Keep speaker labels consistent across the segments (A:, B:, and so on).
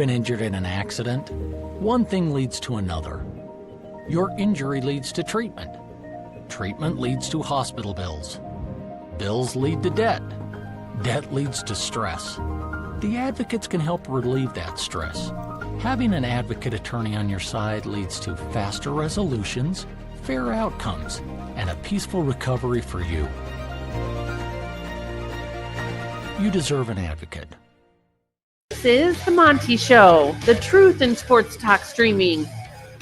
A: been injured in an accident, one thing leads to another. Your injury leads to treatment. Treatment leads to hospital bills. Bills lead to debt. Debt leads to stress. The advocates can help relieve that stress. Having an advocate attorney on your side leads to faster resolutions, fair outcomes, and a peaceful recovery for you. You deserve an advocate.
B: This is the Monty Show, the truth in sports talk streaming.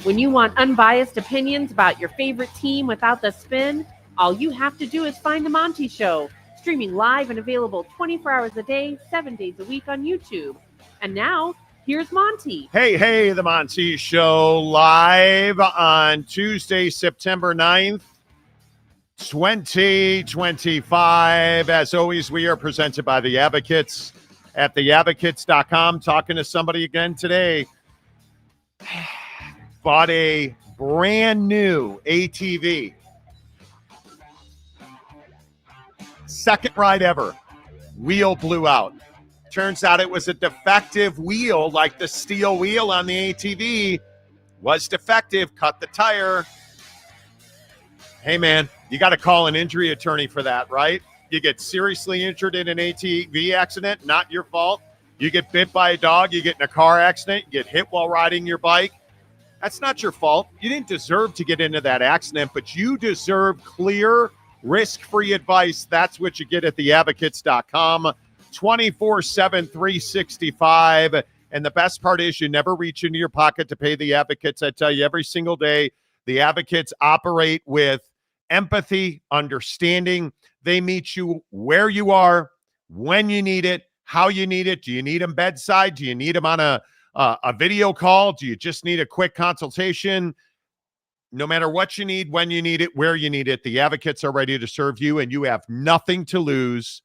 B: When you want unbiased opinions about your favorite team without the spin, all you have to do is find the Monty Show, streaming live and available 24 hours a day, 7 days a week on YouTube. And now, here's Monty.
C: Hey, the Monty Show live on Tuesday, September 9th, 2025. As always, we are presented by The Advocates at theadvocates.com. Talking to somebody again today. Bought a brand new ATV. Second ride ever. Wheel blew out. Turns out it was a defective wheel, like the steel wheel on the ATV was defective. Cut the tire. Hey, man, you got to call an injury attorney for that, right? You get seriously injured in an ATV accident, not your fault. You get bit by a dog, you get in a car accident, you get hit while riding your bike. That's not your fault. You didn't deserve to get into that accident, but you deserve clear, risk-free advice. That's what you get at theadvocates.com. 24/7, 365. And the best part is you never reach into your pocket to pay the advocates. I tell you every single day, the advocates operate with empathy, understanding. They meet you where you are, when you need it, how you need it. Do you need them bedside? Do you need them on a video call? Do you just need a quick consultation? No matter what you need, when you need it, where you need it, the advocates are ready to serve you, and you have nothing to lose.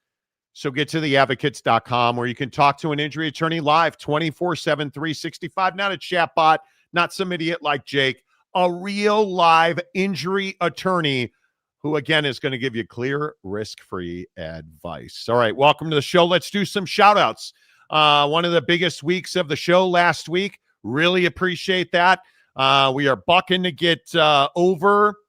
C: So get to theadvocates.com where you can talk to an injury attorney live 24/7, 365. Not a chat bot, not some idiot like Jake, a real live injury attorney who, again, is going to give you clear, risk-free advice. All right, welcome to the show. Let's do some shout-outs. One of the biggest weeks of the show last week. Really appreciate that. We are bucking to get over.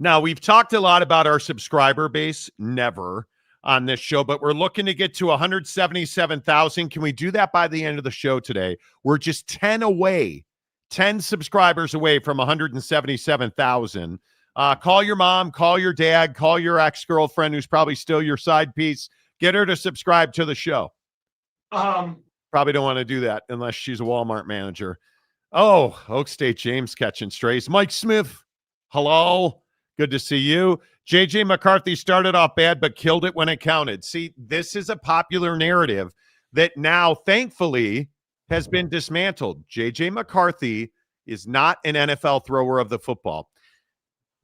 C: Now, we've talked a lot about our subscriber base. Never on this show, but we're looking to get to 177,000. Can we do that by the end of the show today? We're just 10 subscribers away from 177,000. Call your mom, call your dad, call your ex-girlfriend who's probably still your side piece. Get her to subscribe to the show. Probably don't want to do that unless she's a Walmart manager. Oh, Oak State James catching strays. Mike Smith, hello. Good to see you. JJ McCarthy started off bad, but killed it when it counted. See, this is a popular narrative that now, thankfully, has been dismantled. JJ McCarthy is not an NFL thrower of the football.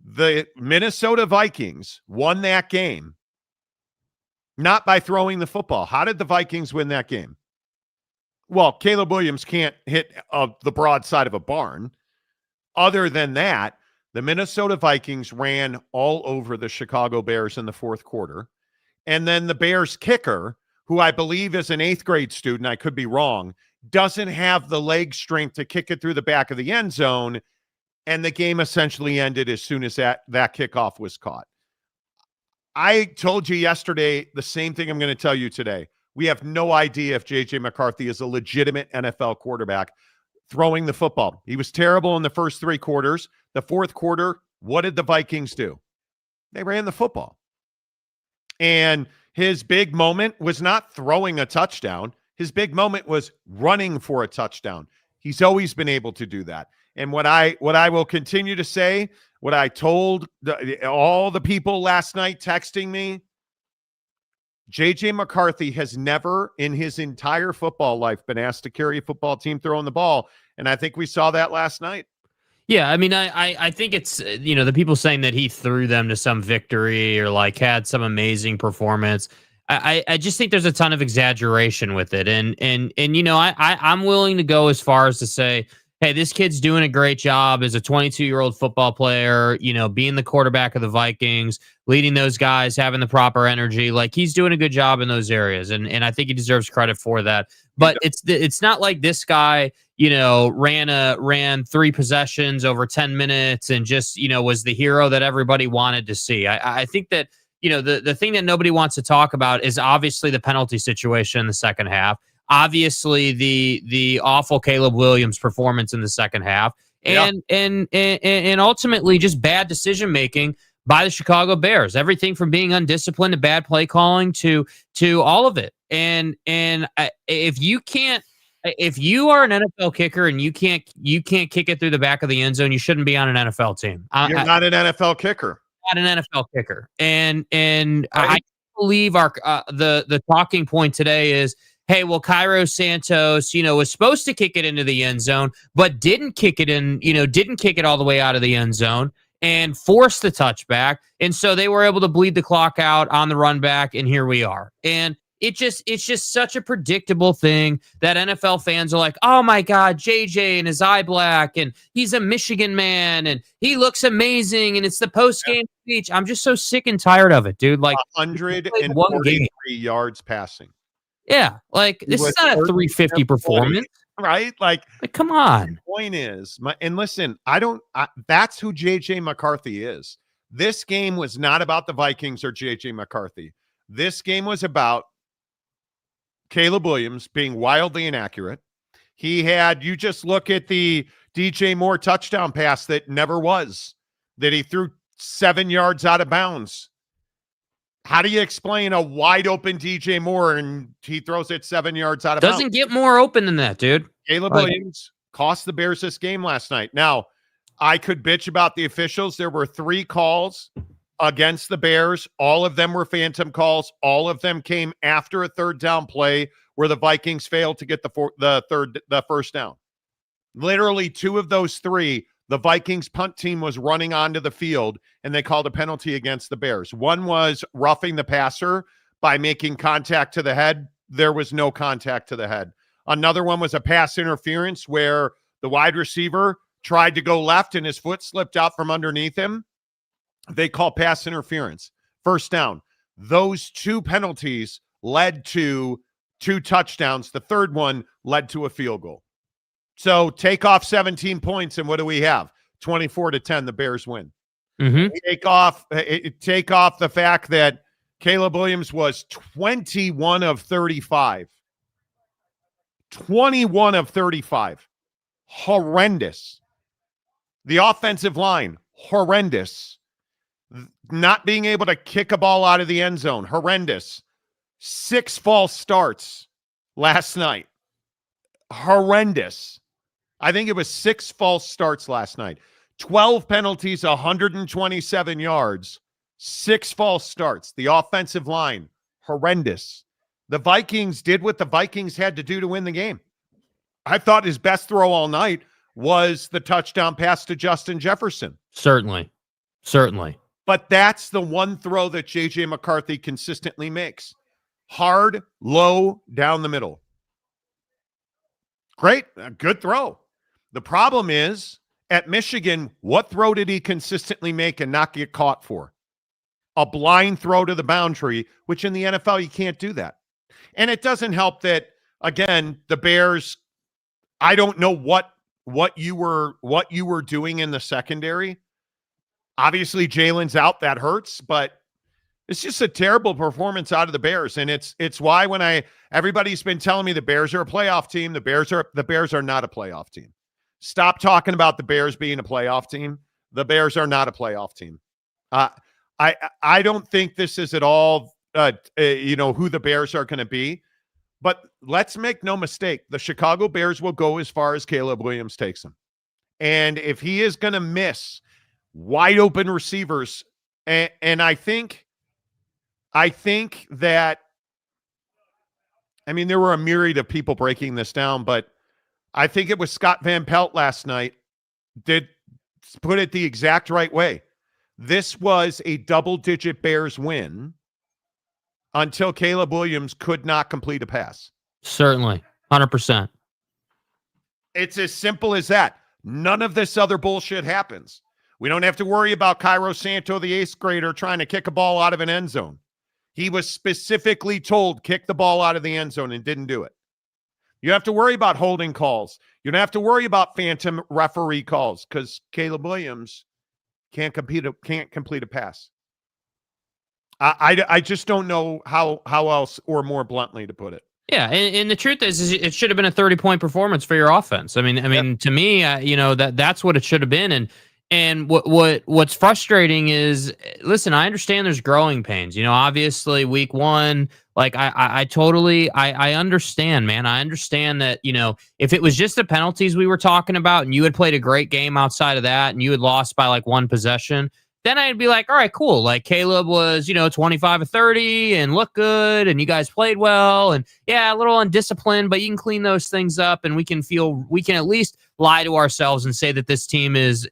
C: The Minnesota Vikings won that game not by throwing the football. How did the Vikings win that game? Well, Caleb Williams can't hit the broad side of a barn. Other than that, the Minnesota Vikings ran all over the Chicago Bears in the fourth quarter. And then the Bears kicker, who I believe is an 8th grade student, I could be wrong, doesn't have the leg strength to kick it through the back of the end zone. And the game essentially ended as soon as that kickoff was caught. I told you yesterday the same thing I'm going to tell you today. We have no idea if J.J. McCarthy is a legitimate NFL quarterback throwing the football. He was terrible in the first 3 quarters. The fourth quarter, what did the Vikings do? They ran the football. And his big moment was not throwing a touchdown. His big moment was running for a touchdown. He's always been able to do that. And what I will continue to say, what I told all the people last night texting me, J.J. McCarthy has never in his entire football life been asked to carry a football team throwing the ball. And I think we saw that last night.
D: Yeah, I mean, I think it's, the people saying that he threw them to some victory or like had some amazing performance. I just think there's a ton of exaggeration with it. And I'm willing to go as far as to say, hey, this kid's doing a great job as a 22-year-old football player, being the quarterback of the Vikings, leading those guys, having the proper energy. Like, he's doing a good job in those areas. And I think he deserves credit for that. But it's not like this guy, ran 3 possessions over 10 minutes and just, was the hero that everybody wanted to see. I think that, the thing that nobody wants to talk about is obviously the penalty situation in the second half. Obviously the awful Caleb Williams performance in the second half. And ultimately just bad decision making by the Chicago Bears. Everything from being undisciplined to bad play calling to all of it. And if you are an NFL kicker and you can't kick it through the back of the end zone, you shouldn't be on an NFL team.
C: You're not an NFL kicker.
D: Not an NFL kicker. And I believe the talking point today is, hey, well, Cairo Santos, was supposed to kick it into the end zone, but didn't kick it all the way out of the end zone and forced the touchback. And so they were able to bleed the clock out on the run back, and here we are. And it's just such a predictable thing that NFL fans are like, oh my God, JJ and his eye black, and he's a Michigan man, and he looks amazing, and it's the post-game speech. I'm just so sick and tired of it, dude. Like
C: 143 yards passing.
D: Yeah, like this is not a 350 performance,
C: right? Like
D: come on.
C: The point is, and listen, that's who JJ McCarthy is. This game was not about the Vikings or JJ McCarthy. This game was about Caleb Williams being wildly inaccurate. You just look at the DJ Moore touchdown pass that never was, that he threw 7 yards out of bounds. How do you explain a wide open DJ Moore and he throws it 7 yards out of bounds?
D: Doesn't get more open than that, dude.
C: Caleb Williams cost the Bears this game last night. Now, I could bitch about the officials. There were 3 calls against the Bears. All of them were phantom calls. All of them came after a third down play where the Vikings failed to get the first down. Literally 2 of those 3, the Vikings punt team was running onto the field and they called a penalty against the Bears. One was roughing the passer by making contact to the head. There was no contact to the head. Another one was a pass interference where the wide receiver tried to go left and his foot slipped out from underneath him. They call pass interference. First down. Those 2 penalties led to 2 touchdowns. The third one led to a field goal. So take off 17 points, and what do we have? 24-10, the Bears win.
D: Mm-hmm.
C: Take off the fact that Caleb Williams was 21 of 35. 21 of 35. Horrendous. The offensive line, horrendous. Not being able to kick a ball out of the end zone, horrendous. 6 false starts last night. Horrendous. I think it was 6 false starts last night. 12 penalties, 127 yards, 6 false starts. The offensive line, horrendous. The Vikings did what the Vikings had to do to win the game. I thought his best throw all night was the touchdown pass to Justin Jefferson.
D: Certainly.
C: But that's the one throw that J.J. McCarthy consistently makes. Hard, low, down the middle. Great, a good throw. The problem is, at Michigan, what throw did he consistently make and not get caught for? A blind throw to the boundary, which in the NFL, you can't do that. And it doesn't help that, again, the Bears, I don't know what you were doing in the secondary. Obviously, Jalen's out. That hurts, but it's just a terrible performance out of the Bears. And it's why when everybody's been telling me the Bears are a playoff team, the Bears are not a playoff team. Stop talking about the Bears being a playoff team. The Bears are not a playoff team. I don't think this is at all who the Bears are going to be. But let's make no mistake, the Chicago Bears will go as far as Caleb Williams takes them. And if he is going to miss wide open receivers, and I think that, I mean, there were a myriad of people breaking this down, but I think it was Scott Van Pelt last night did put it the exact right way. This was a double-digit Bears win until Caleb Williams could not complete a pass.
D: Certainly. 100%.
C: It's as simple as that. None of this other bullshit happens. We don't have to worry about Cairo Santo, the 8th grader, trying to kick a ball out of an end zone. He was specifically told, kick the ball out of the end zone and didn't do it. You have to worry about holding calls. You don't have to worry about phantom referee calls because Caleb Williams can't complete a pass. I just don't know how else or more bluntly to put it.
D: Yeah, and the truth is it should have been a 30-point performance for your offense. I mean, to me, that's what it should have been. And what's frustrating is, listen, I understand there's growing pains. Obviously, week one, like I totally understand, man. I understand that if it was just the penalties we were talking about, and you had played a great game outside of that, and you had lost by like one possession, then I'd be like, all right, cool. Like Caleb was, 25 of 30 and looked good, and you guys played well, and yeah, a little undisciplined, but you can clean those things up, and we can at least lie to ourselves and say that this team is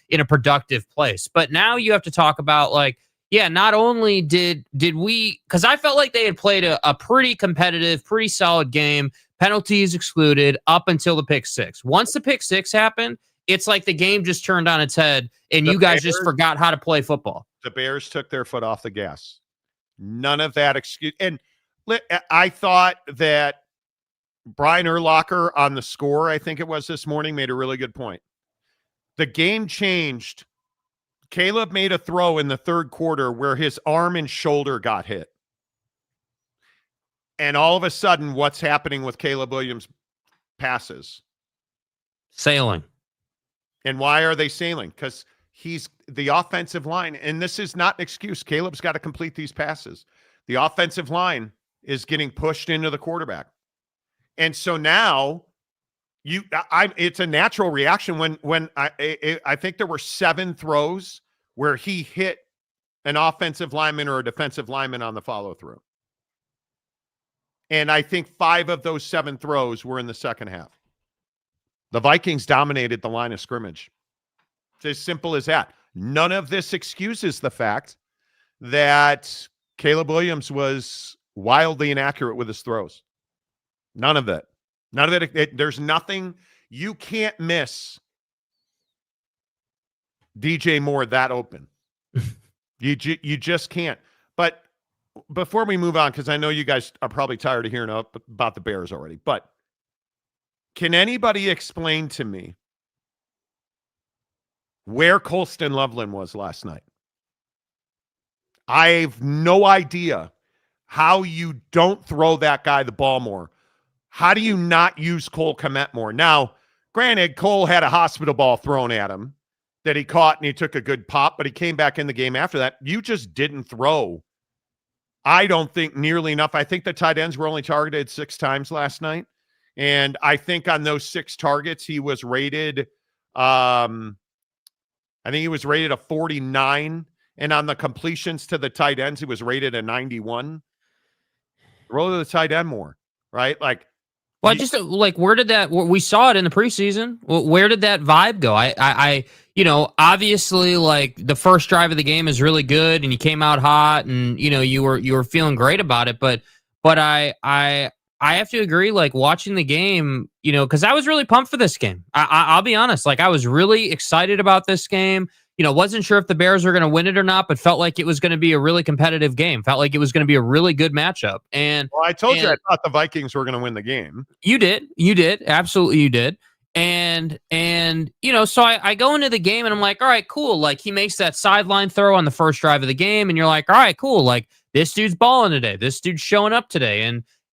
D: in a productive place. But now you have to talk about like, yeah, not only did we, because I felt like they had played a pretty competitive, pretty solid game, penalties excluded up until the pick six. Once the pick six happened, it's like the game just turned on its head, and you guys just forgot how to play football.
C: The Bears took their foot off the gas. None of that excuse. And I thought that Brian Urlacher on the score, I think it was this morning, made a really good point. The game changed. Caleb made a throw in the third quarter where his arm and shoulder got hit. And all of a sudden, what's happening with Caleb Williams' passes?
D: Sailing.
C: And why are they sailing? Because he's the offensive line. And this is not an excuse. Caleb's got to complete these passes. The offensive line is getting pushed into the quarterback. And so now it's a natural reaction when I think there were 7 throws where he hit an offensive lineman or a defensive lineman on the follow through. And I think 5 of those 7 throws were in the second half. The Vikings dominated the line of scrimmage. It's as simple as that. None of this excuses the fact that Caleb Williams was wildly inaccurate with his throws. None of it. None of it. There's nothing. You can't miss DJ Moore that open. You just can't. But before we move on, because I know you guys are probably tired of hearing about the Bears already, but can anybody explain to me where Colston Loveland was last night? I have no idea how you don't throw that guy the ball more. How do you not use Cole Kmet more? Now, granted, Cole had a hospital ball thrown at him that he caught, and he took a good pop, but he came back in the game after that. You just didn't throw, I don't think, nearly enough. I think the tight ends were only targeted 6 times last night. And I think on those 6 targets, he was rated, I think he was rated a 49. And on the completions to the tight ends, he was rated a 91. Roll to the tight end more, right? Like,
D: well, just like, where did that, we saw it in the preseason. Where did that vibe go? I obviously, like, the first drive of the game is really good, and you came out hot, and, you were feeling great about it. But I have to agree, like, watching the game, because I was really pumped for this game. I'll be honest, like, I was really excited about this game. Wasn't sure if the Bears were going to win it or not, but felt like it was going to be a really competitive game. Felt like it was going to be a really good matchup. And
C: well, I told you I thought the Vikings were going to win the game.
D: You did. Absolutely, you did. And so I go into the game and I'm like, all right, cool. Like, he makes that sideline throw on the first drive of the game, and you're like, all right, cool. Like, this dude's balling today. This dude's showing up today.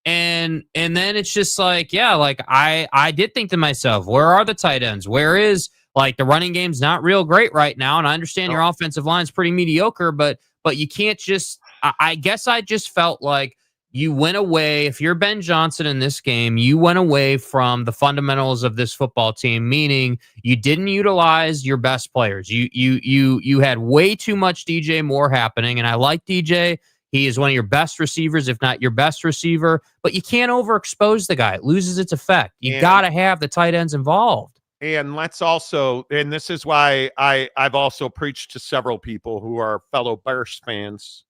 D: And then it's just like, yeah, like I did think to myself, where are the tight ends? Where is, like, the running game's not real great right now, and I understand your offensive line's pretty mediocre, but you can't just. I guess I just felt like you went away. If you're Ben Johnson in this game, you went away from the fundamentals of this football team, meaning you didn't utilize your best players. You had way too much DJ Moore happening, and I like DJ. He is one of your best receivers, if not your best receiver, but you can't overexpose the guy. It loses its effect. You got to have the tight ends involved.
C: And let's also, and this is why I've also preached to several people who are fellow Bears fans.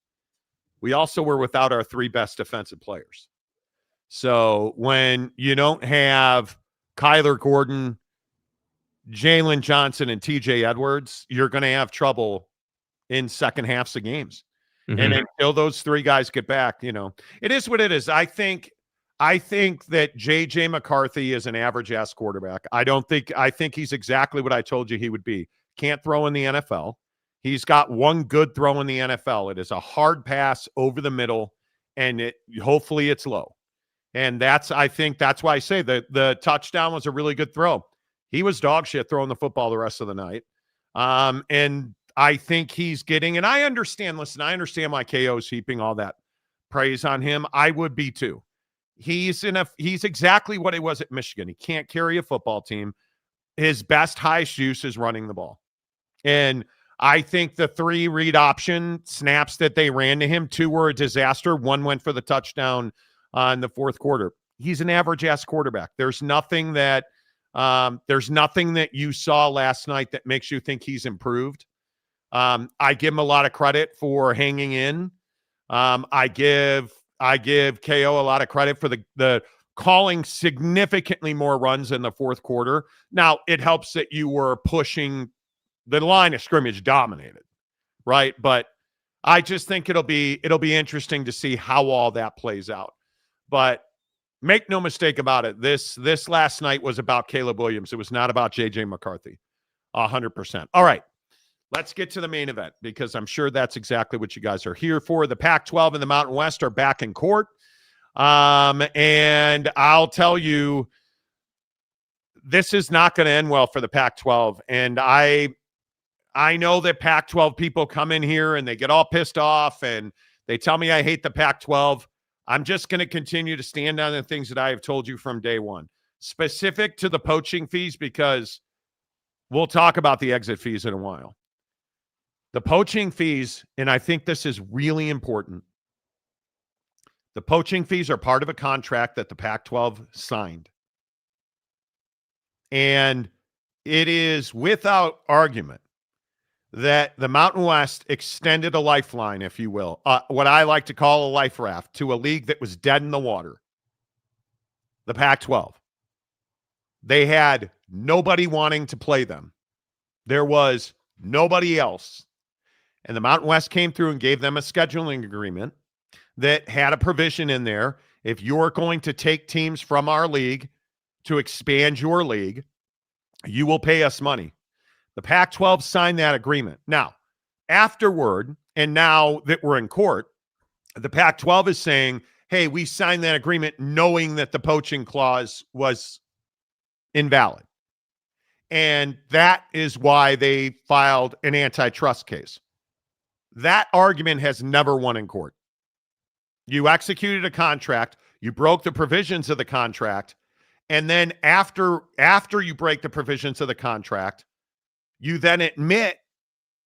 C: We also were without our 3 best defensive players. So when you don't have Kyler Gordon, Jalen Johnson, and TJ Edwards, you're going to have trouble in second halves of games. Mm-hmm. And until those 3 guys get back, it is what it is. I think I think that J.J. McCarthy is an average-ass quarterback. I think he's exactly what I told you he would be. Can't throw in the NFL. He's got one good throw in the NFL. It is a hard pass over the middle, and hopefully it's low. And I think that's why I say the touchdown was a really good throw. He was dog shit throwing the football the rest of the night. And I think he's getting, and I understand why KO's heaping all that praise on him. I would be too. He's exactly what he was at Michigan. He can't carry a football team. His best, highest use is running the ball. And I think the 3 read option snaps that they ran to him, 2 were a disaster. 1 went for the touchdown in the fourth quarter. He's an average-ass quarterback. There's nothing that you saw last night that makes you think he's improved. I give him a lot of credit for hanging in. I give KO a lot of credit for the calling significantly more runs in the fourth quarter. Now, it helps that you were pushing the line of scrimmage dominated, right? But I just think it'll be interesting to see how all that plays out. But make no mistake about it, this last night was about Caleb Williams. It was not about J.J. McCarthy, 100%. All right, let's get to the main event because I'm sure that's exactly what you guys are here for. The Pac-12 and the Mountain West are back in court. And I'll tell you, this is not going to end well for the Pac-12. And I know that Pac-12 people come in here and they get all pissed off and they tell me I hate the Pac-12. I'm just going to continue to stand on the things that I have told you from day one, specific to the poaching fees, because we'll talk about the exit fees in a while. The poaching fees, and I think this is really important, the poaching fees are part of a contract that the Pac-12 signed. And it is without argument that the Mountain West extended a lifeline, if you will, what I like to call a life raft, to a league that was dead in the water, the Pac-12. They had nobody wanting to play them. There was nobody else. And the Mountain West came through and gave them a scheduling agreement that had a provision in there. If you're going to take teams from our league to expand your league, you will pay us money. The Pac-12 signed that agreement. Now, afterward, and now that we're in court, the Pac-12 is saying, hey, we signed that agreement knowing that the poaching clause was invalid. And that is why they filed an antitrust case. That argument has never won in court. You executed a contract, you broke the provisions of the contract, and then after you break the provisions of the contract, you then admit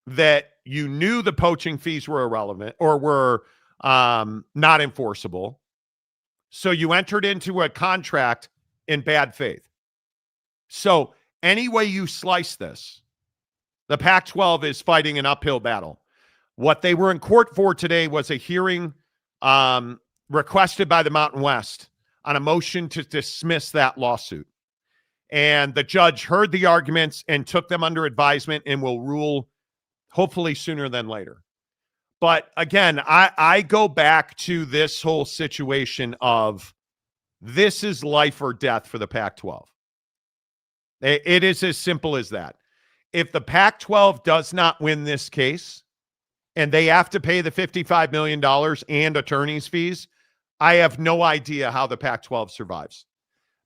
C: that you knew the poaching fees were irrelevant or were not enforceable. So you entered into a contract in bad faith. So any way you slice this, the Pac-12 is fighting an uphill battle. What they were in court for today was a hearing requested by the Mountain West on a motion to dismiss that lawsuit. And the judge heard the arguments and took them under advisement and will rule hopefully sooner than later. But again, I go back to this whole situation of this is life or death for the Pac-12. It is as simple as that. If the Pac-12 does not win this case and they have to pay the $55 million and attorney's fees, I have no idea how the Pac-12 survives.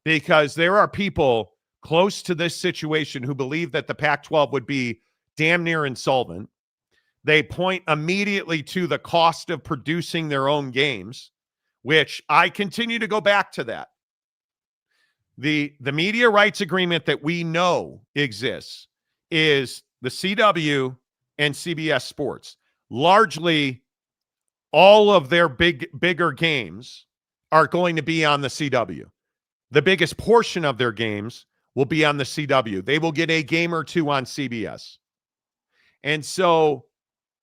C: Because there are people close to this situation who believe that the Pac-12 would be damn near insolvent. They point immediately to the cost of producing their own games, which I continue to go back to that. The media rights agreement that we know exists is the CW and CBS Sports. Largely, all of their bigger games are going to be on the CW. The biggest portion of their games will be on the CW. They will get a game or two on CBS. And so,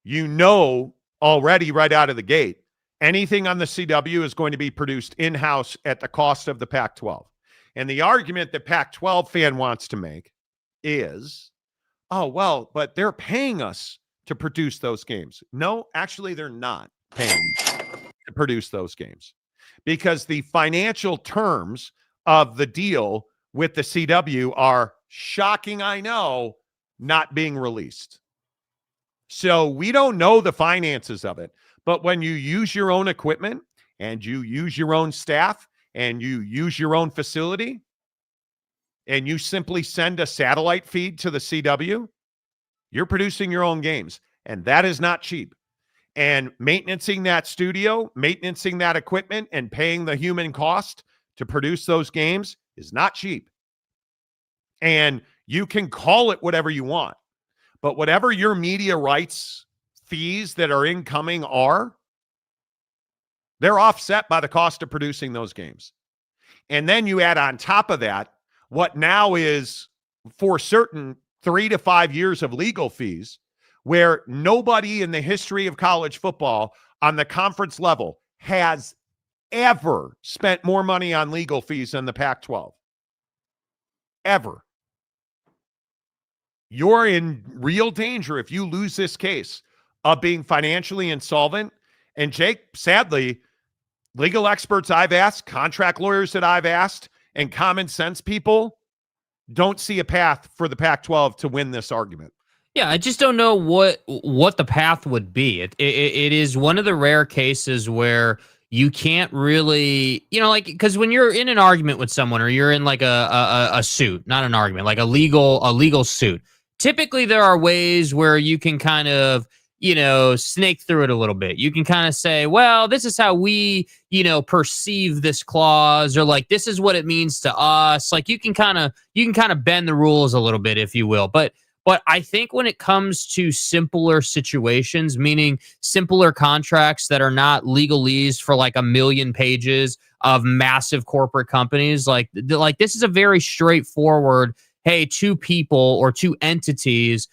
C: you know already right out of the gate, anything on the CW is going to be produced in-house at the cost of the Pac-12. And the argument that Pac-12 fan wants to make is, oh, well, but they're paying us to produce those games. No, actually, they're not paying to produce those games. because the financial terms of the deal with the CW are shocking, I know, not being released. So we don't know the finances of it. But when you use your own equipment and you use your own staff and you use your own facility and you simply send a satellite feed to the CW, you're producing your own games. And that is not cheap. And maintaining that studio, maintaining that equipment, and paying the human cost to produce those games is not cheap. And you can call it whatever you want, but whatever your media rights fees that are incoming are, they're offset by the cost of producing those games. And then you add on top of that what now is for certain 3 to 5 years of legal fees, where nobody in the history of college football on the conference level has ever spent more money on legal fees than the Pac-12. Ever. You're in real danger if you lose this case of being financially insolvent. And Jake, sadly, legal experts I've asked, contract lawyers that I've asked, and common sense people don't see a path for the Pac-12 to win this argument.
D: Yeah, I just don't know what the path would be. It is one of the rare cases where you can't really, like, because when you're in an argument with someone or you're in like a suit, not an argument, like a legal suit, typically there are ways where you can kind of, snake through it a little bit. You can kind of say, well, this is how we, perceive this clause, or like, this is what it means to us. Like you can kind of bend the rules a little bit, if you will. But I think when it comes to simpler situations, meaning simpler contracts that are not legalese for like 1 million pages of massive corporate companies, like this is a very straightforward, hey, 2 people or 2 entities,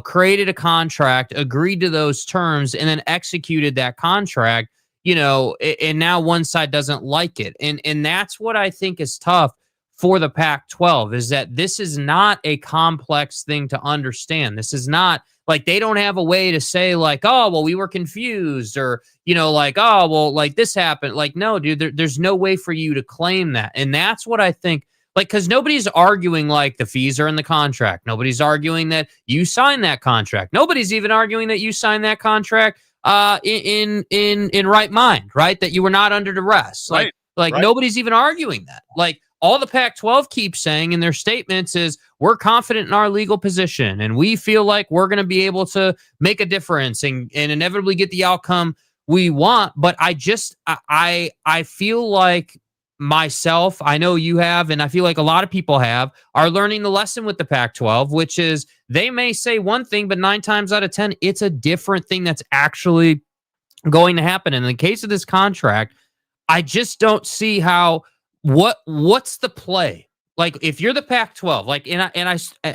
D: created a contract, agreed to those terms, and then executed that contract, and now one side doesn't like it. And that's what I think is tough for the Pac-12, is that this is not a complex thing to understand. This is not like they don't have a way to say like, oh, well, we were confused, or, like, oh, well, like this happened. Like, no, dude, there's no way for you to claim that. And that's what I think, like, because nobody's arguing like the fees are in the contract. Nobody's arguing that you signed that contract. Nobody's even arguing that you signed that contract in right mind, right? That you were not under duress. Right. Like nobody's even arguing that. Like, all the Pac-12 keeps saying in their statements is, we're confident in our legal position and we feel like we're going to be able to make a difference and inevitably get the outcome we want. But I feel like myself, I know you have, and I feel like a lot of people are learning the lesson with the Pac-12, which is they may say one thing, but 9 times out of 10, it's a different thing that's actually going to happen. And in the case of this contract, I just don't see how. What's the play? Like, if you're the Pac-12, like,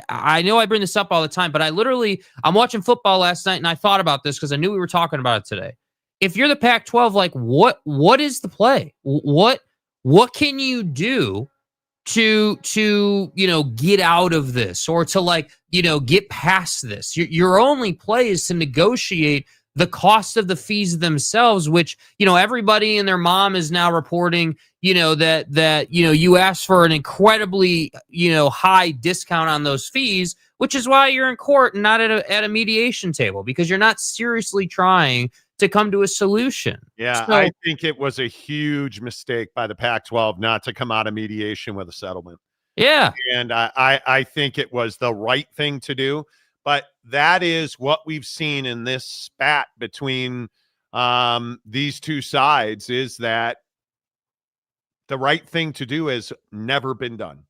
D: I know I bring this up all the time, but I'm watching football last night and I thought about this because I knew we were talking about it today. If you're the Pac-12, like, what is the play? What can you do to get out of this, or to like, get past this? Your only play is to negotiate the cost of the fees themselves, which, everybody and their mom is now reporting, that you asked for an incredibly, high discount on those fees, which is why you're in court and not at a mediation table, because you're not seriously trying to come to a solution.
C: Yeah, so, I think it was a huge mistake by the Pac-12 not to come out of mediation with a settlement.
D: Yeah.
C: And I think it was the right thing to do. But that is what we've seen in this spat between these two sides, is that the right thing to do has never been done.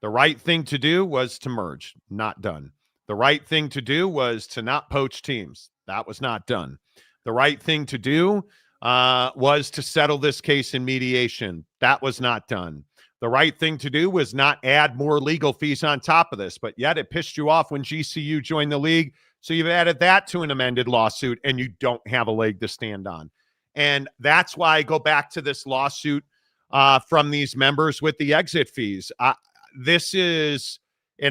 C: The right thing to do was to merge, not done. The right thing to do was to not poach teams. That was not done. The right thing to do was to settle this case in mediation. That was not done. The right thing to do was not add more legal fees on top of this, but yet it pissed you off when GCU joined the league. So you've added that to an amended lawsuit and you don't have a leg to stand on. And that's why I go back to this lawsuit from these members with the exit fees. And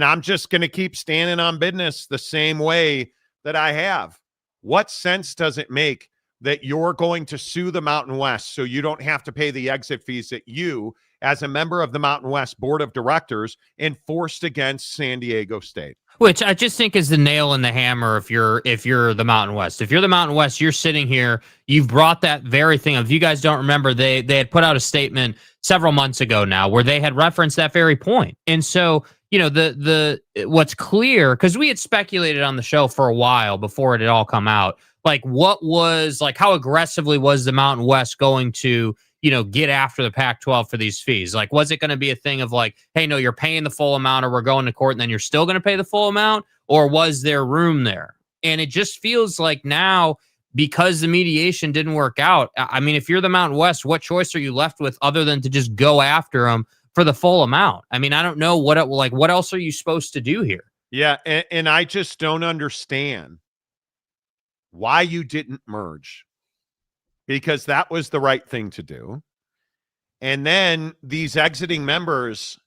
C: I'm just going to keep standing on business the same way that I have. What sense does it make that you're going to sue the Mountain West so you don't have to pay the exit fees that you, as a member of the Mountain West Board of Directors, enforced against San Diego State.
D: Which I just think is the nail in the hammer if you're the Mountain West. If you're the Mountain West, you're sitting here, you've brought that very thing. If you guys don't remember, they had put out a statement several months ago now where they had referenced that very point. And so, the what's clear, because we had speculated on the show for a while before it had all come out, how aggressively was the Mountain West going to get after the Pac-12 for these fees? Like, was it going to be a thing of like, hey, no, you're paying the full amount or we're going to court and then you're still going to pay the full amount? Or was there room there? And it just feels like now, because the mediation didn't work out, I mean, if you're the Mountain West, what choice are you left with other than to just go after them for the full amount? I mean, I don't know what else are you supposed to do here?
C: Yeah, and I just don't understand why you didn't merge. Because that was the right thing to do. And then these exiting members,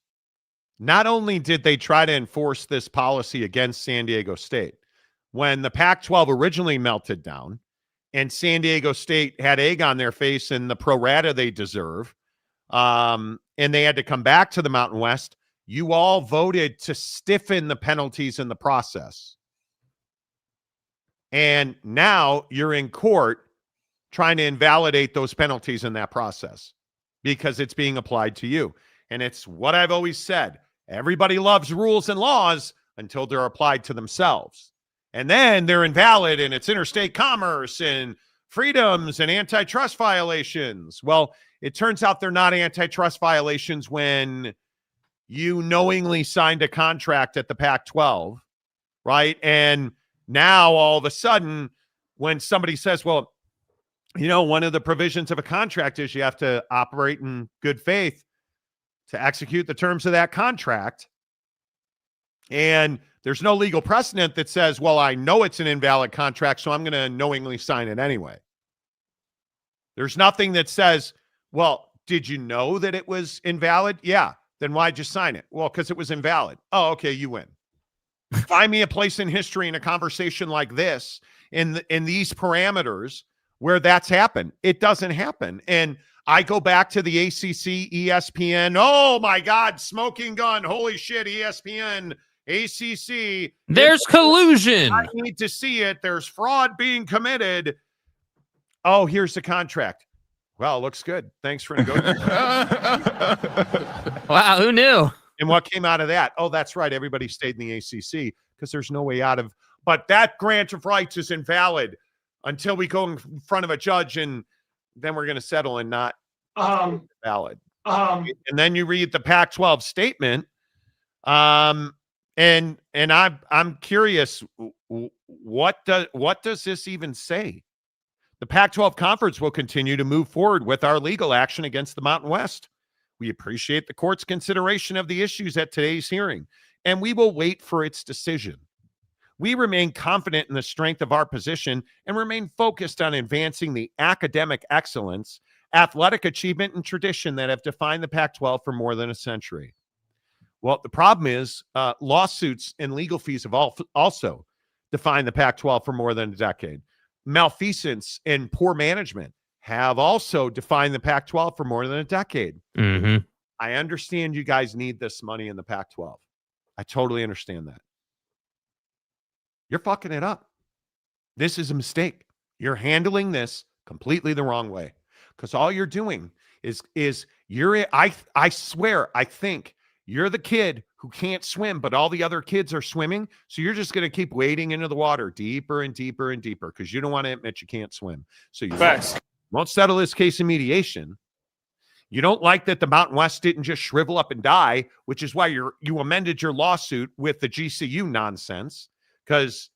C: not only did they try to enforce this policy against San Diego State, when the Pac-12 originally melted down and San Diego State had egg on their face and the pro rata they deserve, and they had to come back to the Mountain West, you all voted to stiffen the penalties in the process. And now you're in court trying to invalidate those penalties in that process because it's being applied to you. And it's what I've always said. Everybody loves rules and laws until they're applied to themselves. And then they're invalid and it's interstate commerce and freedoms and antitrust violations. Well, it turns out they're not antitrust violations when you knowingly signed a contract at the Pac-12, right? And now all of a sudden, when somebody says, well, one of the provisions of a contract is you have to operate in good faith to execute the terms of that contract. And there's no legal precedent that says, well, I know it's an invalid contract, so I'm going to knowingly sign it anyway. There's nothing that says, well, did you know that it was invalid? Yeah. Then why'd you sign it? Well, because it was invalid. Oh, okay, you win. Find me a place in history in a conversation like this in these parameters where that's happened. It doesn't happen. And I go back to the ACC, ESPN. Oh my God, smoking gun. Holy shit, ESPN, ACC.
D: There's collusion.
C: I need to see it. There's fraud being committed. Oh, here's the contract. Well, looks good. Thanks for negotiating.
D: Wow, who knew?
C: And what came out of that? Oh, that's right. Everybody stayed in the ACC because there's no way out of. But that grant of rights is invalid until we go in front of a judge, and then we're going to settle and not valid. And then you read the Pac-12 statement, and I'm curious, what does this even say? The Pac-12 conference will continue to move forward with our legal action against the Mountain West. We appreciate the court's consideration of the issues at today's hearing, and we will wait for its decision. We remain confident in the strength of our position and remain focused on advancing the academic excellence, athletic achievement, and tradition that have defined the Pac-12 for more than a century. Well, the problem is lawsuits and legal fees have also defined the Pac-12 for more than a decade. Malfeasance and poor management have also defined the Pac-12 for more than a decade.
D: Mm-hmm.
C: I understand you guys need this money in the Pac-12. I totally understand that. You're fucking it up. This is a mistake. You're handling this completely the wrong way. Because all you're doing is I swear, I think you're the kid who can't swim, but all the other kids are swimming. So you're just going to keep wading into the water deeper and deeper and deeper because you don't want to admit you can't swim. So you won't settle this case in mediation. You don't like that the Mountain West didn't just shrivel up and die, which is why you amended your lawsuit with the GCU nonsense. Because,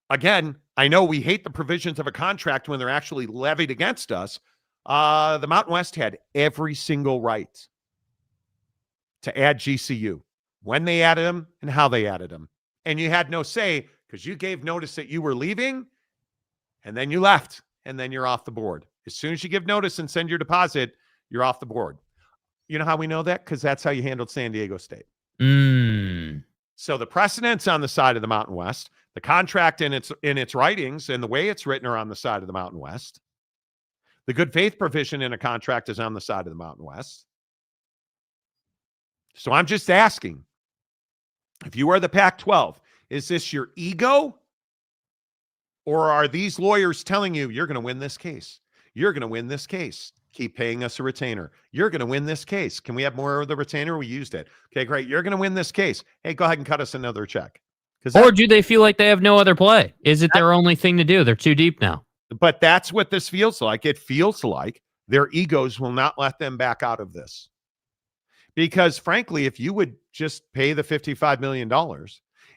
C: again, I know we hate the provisions of a contract when they're actually levied against us. The Mountain West had every single right to add GCU, when they added them and how they added them. And you had no say because you gave notice that you were leaving, and then you left, and then you're off the board. As soon as you give notice and send your deposit, you're off the board. You know how we know that? Because that's how you handled San Diego State. So the precedent's on the side of the Mountain West. The contract in its writings and the way it's written are on the side of the Mountain West. The good faith provision in a contract is on the side of the Mountain West. So I'm just asking, if you are the Pac-12, is this your ego? Or are these lawyers telling you, you're going to win this case? You're going to win this case. Keep paying us a retainer. You're going to win this case. Can we have more of the retainer? We used it. Okay, great. You're going to win this case. Hey, go ahead and cut us another check.
D: Or do they feel like they have no other play? Is it their only thing to do? They're too deep now.
C: But that's what this feels like. It feels like their egos will not let them back out of this. Because frankly, if you would just pay the $55 million,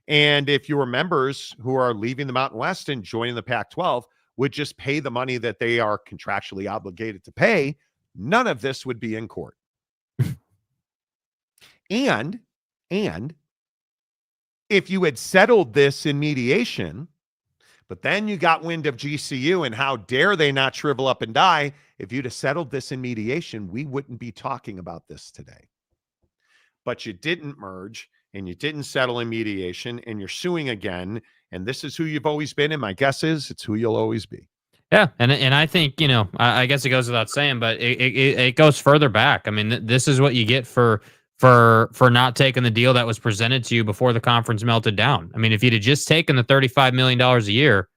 C: and if your members who are leaving the Mountain West and joining the Pac-12 would just pay the money that they are contractually obligated to pay, none of this would be in court. And if you had settled this in mediation, but then you got wind of GCU, and how dare they not shrivel up and die, if you'd have settled this in mediation, we wouldn't be talking about this today. But you didn't merge, and you didn't settle in mediation, and you're suing again, and this is who you've always been, and my guess is it's who you'll always be.
D: Yeah, and I think, I guess it goes without saying, but it goes further back. I mean, this is what you get for not taking the deal that was presented to you before the conference melted down. I mean, if you'd have just taken the $35 million a year,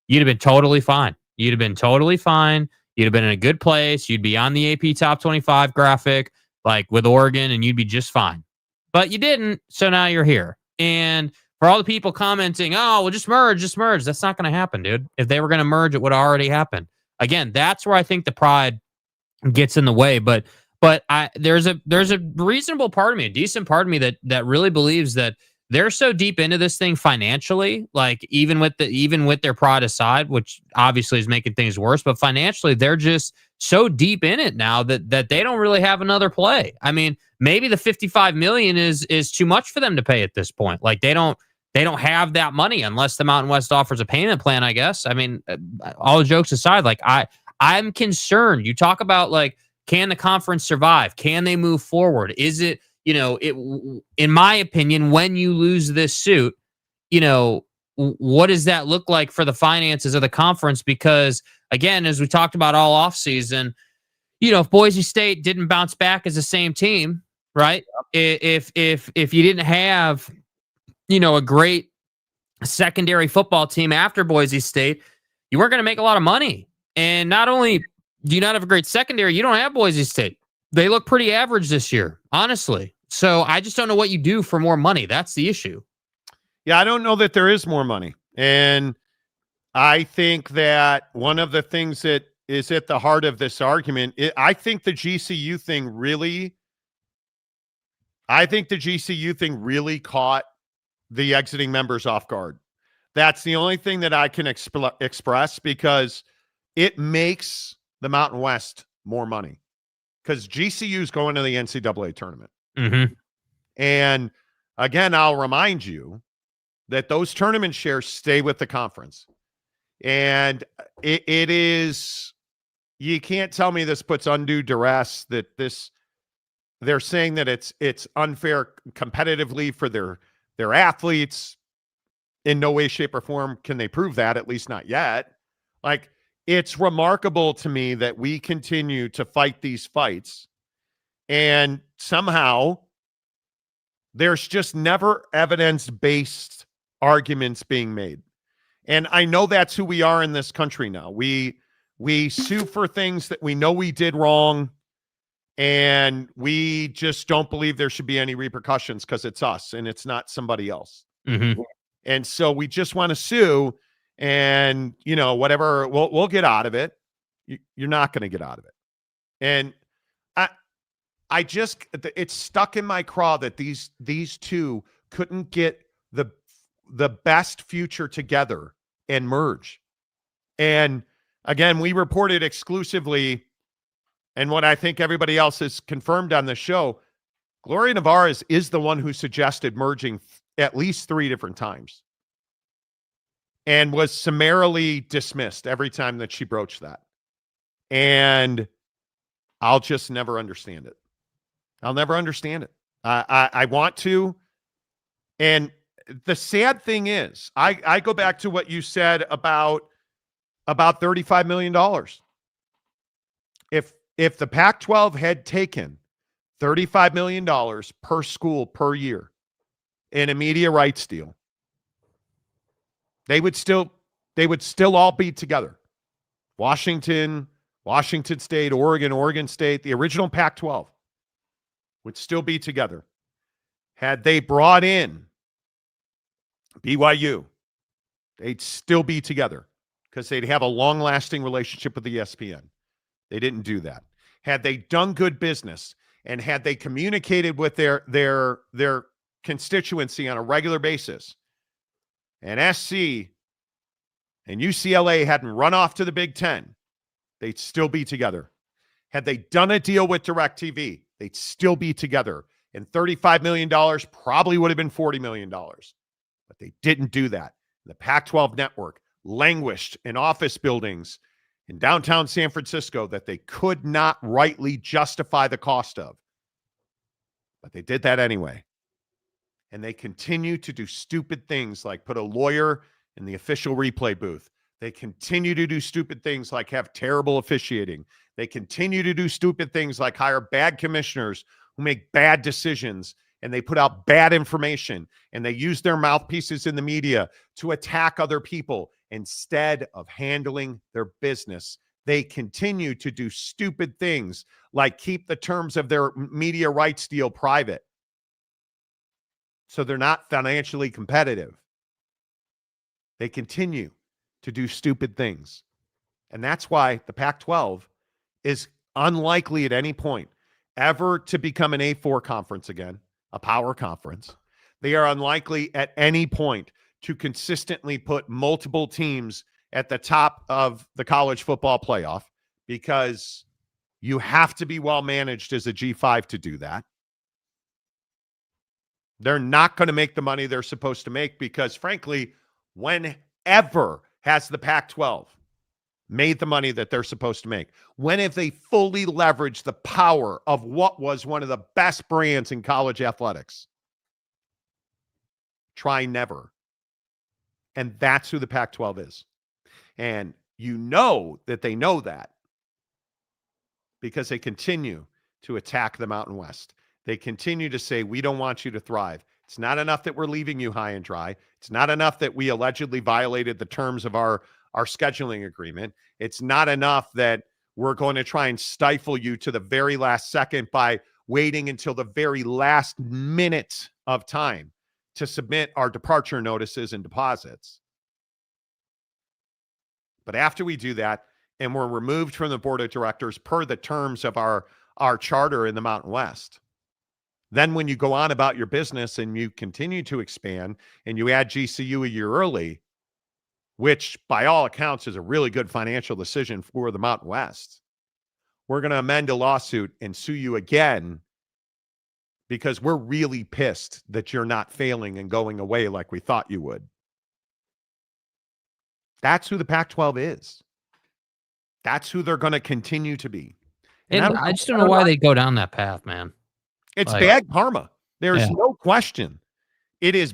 D: you'd have been totally fine. You'd have been totally fine. You'd have been in a good place. You'd be on the AP Top 25 graphic, like with Oregon, and you'd be just fine. But you didn't, so now you're here. And for all the people commenting, oh, well, just merge. That's not going to happen, dude. If they were going to merge, it would have already happened. Again, that's where I think the pride gets in the way. But there's a reasonable part of me, a decent part of me that really believes that they're so deep into this thing financially, like even with their pride aside, which obviously is making things worse, but financially they're just so deep in it now that they don't really have another play. I mean, maybe the $55 million is too much for them to pay at this point. Like they don't have that money unless the Mountain West offers a payment plan, I guess. I mean, all jokes aside, like I'm concerned. You talk about like, can the conference survive? Can they move forward? Is it, in my opinion, when you lose this suit, what does that look like for the finances of the conference? Because again, as we talked about all offseason, if Boise State didn't bounce back as the same team, right? If you didn't have, a great secondary football team after Boise State, you weren't going to make a lot of money. And not only do you not have a great secondary, you don't have Boise State. They look pretty average this year, honestly. So I just don't know what you do for more money. That's the issue.
C: Yeah, I don't know that there is more money. And I think that one of the things that is at the heart of this argument, I think the GCU thing really caught the exiting members off guard. That's the only thing that I can express, because it makes the Mountain West more money, because GCU is going to the NCAA tournament.
D: Mm-hmm.
C: And again, I'll remind you that those tournament shares stay with the conference. And it is, you can't tell me this puts undue duress, that they're saying that it's unfair competitively for their athletes. In no way, shape, or form can they prove that, at least not yet. Like, it's remarkable to me that we continue to fight these fights, and somehow there's just never evidence-based arguments being made. And I know that's who we are in this country now. We sue for things that we know we did wrong, and we just don't believe there should be any repercussions because it's us and it's not somebody else.
D: Mm-hmm.
C: And so we just want to sue, and, whatever, we'll get out of it. You're not going to get out of it. And I just, it's stuck in my craw that these two couldn't get the best future together and merge. And again, we reported exclusively, and what I think everybody else has confirmed on the show, Gloria Nevarez is the one who suggested merging at least 3 different times, and was summarily dismissed every time that she broached that. And I'll just never understand it. I'll never understand it. I want to. And the sad thing is, I go back to what you said about $35 million. If the Pac-12 had taken $35 million per school per year in a media rights deal, they would still all be together. Washington State, Oregon State, the original Pac-12 would still be together. Had they brought in BYU, they'd still be together because they'd have a long-lasting relationship with the ESPN. They didn't do that. Had they done good business and had they communicated with their constituency on a regular basis, and SC and UCLA hadn't run off to the Big Ten, they'd still be together. Had they done a deal with DirecTV, they'd still be together. And $35 million probably would have been $40 million. But they didn't do that. The Pac-12 network languished in office buildings in downtown San Francisco that they could not rightly justify the cost of. But they did that anyway. And they continue to do stupid things like put a lawyer in the official replay booth. They continue to do stupid things like have terrible officiating. They continue to do stupid things like hire bad commissioners who make bad decisions, and they put out bad information, and they use their mouthpieces in the media to attack other people instead of handling their business. They continue to do stupid things like keep the terms of their media rights deal private, so they're not financially competitive. They continue to do stupid things. And that's why the Pac-12 is unlikely at any point ever to become an A4 conference again, a power conference. They are unlikely at any point to consistently put multiple teams at the top of the college football playoff because you have to be well managed as a G5 to do that. They're not going to make the money they're supposed to make because, frankly, whenever has the Pac-12 made the money that they're supposed to make? When have they fully leveraged the power of what was one of the best brands in college athletics? Try never. And that's who the Pac-12 is. And you know that they know that because they continue to attack the Mountain West. They continue to say, we don't want you to thrive. It's not enough that we're leaving you high and dry. It's not enough that we allegedly violated the terms of our scheduling agreement. It's not enough that we're going to try and stifle you to the very last second by waiting until the very last minute of time to submit our departure notices and deposits. But after we do that, and we're removed from the board of directors per the terms of our charter in the Mountain West, then when you go on about your business and you continue to expand and you add GCU a year early, which by all accounts is a really good financial decision for the Mountain West, we're going to amend a lawsuit and sue you again because we're really pissed that you're not failing and going away like we thought you would. That's who the Pac-12 is. That's who they're going to continue to be.
D: And I just don't know why they go down that path, man.
C: It's bad karma. There's no question. It is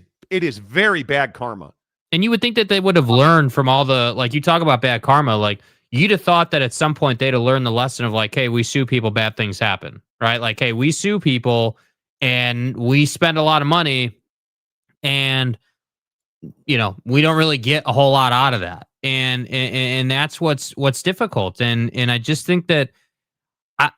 C: very bad karma.
D: And you would think that they would have learned from all the, like, you talk about bad karma, like, you'd have thought that at some point they'd have learned the lesson of, like, hey, we sue people, bad things happen, right? Like, hey, we sue people and we spend a lot of money and, you know, we don't really get a whole lot out of that. And that's what's difficult. And I just think that,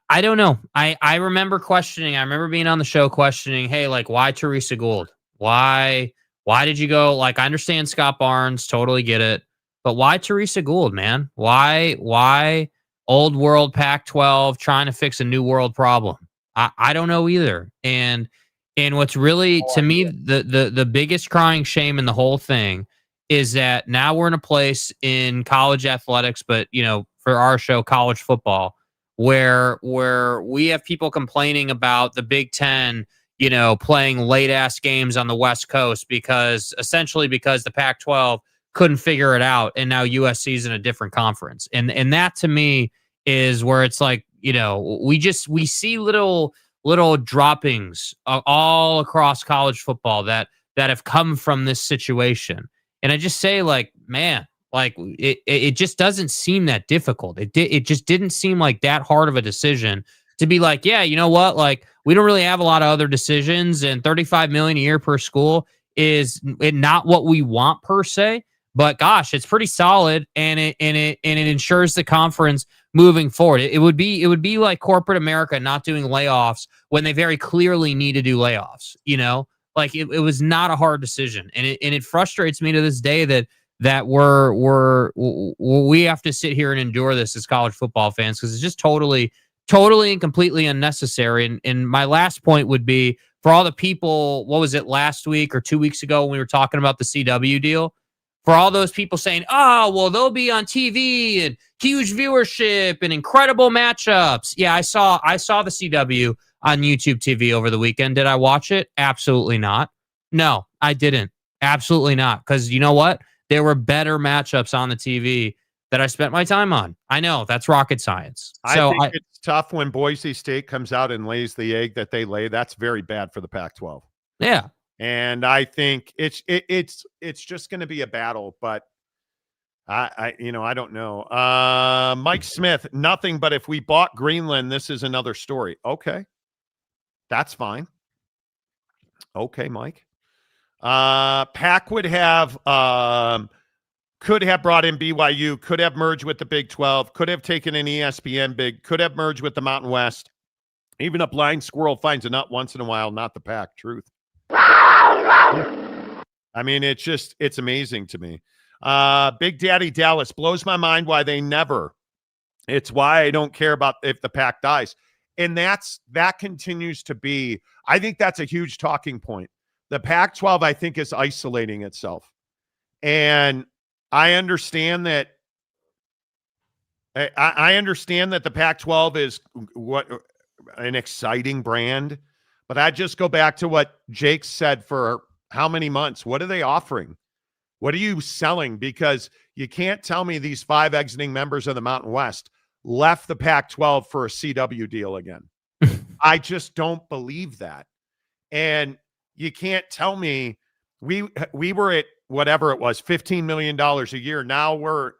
D: I don't know. I remember questioning, I remember being on the show questioning, hey, like, why Teresa Gould? Why did you go? Like, I understand Scott Barnes, totally get it. But why Teresa Gould, man? Why old world Pac-12 trying to fix a new world problem? I don't know either. And what's really, to me, the biggest crying shame in the whole thing is that now we're in a place in college athletics, but, you know, for our show, college football, where we have people complaining about the Big Ten, you know, playing late ass games on the West Coast because the Pac-12 couldn't figure it out. And now USC's in a different conference. And that to me is where it's like, you know, we see little droppings all across college football that have come from this situation. And I just say, like, man, Like it just doesn't seem that difficult. It just didn't seem like that hard of a decision to be like, yeah, you know what? Like we don't really have a lot of other decisions, and 35 million a year per school is not what we want per se. But gosh, it's pretty solid, and it ensures the conference moving forward. It would be like corporate America not doing layoffs when they very clearly need to do layoffs. You know, like it was not a hard decision, and it frustrates me to this day that we have to sit here and endure this as college football fans, because it's just totally and completely unnecessary. And my last point would be for all the people, what was it, last week or 2 weeks ago when we were talking about the CW deal, for all those people saying, oh, well, they'll be on TV and huge viewership and incredible matchups. Yeah, I saw the CW on YouTube TV over the weekend. Did I watch it? Absolutely not. No, I didn't. Absolutely not. Because you know what? There were better matchups on the TV that I spent my time on. I know that's rocket science. So
C: I think it's tough when Boise State comes out and lays the egg that they lay. That's very bad for the Pac-12.
D: Yeah.
C: And I think it's just going to be a battle, but I don't know. Mike Smith, nothing but if we bought Greenland, this is another story. Okay. That's fine. Okay, Mike. Pac would have could have brought in BYU, could have merged with the Big 12, could have taken an ESPN big, could have merged with the Mountain West. Even a blind squirrel finds a nut once in a while, not the Pac. Truth. I mean, it's amazing to me. Big Daddy Dallas blows my mind why they never. It's why I don't care about if the Pac dies. And that continues to be, I think that's a huge talking point. The Pac-12, I think, is isolating itself. And I understand that I understand that the Pac-12 is what an exciting brand, but I just go back to what Jake said for how many months? What are they offering? What are you selling? Because you can't tell me these 5 exiting members of the Mountain West left the Pac-12 for a CW deal again. I just don't believe that. And you can't tell me we were at whatever it was, $15 million a year. Now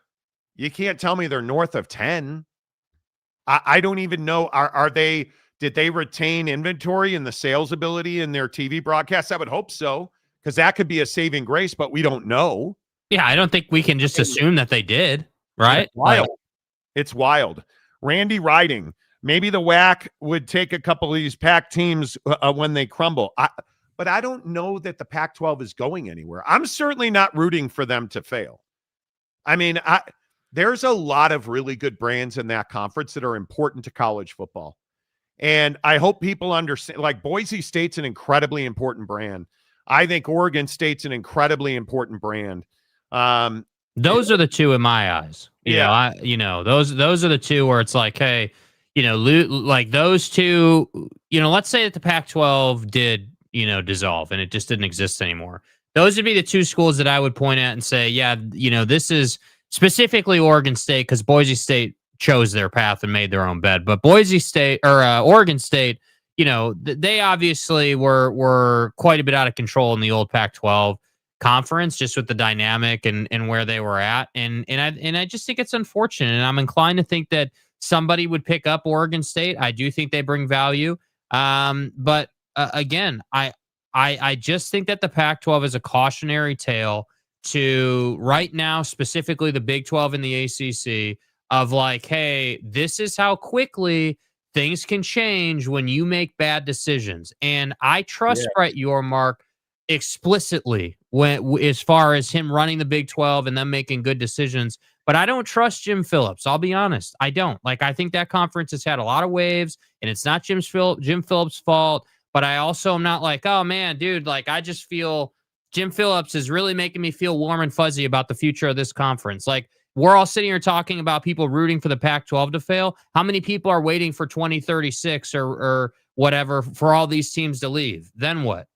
C: you can't tell me they're north of 10. I don't even know. Did they retain inventory and the sales ability in their TV broadcasts? I would hope so, because that could be a saving grace, but we don't know.
D: Yeah, I don't think we can just assume that they did, right?
C: It's wild. It's wild. Randy Riding, maybe the WAC would take a couple of these Pac teams when they crumble. But I don't know that the Pac-12 is going anywhere. I'm certainly not rooting for them to fail. I mean, there's a lot of really good brands in that conference that are important to college football. And I hope people understand, like Boise State's an incredibly important brand. I think Oregon State's an incredibly important brand.
D: Those are the two in my eyes. Those are the two where it's like, hey, like those two, let's say that the Pac-12 did, dissolve and it just didn't exist anymore. Those would be the two schools that I would point at and say, yeah, this is specifically Oregon State, because Boise State chose their path and made their own bed. But Boise State or Oregon State, they obviously were quite a bit out of control in the old Pac-12 conference, just with the dynamic and where they were at. And I just think it's unfortunate. And I'm inclined to think that somebody would pick up Oregon State. I do think they bring value. But again, I just think that the Pac-12 is a cautionary tale to right now, specifically the Big 12 and the ACC, of like, hey, this is how quickly things can change when you make bad decisions. And I trust Brett Yormark explicitly as far as him running the Big 12 and them making good decisions. But I don't trust Jim Phillips. I'll be honest. I don't. Like, I think that conference has had a lot of waves, and it's not Jim Phillips' fault. But I also am not like, oh, man, dude, like, I just feel Jim Phillips is really making me feel warm and fuzzy about the future of this conference. Like, we're all sitting here talking about people rooting for the Pac-12 to fail. How many people are waiting for 2036 or whatever for all these teams to leave? Then what?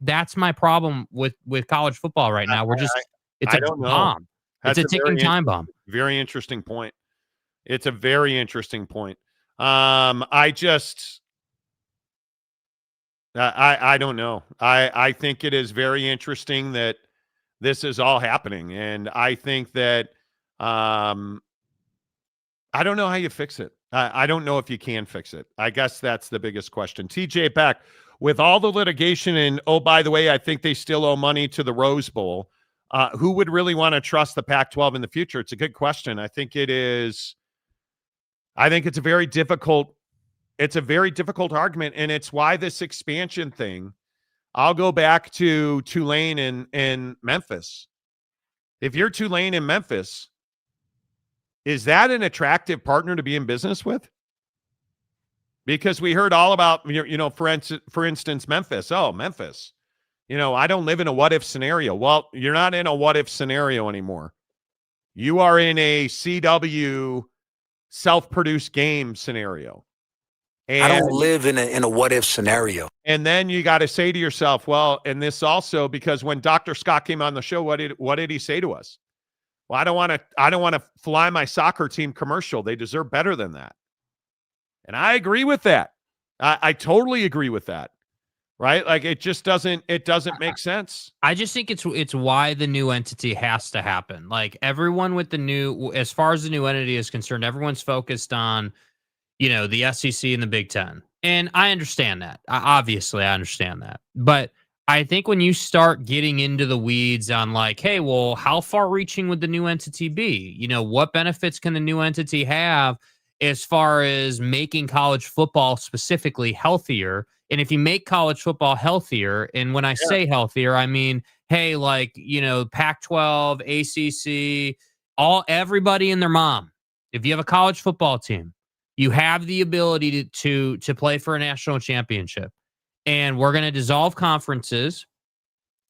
D: That's my problem with college football right now. It's a bomb. It's a ticking time bomb.
C: Very interesting point. It's a very interesting point. I don't know. I think it is very interesting that this is all happening. And I think that I don't know how you fix it. I don't know if you can fix it. I guess that's the biggest question. TJ Beck, with all the litigation, and oh, by the way, I think they still owe money to the Rose Bowl. Who would really want to trust the Pac-12 in the future? It's a good question. I think it's a very difficult argument, and it's why this expansion thing. I'll go back to Tulane and Memphis. If you're Tulane in Memphis, is that an attractive partner to be in business with? Because we heard all about, for instance, Memphis. Oh, Memphis. I don't live in a what-if scenario. Well, you're not in a what-if scenario anymore. You are in a CW self-produced game scenario. And
E: I don't live in a what-if scenario.
C: And then you got to say to yourself, well, and this also, because when Dr. Scott came on the show, what did he say to us? Well, I don't want to fly my soccer team commercial. They deserve better than that. And I agree with that. I totally agree with that. Right? Like it doesn't make sense.
D: I just think it's why the new entity has to happen. Like everyone with as far as the new entity is concerned, everyone's focused on, the SEC and the Big Ten. And I understand that. Obviously, I understand that. But I think when you start getting into the weeds on like, hey, well, how far reaching would the new entity be? What benefits can the new entity have as far as making college football specifically healthier? And if you make college football healthier, and when I say healthier, I mean, hey, like, Pac-12, ACC, everybody and their mom. If you have a college football team, you have the ability to play for a national championship. And we're going to dissolve conferences,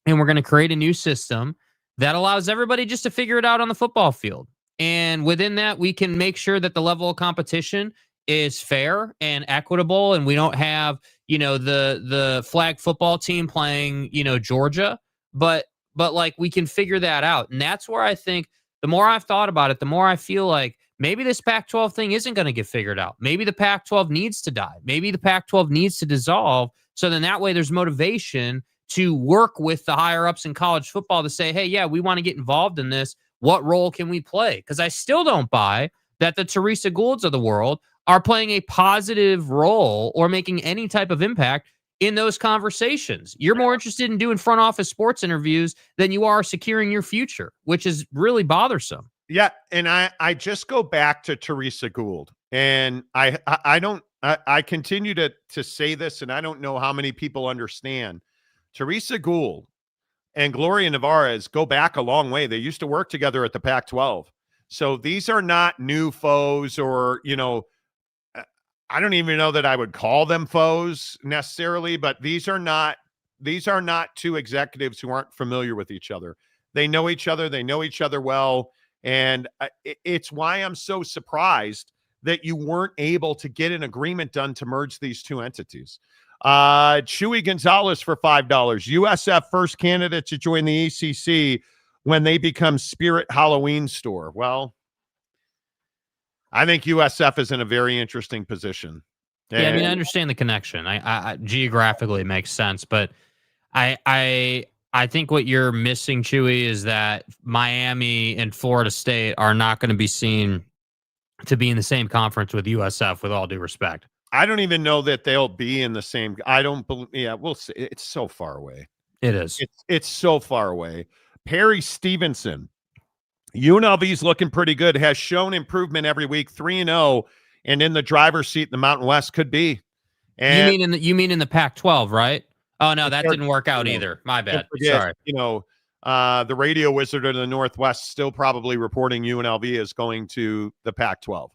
D: and we're going to create a new system that allows everybody just to figure it out on the football field. And within that, we can make sure that the level of competition is fair and equitable, and we don't have, the flag football team playing, Georgia, but like we can figure that out. And that's where I think the more I've thought about it, the more I feel like maybe this Pac-12 thing isn't going to get figured out. Maybe the Pac-12 needs to die. Maybe the Pac-12 needs to dissolve. So then that way there's motivation to work with the higher ups in college football to say, hey, yeah, we want to get involved in this. What role can we play? Because I still don't buy that the Teresa Goulds of the world are playing a positive role or making any type of impact in those conversations. You're more interested in doing front office sports interviews than you are securing your future, which is really bothersome.
C: Yeah, and I just go back to Teresa Gould, and I continue to say this, and I don't know how many people understand. Teresa Gould and Gloria Nevarez go back a long way. They used to work together at the Pac-12. So these are not new foes, or, I don't even know that I would call them foes necessarily, but these are not two executives who aren't familiar with each other. They know each other. They know each other well. And it's why I'm so surprised that you weren't able to get an agreement done to merge these two entities. Chewy Gonzalez for $5. USF first candidate to join the ACC when they become Spirit Halloween store. Well, I think USF is in a very interesting position.
D: Yeah, I mean, I understand the connection. I geographically it makes sense, but I think what you're missing, Chewy, is that Miami and Florida State are not going to be seen to be in the same conference with USF, with all due respect.
C: I don't even know that they'll be in the same. I don't believe. Yeah, we'll see. It's so far away.
D: It is.
C: It's so far away. Perry Stevenson, UNLV's looking pretty good. Has shown improvement every week. 3-0, and in the driver's seat in the Mountain West could be. And
D: you mean in the Pac-12, right? Oh no, that didn't work out either. My bad. Sorry.
C: The radio wizard of the Northwest still probably reporting UNLV is going to the Pac-12,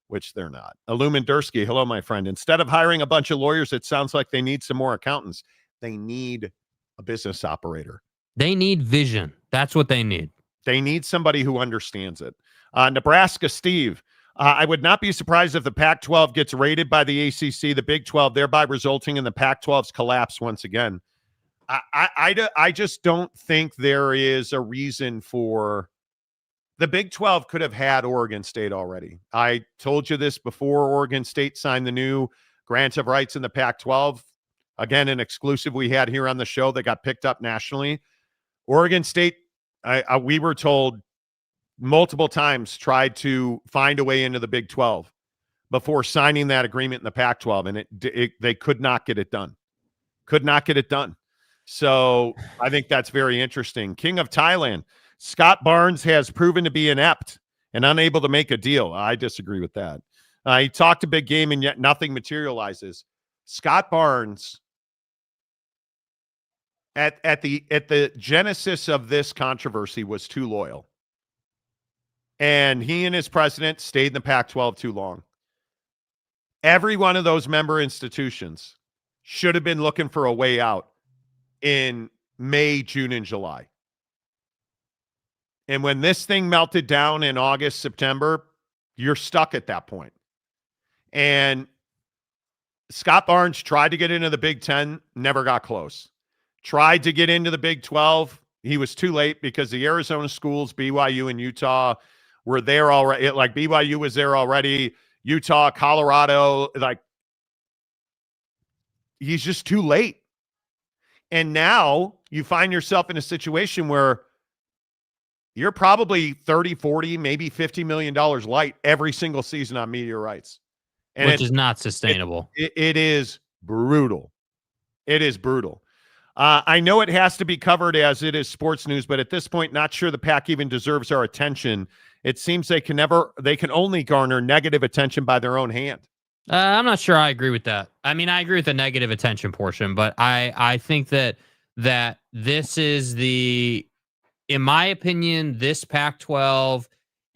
C: which they're not. Illumin Dursky, hello, my friend. Instead of hiring a bunch of lawyers, it sounds like they need some more accountants. They need a business operator.
D: They need vision. That's what they need.
C: They need somebody who understands it. Nebraska Steve, I would not be surprised if the Pac-12 gets raided by the ACC, the Big 12, thereby resulting in the Pac-12's collapse once again. I just don't think there is a reason for the Big 12 could have had Oregon State already. I told you this before Oregon State signed the new grant of rights in the Pac-12. Again, an exclusive we had here on the show that got picked up nationally. Oregon State we were told multiple times, tried to find a way into the Big 12 before signing that agreement in the Pac-12, and they could not get it done. Could not get it done. So I think that's very interesting. King of Thailand, Scott Barnes has proven to be inept and unable to make a deal. I disagree with that. He talked a big game, and yet nothing materializes. Scott Barnes, at the genesis of this controversy, was too loyal. And he and his president stayed in the Pac-12 too long. Every one of those member institutions should have been looking for a way out in May, June, and July. And when this thing melted down in August, September, you're stuck at that point. And Scott Barnes tried to get into the Big 10, never got close. Tried to get into the Big 12. He was too late because the Arizona schools, BYU and Utah, were there already. Like BYU was there already. Utah, Colorado, like he's just too late. And now you find yourself in a situation where you're probably 30, 40, maybe $50 million light every single season on media rights. And
D: which is not sustainable.
C: It is brutal. It is brutal. I know it has to be covered as it is sports news, but at this point, not sure the Pac even deserves our attention. It seems they can only garner negative attention by their own hand.
D: I'm not sure I agree with that. I mean, I agree with the negative attention portion, but I think that this is in my opinion, this Pac-12,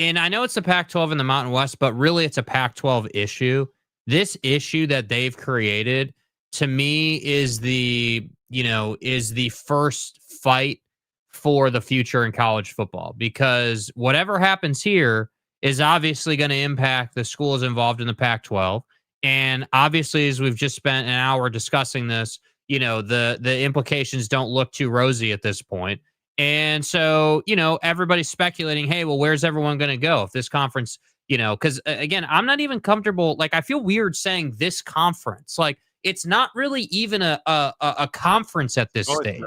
D: and I know it's the Pac-12 and the Mountain West, but really it's a Pac-12 issue. This issue that they've created, to me, is the first fight for the future in college football, because whatever happens here is obviously going to impact the schools involved in the Pac-12. And obviously, as we've just spent an hour discussing this, the implications don't look too rosy at this point. And so, everybody's speculating, hey, well, where's everyone going to go if this conference, because again, I'm not even comfortable. Like, I feel weird saying this conference. Like, it's not really even a conference at this stage.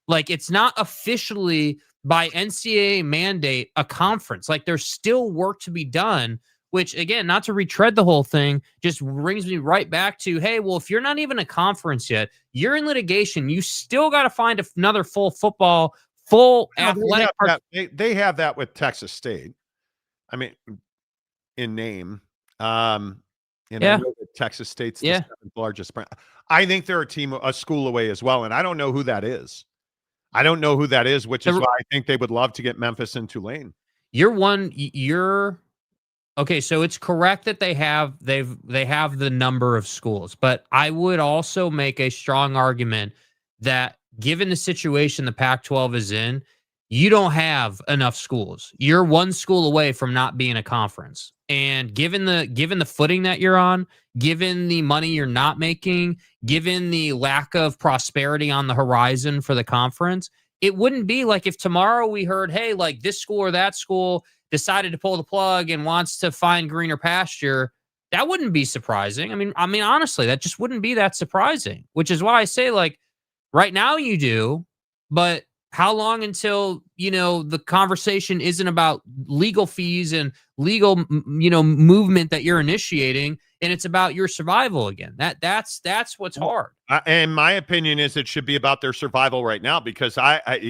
D: Like, it's not officially by NCAA mandate a conference. Like, there's still work to be done, which, again, not to retread the whole thing, just brings me right back to, hey, well, if you're not even a conference yet, you're in litigation. You still got to find another full athletic.
C: They have that with Texas State. I mean, in name. I know that Texas State's the seventh largest brand. I think they're a school away as well, and I don't know who that is. Which is why I think they would love to get Memphis and Tulane.
D: Okay, so it's correct that they have the number of schools, but I would also make a strong argument that given the situation the Pac-12 is in, you don't have enough schools. You're one school away from not being a conference. And given the footing that you're on, given the money you're not making, given the lack of prosperity on the horizon for the conference, it wouldn't be like if tomorrow we heard, hey, like this school or that school decided to pull the plug and wants to find greener pasture. That wouldn't be surprising. I mean, honestly, that just wouldn't be that surprising, which is why I say, like, right now you do, but how long until, the conversation isn't about legal fees and legal, movement that you're initiating, and it's about your survival again. That's what's hard.
C: And my opinion is it should be about their survival right now, because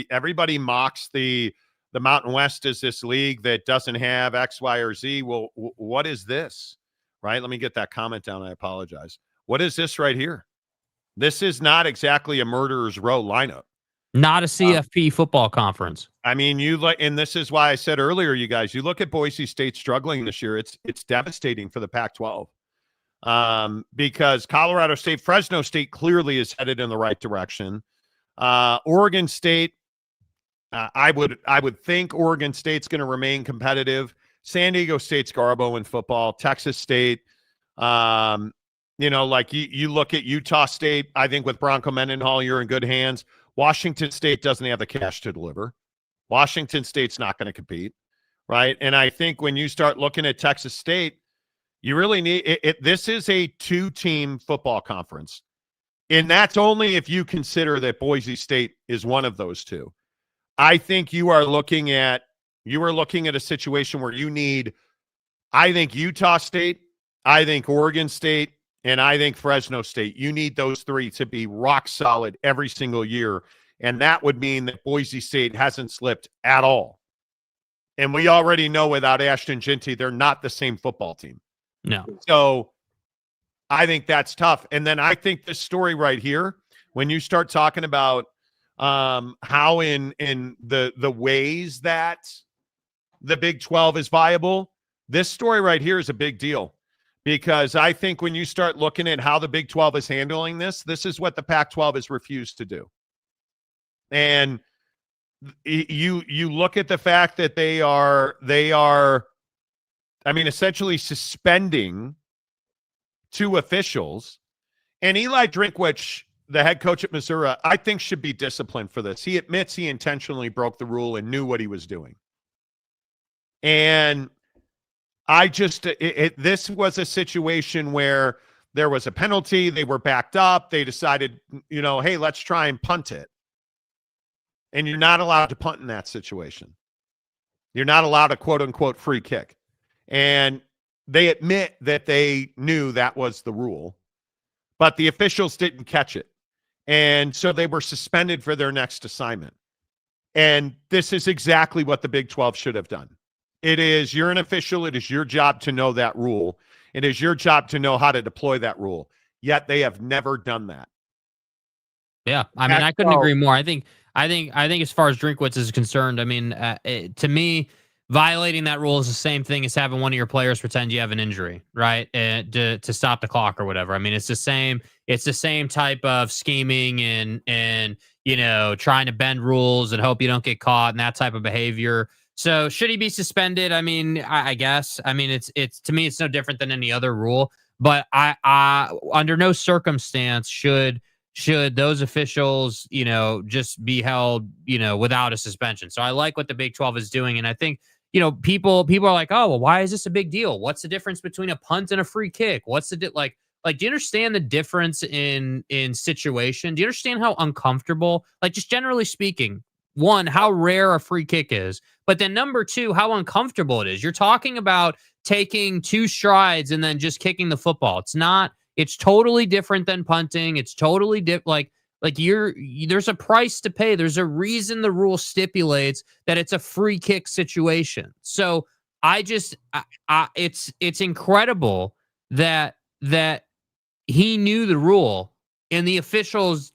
C: everybody mocks the Mountain West as this league that doesn't have X, Y, or Z. Well, what is this? Right? Let me get that comment down. I apologize. What is this right here? This is not exactly a murderer's row lineup.
D: Not a CFP football conference.
C: I mean, and this is why I said earlier, you guys, you look at Boise State struggling this year. It's devastating for the Pac-12 because Colorado State, Fresno State clearly is headed in the right direction. Oregon State, I would think Oregon State's going to remain competitive. San Diego State's garbo in football. Texas State, like you look at Utah State, I think with Bronco Mendenhall, you're in good hands. Washington State doesn't have the cash to deliver. Washington State's not going to compete, right? And I think when you start looking at Texas State, you really need it. This is a two-team football conference, and that's only if you consider that Boise State is one of those two. I think you are looking at a situation where you need, I think, Utah State, I think Oregon State, and I think Fresno State. You need those three to be rock solid every single year. And that would mean that Boise State hasn't slipped at all. And we already know without Ashton Ginty, they're not the same football team.
D: No.
C: So I think that's tough. And then I think this story right here, when you start talking about how in the ways that the Big 12 is viable, this story right here is a big deal. Because I think when you start looking at how the Big 12 is handling this is what the Pac-12 has refused to do. And you look at the fact that they are, I mean, essentially suspending two officials. And Eli Drinkwitz, the head coach at Missouri, I think should be disciplined for this. He admits he intentionally broke the rule and knew what he was doing. And I just, this was a situation where there was a penalty. They were backed up. They decided, hey, let's try and punt it. And you're not allowed to punt in that situation. You're not allowed a quote unquote free kick. And they admit that they knew that was the rule, but the officials didn't catch it. And so they were suspended for their next assignment. And this is exactly what the Big 12 should have done. You're an official. It is your job to know that rule. It is your job to know how to deploy that rule. Yet they have never done that.
D: Yeah. I mean, I couldn't agree more. I think as far as Drinkwitz is concerned, I mean, to me, violating that rule is the same thing as having one of your players pretend you have an injury, right? To stop the clock or whatever. I mean, it's the same type of scheming and trying to bend rules and hope you don't get caught and that type of behavior. So should he be suspended? I mean, I guess. I mean, it's to me, it's no different than any other rule. But I under no circumstance should those officials, just be held, without a suspension. So I like what the Big 12 is doing, and I think, people are like, oh, well, why is this a big deal? What's the difference between a punt and a free kick? What's the like? Do you understand the difference in situation? Do you understand how uncomfortable, like, just generally speaking, one, how rare a free kick is, but then number two, how uncomfortable it is. You're talking about taking two strides and then just kicking the football. It's totally different than punting. It's totally different. There's a price to pay. There's a reason the rule stipulates that it's a free kick situation. So it's incredible that he knew the rule and the officials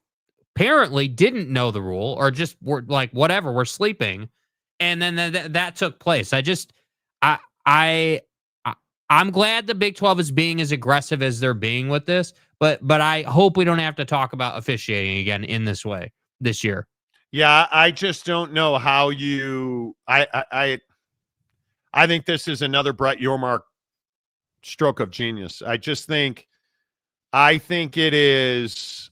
D: apparently didn't know the rule or just were like, whatever, we're sleeping. And then that took place. I'm glad the Big 12 is being as aggressive as they're being with this, but I hope we don't have to talk about officiating again in this way this year.
C: Yeah, I just don't know how I think this is another Brett Yormark stroke of genius. I think it is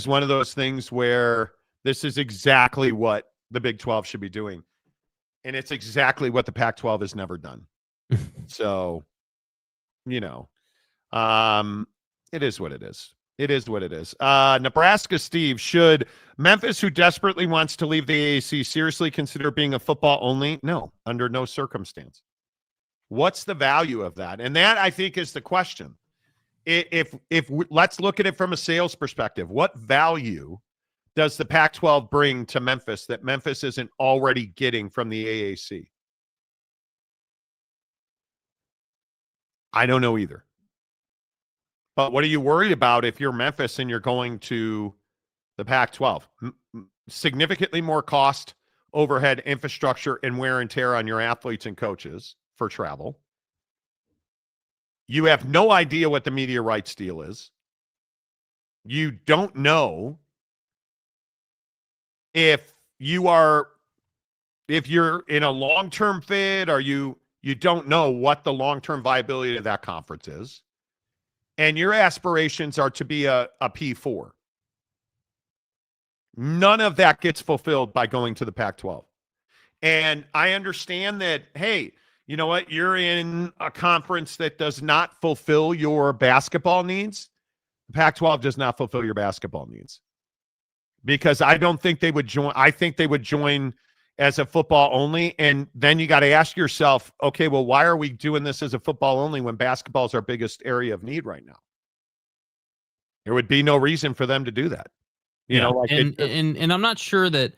C: one of those things where this is exactly what the Big 12 should be doing. And it's exactly what the Pac-12 has never done. So, it is what it is. It is what it is. Nebraska Steve, should Memphis, who desperately wants to leave the AAC, seriously consider being a football only? No, under no circumstance. What's the value of that? And that, I think, is the question. If let's look at it from a sales perspective, what value does the Pac-12 bring to Memphis that Memphis isn't already getting from the AAC? I don't know either. But what are you worried about if you're Memphis and you're going to the Pac-12? Significantly more cost, overhead, infrastructure, and wear and tear on your athletes and coaches for travel. You have no idea what the media rights deal is. You don't know if you're in a long-term fit, or you don't know what the long-term viability of that conference is. And your aspirations are to be a P4. None of that gets fulfilled by going to the Pac-12. And I understand that, hey, you know what? You're in a conference that does not fulfill your basketball needs. The Pac-12 does not fulfill your basketball needs. because I don't think they would join. I think they would join as a football only. And then you got to ask yourself, okay, well, why are we doing this as a football only when basketball is our biggest area of need right now? There would be no reason for them to do that. You know, like
D: and I'm not sure that,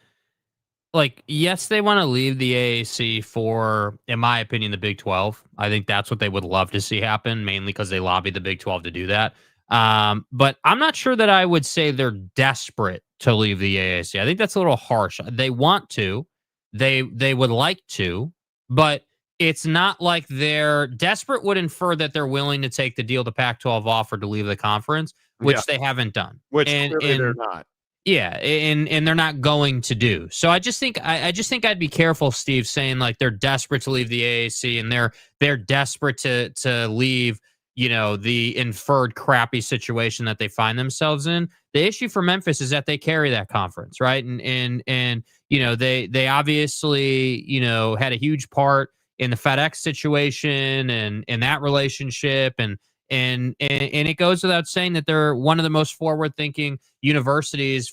D: like, yes, they want to leave the AAC for, in my opinion, the Big 12. I think that's what they would love to see happen, mainly because they lobbied the Big 12 to do that. But I'm not sure that I would say they're desperate to leave the AAC. I think that's a little harsh. They want to, they would like to, but it's not like they're desperate. Would infer that they're willing to take the deal the Pac-12 offered to leave the conference, which they haven't done.
C: Which clearly they're not.
D: Yeah, and they're not going to do. So I just think I'd be careful, Steve, saying like they're desperate to leave the AAC and they're desperate to leave, you know, the inferred crappy situation that they find themselves in. The issue for Memphis is that they carry that conference, right? And you know, they obviously, you know, had a huge part in the FedEx situation and that relationship and it goes without saying that they're one of the most forward-thinking universities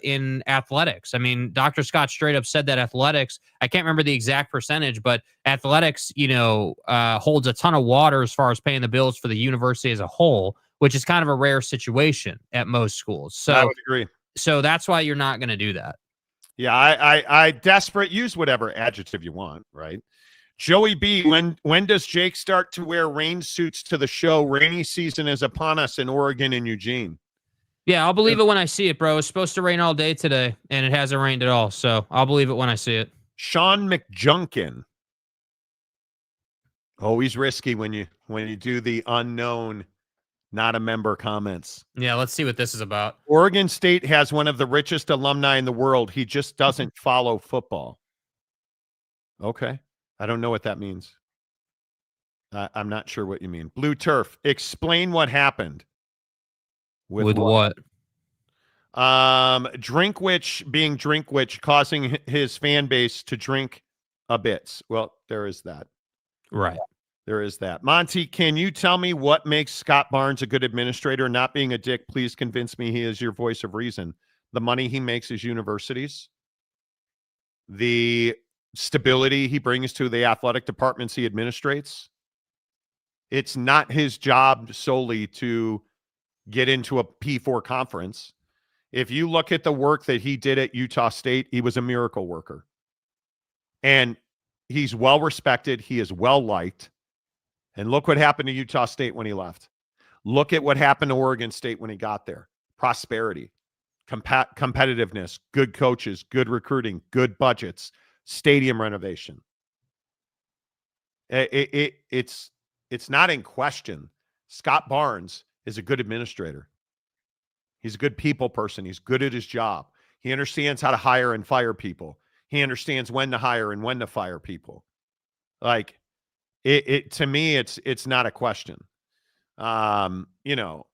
D: in athletics. I mean, Dr. Scott straight up said that athletics, I can't remember the exact percentage, but athletics, you know, holds a ton of water as far as paying the bills for the university as a whole, which is kind of a rare situation at most schools. So
C: I would agree.
D: So that's why you're not going to do that.
C: Yeah, I desperate, use whatever adjective you want, right? Joey B, when does Jake start to wear rain suits to the show? Rainy season is upon us in Oregon and Eugene.
D: Yeah, I'll believe it when I see it, bro. It's supposed to rain all day today, and it hasn't rained at all. So I'll believe it when I see it.
C: Sean McJunkin. Always risky when you do the unknown, not a member comments.
D: Yeah, let's see what this is about.
C: Oregon State has one of the richest alumni in the world. He just doesn't follow football. Okay. I don't know what that means. I'm not sure what you mean. Blue Turf, explain what happened.
D: With what?
C: Drinkwitch being Drinkwitch, causing his fan base to drink a bit. Well, there is that.
D: Right.
C: There is that. Monty, can you tell me what makes Scott Barnes a good administrator? Not being a dick, please convince me he is your voice of reason. The money he makes is universities. The stability he brings to the athletic departments he administrates. It's not his job solely to get into a P4 conference. If you look at the work that he did at Utah State, he was a miracle worker. And he's well respected. He is well liked. And look what happened to Utah State when he left. Look at what happened to Oregon State when he got there. Prosperity, competitiveness, good coaches, good recruiting, good budgets, stadium renovation. It's not in question. Scott Barnes is a good administrator. He's a good people person. He's good at his job. He understands how to hire and fire people. He understands when to hire and when to fire people. Like it to me, it's not a question. You know,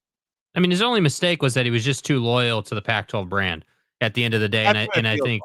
D: I mean, his only mistake was that he was just too loyal to the Pac-12 brand at the end of the day. And I think,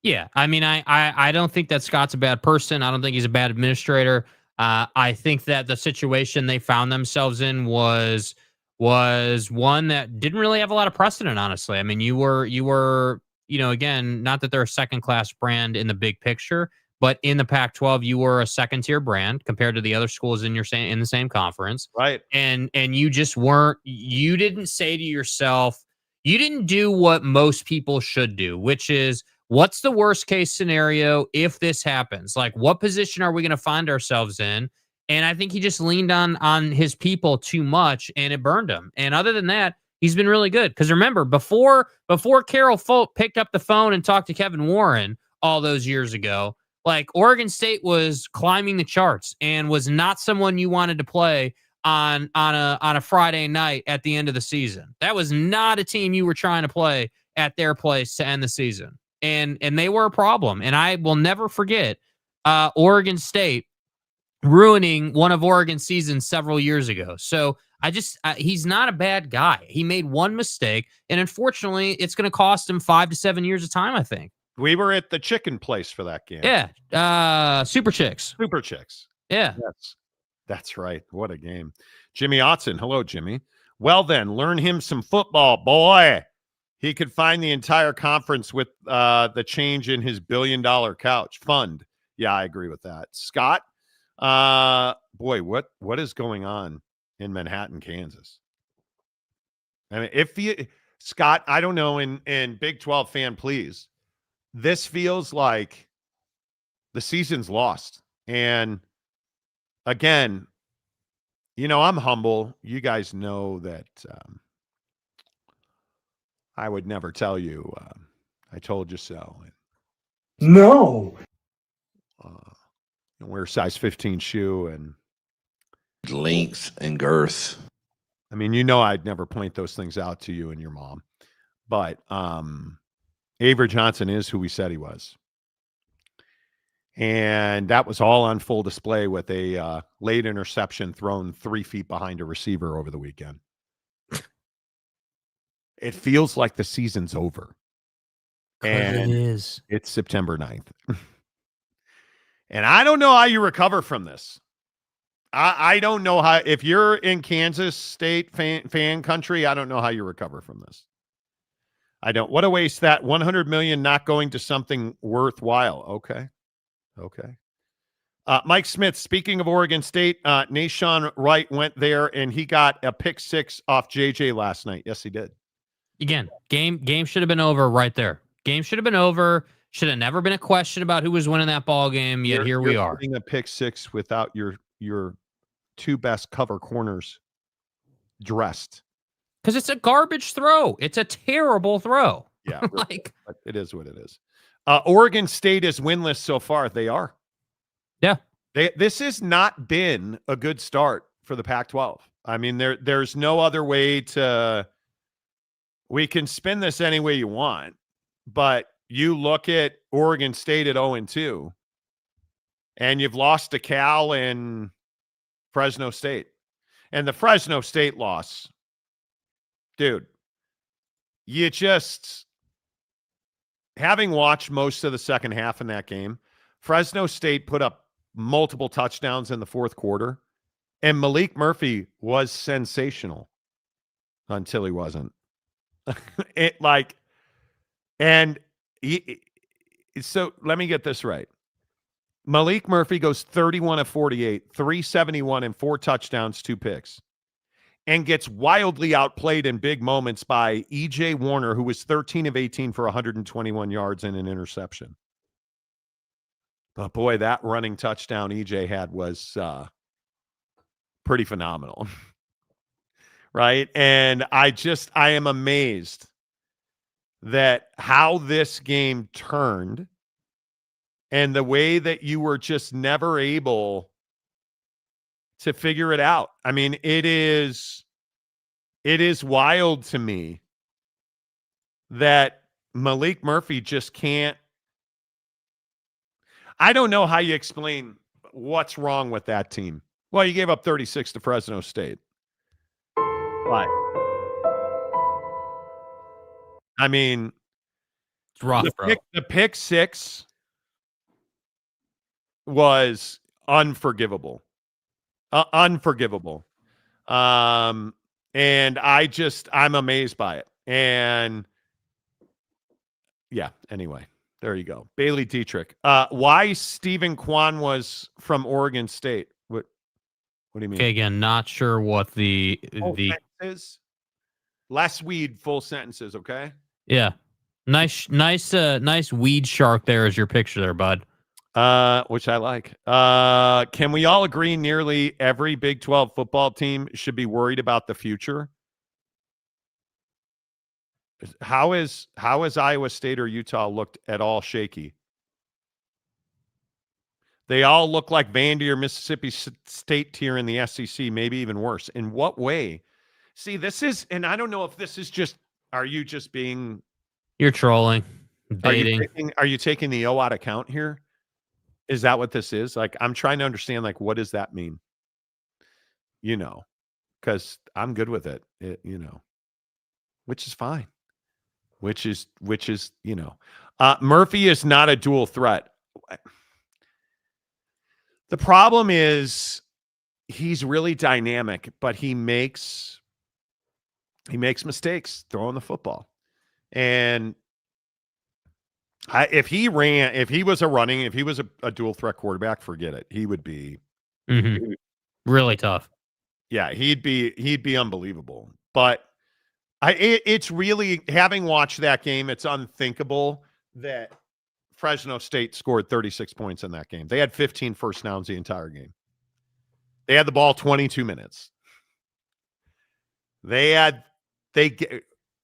D: yeah, I mean, I don't think that Scott's a bad person. I don't think he's a bad administrator. I think that the situation they found themselves in was one that didn't really have a lot of precedent, honestly. I mean, you were, you know, again, not that they're a second-class brand in the big picture, but in the Pac-12, you were a second-tier brand compared to the other schools in the same conference.
C: Right.
D: And you just weren't, you didn't say to yourself, you didn't do what most people should do, which is, what's the worst case scenario if this happens? Like, what position are we going to find ourselves in? And I think he just leaned on his people too much, and it burned him. And other than that, he's been really good. Because remember, before Carol Folt picked up the phone and talked to Kevin Warren all those years ago, like, Oregon State was climbing the charts and was not someone you wanted to play on a Friday night at the end of the season. That was not a team you were trying to play at their place to end the season. And they were a problem. And I will never forget Oregon State ruining one of Oregon's seasons several years ago. So he's not a bad guy. He made one mistake, and unfortunately, it's going to cost him 5 to 7 years of time, I think.
C: We were at the chicken place for that game.
D: Yeah. Super Chicks.
C: Super Chicks.
D: Yeah.
C: That's right. What a game. Jimmy Otson. Hello, Jimmy. Well then, learn him some football, boy. He could find the entire conference with the change in his $1 billion couch fund. Yeah, I agree with that. Scott, boy, what is going on in Manhattan, Kansas? I mean, Scott, I don't know, in Big 12 fan, please. This feels like the season's lost. And again, I'm humble. You guys know that I would never tell you, I told you so.
F: No.
C: Wear a size 15 shoe and
F: Length and girth.
C: I mean, I'd never point those things out to you and your mom. But Avery Johnson is who we said he was. And that was all on full display with a late interception thrown 3 feet behind a receiver over the weekend. It feels like the season's over. And
D: it is.
C: It's September 9th. And I don't know how you recover from this. I don't know how, if you're in Kansas State fan country, I don't know how you recover from this. I don't. What a waste that $100 million not going to something worthwhile. Okay. Mike Smith, speaking of Oregon State, Nashawn Wright went there and he got a pick 6 off JJ last night. Yes, he did.
D: Again, game should have been over right there. Game should have been over. Should have never been a question about who was winning that ball game. Yet here we are.
C: Getting a pick 6 without your 2 best cover corners dressed.
D: Because it's a garbage throw. It's a terrible throw.
C: Yeah, really, but it is what it is. Oregon State is winless so far. They are.
D: Yeah.
C: This has not been a good start for the Pac-12. I mean, there's no other way to. We can spin this any way you want, but you look at Oregon State at 0-2, and you've lost to Cal and Fresno State. And the Fresno State loss, dude, you just, having watched most of the second half in that game, Fresno State put up multiple touchdowns in the fourth quarter, and Malik Murphy was sensational until he wasn't. So let me get this right. Malik Murphy goes 31 of 48, 371 and 4 touchdowns, 2 picks, and gets wildly outplayed in big moments by E.J. Warner, who was 13 of 18 for 121 yards and an interception. But boy, that running touchdown E.J. had was pretty phenomenal. Right? And I am amazed that how this game turned and the way that you were just never able to figure it out. I mean, it is wild to me that Malik Murphy just can't. I don't know how you explain what's wrong with that team. Well, you gave up 36 to Fresno State. What? I mean,
D: it's rough, bro.
C: The pick 6 was unforgivable. Unforgivable. And I'm amazed by it. And yeah, anyway, there you go. Bailey Dietrich. Why Stephen Kwan was from Oregon State? What do you mean?
D: Okay, again, not sure what the
C: sentences? Less weed, full sentences, okay?
D: Yeah. Nice weed shark there as your picture there, bud.
C: Which I like. Can we all agree nearly every Big 12 football team should be worried about the future? How is Iowa State or Utah looked at all shaky? They all look like Vandy or Mississippi State tier in the SEC, maybe even worse. In what way? See, this is, and I don't know if this is just, are you just being...
D: You're trolling, baiting.
C: Are you taking the O out of count here? Is that what this is? Like, I'm trying to understand, like, what does that mean? Because I'm good with it, which is fine. Which is, Murphy is not a dual threat. The problem is he's really dynamic, but he makes mistakes throwing the football. And if he was a dual threat quarterback, forget it. He would be
D: really tough.
C: Yeah, he'd be unbelievable. But it's really, having watched that game, it's unthinkable that Fresno State scored 36 points in that game. They had 15 first downs the entire game. They had the ball 22 minutes.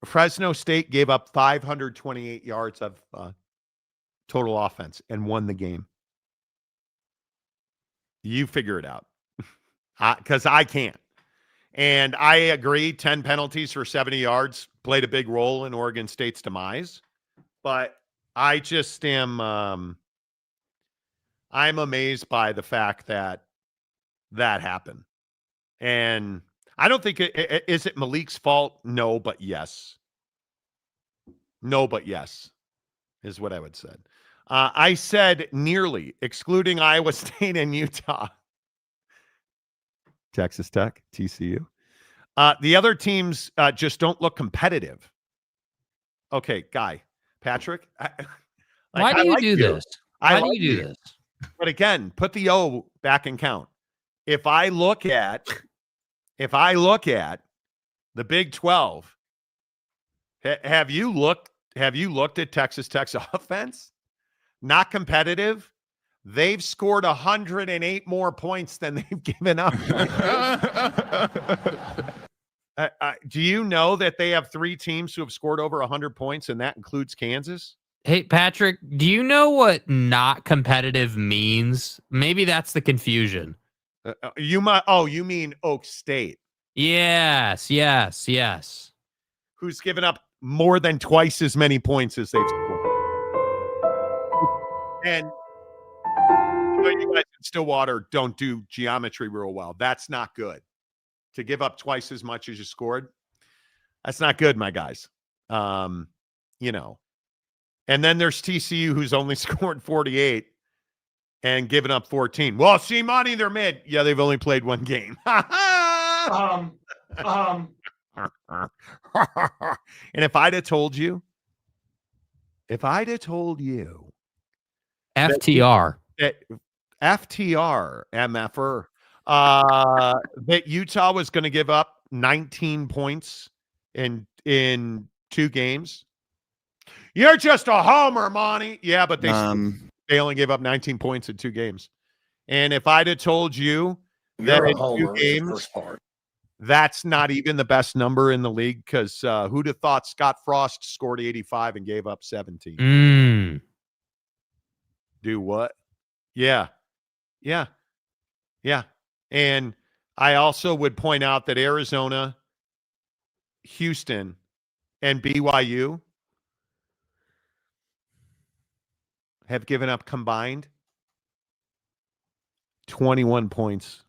C: Fresno State gave up 528 yards of total offense and won the game. You figure it out, because I can't. And I agree, 10 penalties for 70 yards played a big role in Oregon State's demise. But I just am I'm amazed by the fact that happened. And I don't think is it Malik's fault? No, but yes. No, but yes, is what I would say. I said nearly, excluding Iowa State and Utah. Texas Tech, TCU. The other teams just don't look competitive. Okay, Guy, Patrick.
D: Why do you do this? Why do you do this?
C: But again, put the O back in count. If I look at the Big 12, have you looked at Texas Tech's offense? Not competitive. They've scored 108 more points than they've given up. Do you know that they have 3 teams who have scored over 100 points, and that includes Kansas?
D: Hey, Patrick, do you know what not competitive means? Maybe that's the confusion.
C: You mean Oak State?
D: Yes.
C: Who's given up more than twice as many points as they've scored. And you guys in Stillwater don't do geometry real well. That's not good. To give up twice as much as you scored, that's not good, my guys. And then there's TCU, who's only scored 48 and given up 14. Well, see, Monty, they're mid. Yeah, they've only played one game. And if I'd have told you
D: FTR,
C: MFR, that Utah was going to give up 19 points in 2 games. You're just a homer, Monty. Yeah, but they only gave up 19 points in 2 games. And if I'd have told you that in 2 games, that's not even the best number in the league, because who'd have thought Scott Frost scored 85 and gave up 17? Do what? Yeah. And I also would point out that Arizona, Houston, and BYU have given up combined 21 points.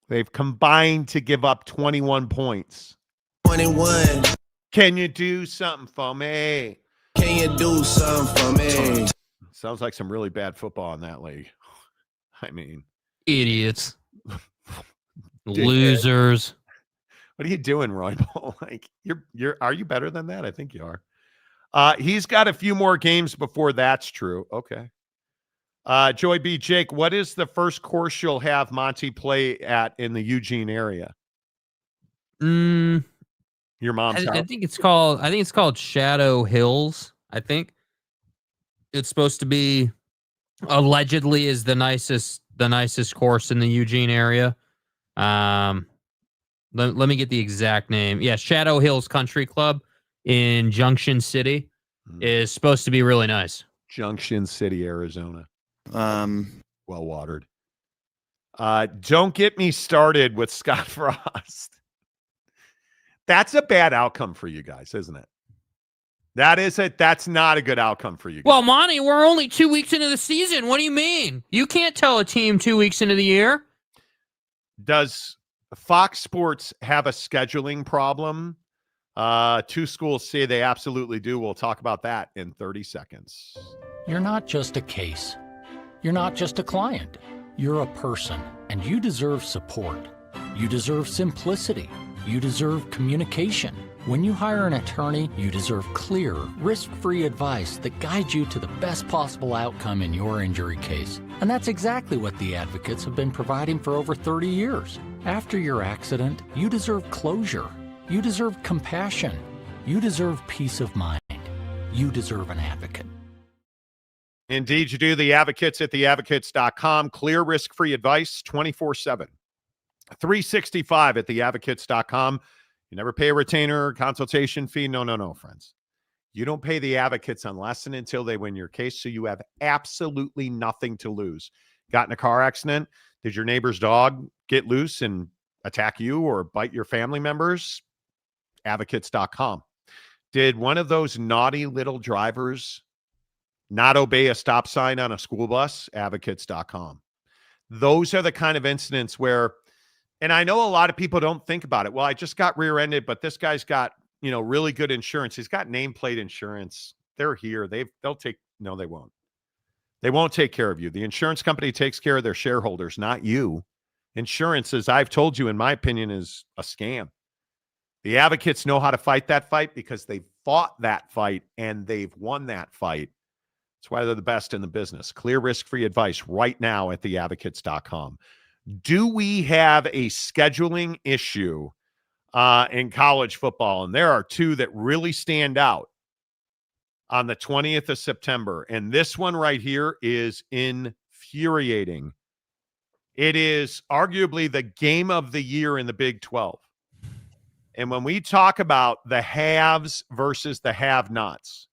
C: They've combined to give up 21 points. 21. Can you do something for me? Can you do something for me? Sounds like some really bad football in that league. I mean,
D: idiots. Losers.
C: What are you doing, Roy? Like, are you better than that? I think you are. He's got a few more games before that's true. Okay. Joy B. Jake, what is the first course you'll have Monty play at in the Eugene area?
D: Your
C: mom's house?
D: I think it's called Shadow Hills. I think it's supposed to be, allegedly, is the nicest course in the Eugene area. Let me get the exact name. Yeah, Shadow Hills Country Club in Junction City is supposed to be really nice.
C: Junction City, Arizona. Well watered. Don't get me started with Scott Frost. That's a bad outcome for you guys, isn't it? That's not a good outcome for you guys.
D: Well, Monty, we're only 2 weeks into the season. What do you mean? You can't tell a team 2 weeks into the year.
C: Does Fox Sports have a scheduling problem? 2 schools say they absolutely do. We'll talk about that in 30 seconds.
A: You're not just a case. You're not just a client. You're a person, and you deserve support. You deserve simplicity. You deserve communication. When you hire an attorney, you deserve clear, risk-free advice that guides you to the best possible outcome in your injury case. And that's exactly what the advocates have been providing for over 30 years. After your accident, you deserve closure. You deserve compassion. You deserve peace of mind. You deserve an advocate.
C: Indeed, you do. The Advocates at theadvocates.com. Clear, risk-free advice 24/7. 365 at theadvocates.com. You never pay a retainer or consultation fee. No, friends. You don't pay the advocates unless and until they win your case, so you have absolutely nothing to lose. Got in a car accident? Did your neighbor's dog get loose and attack you or bite your family members? Advocates.com. Did one of those naughty little drivers not obey a stop sign on a school bus? Advocates.com. Those are the kind of incidents where, and I know a lot of people don't think about it. Well, I just got rear-ended, but this guy's got, really good insurance. He's got nameplate insurance. They're here. They'll take, no, they won't. They won't take care of you. The insurance company takes care of their shareholders, not you. Insurance, as I've told you, in my opinion, is a scam. The advocates know how to fight that fight because they've fought that fight and they've won that fight. That's why they're the best in the business. Clear, risk-free advice right now at theadvocates.com. Do we have a scheduling issue in college football? And there are two that really stand out on the 20th of September. And this one right here is infuriating. It is arguably the game of the year in the Big 12. And when we talk about the haves versus the have-nots,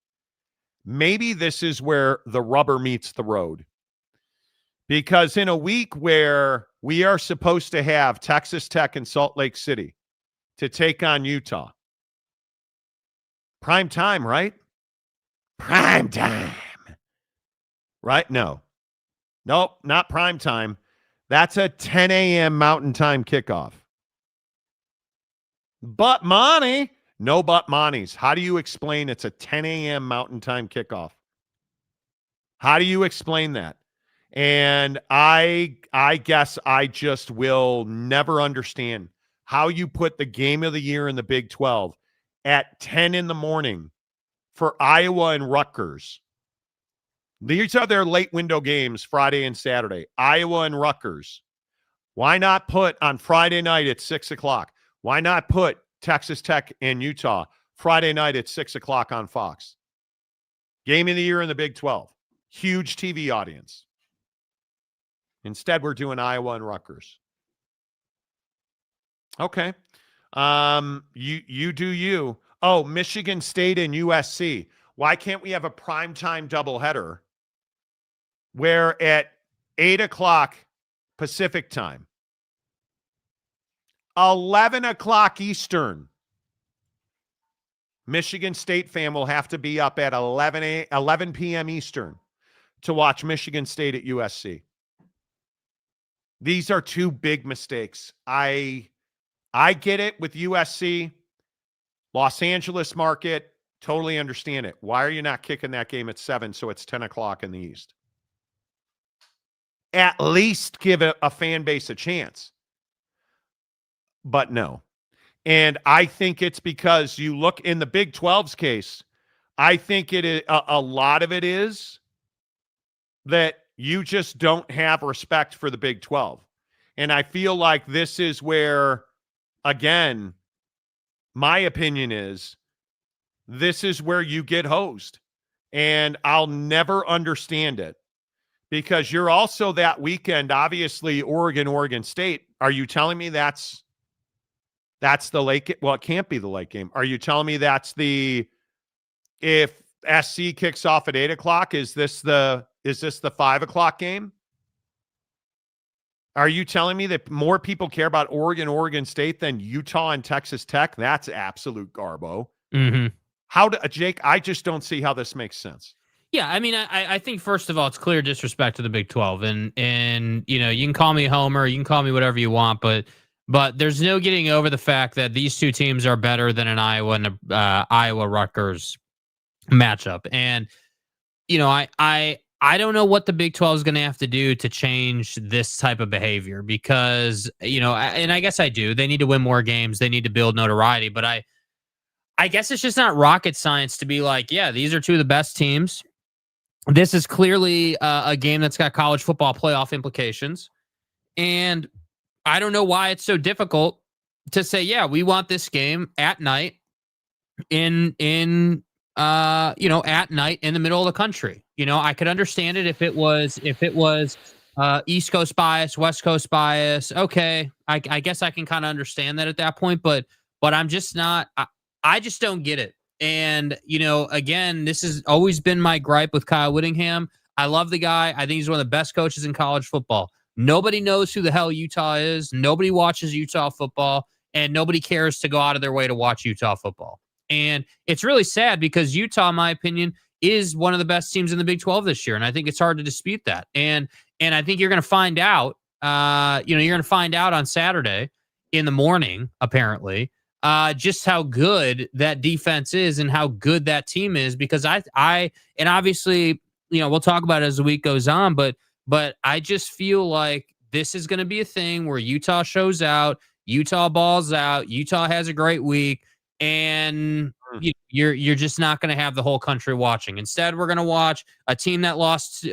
C: maybe this is where the rubber meets the road. Because in a week where we are supposed to have Texas Tech and Salt Lake City to take on Utah. Prime time, right? Prime time. Right? No. Nope, not prime time. That's a 10 a.m. Mountain Time kickoff. But Monty. No but Monties. How do you explain it's a 10 a.m. Mountain Time kickoff? How do you explain that? And I guess I just will never understand how you put the game of the year in the Big 12 at 10 in the morning for Iowa and Rutgers. These are their late window games, Friday and Saturday. Iowa and Rutgers. Why not put on Friday night at 6 o'clock? Why not put Texas Tech and Utah Friday night at 6 o'clock on Fox? Game of the year in the Big 12. Huge TV audience. Instead, we're doing Iowa and Rutgers. Okay. You do you. Oh, Michigan State and USC. Why can't we have a primetime doubleheader where at 8 o'clock Pacific time, 11 o'clock Eastern, Michigan State fan will have to be up at 11 p.m. Eastern to watch Michigan State at USC. These are two big mistakes. I get it with USC, Los Angeles market, totally understand it. Why are you not kicking that game at 7 so it's 10 o'clock in the East? At least give a fan base a chance. But no. And I think it's because you look in the Big 12's case, I think it is a lot of it is that you just don't have respect for the Big 12. And I feel like this is where, again, my opinion is this is where you get hosed. And I'll never understand it because you're also that weekend, obviously, Oregon State. Are you telling me that's the late game? Well, it can't be the late game. Are you telling me that's if SC kicks off at 8 o'clock, is this the 5 o'clock game? Are you telling me that more people care about Oregon State than Utah and Texas Tech? That's absolute garbo.
D: Mm-hmm.
C: Jake, I just don't see how this makes sense.
D: Yeah, I mean, I think first of all, it's clear disrespect to the Big 12, and you can call me a homer, you can call me whatever you want, but there's no getting over the fact that these two teams are better than an Iowa and Iowa Rutgers matchup, and I don't know what the Big 12 is going to have to do to change this type of behavior because and I guess I do. They need to win more games. They need to build notoriety, but I guess it's just not rocket science to be like, yeah, these are two of the best teams. This is clearly a game that's got college football playoff implications. And I don't know why it's so difficult to say, yeah, we want this game at night at night in the middle of the country. I could understand it if it was East Coast bias, West Coast bias. Okay, I guess I can kind of understand that at that point, but I'm just not. I just don't get it. And again, this has always been my gripe with Kyle Whittingham. I love the guy. I think he's one of the best coaches in college football. Nobody knows who the hell Utah is. Nobody watches Utah football, and nobody cares to go out of their way to watch Utah football. And it's really sad because Utah, in my opinion, is one of the best teams in the Big 12 this year. And I think it's hard to dispute that. And I think you're going to find out, you're going to find out on Saturday in the morning, apparently, just how good that defense is and how good that team is. Because and obviously, we'll talk about it as the week goes on, but I just feel like this is going to be a thing where Utah shows out, Utah balls out, Utah has a great week. And you're just not going to have the whole country watching. Instead, we're going to watch a team that lost to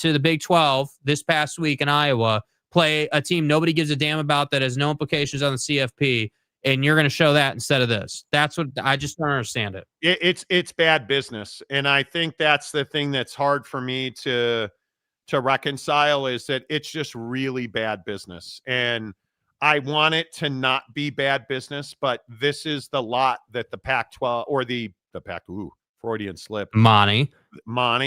D: the Big 12 this past week in Iowa play a team nobody gives a damn about that has no implications on the CFP, and you're going to show that instead of this. That's what I just don't understand it.
C: It's bad business, and I think that's the thing that's hard for me to reconcile is that it's just really bad business. And I want it to not be bad business, but this is the lot that the Pac-12 or the Pac, Freudian slip.
D: Monty,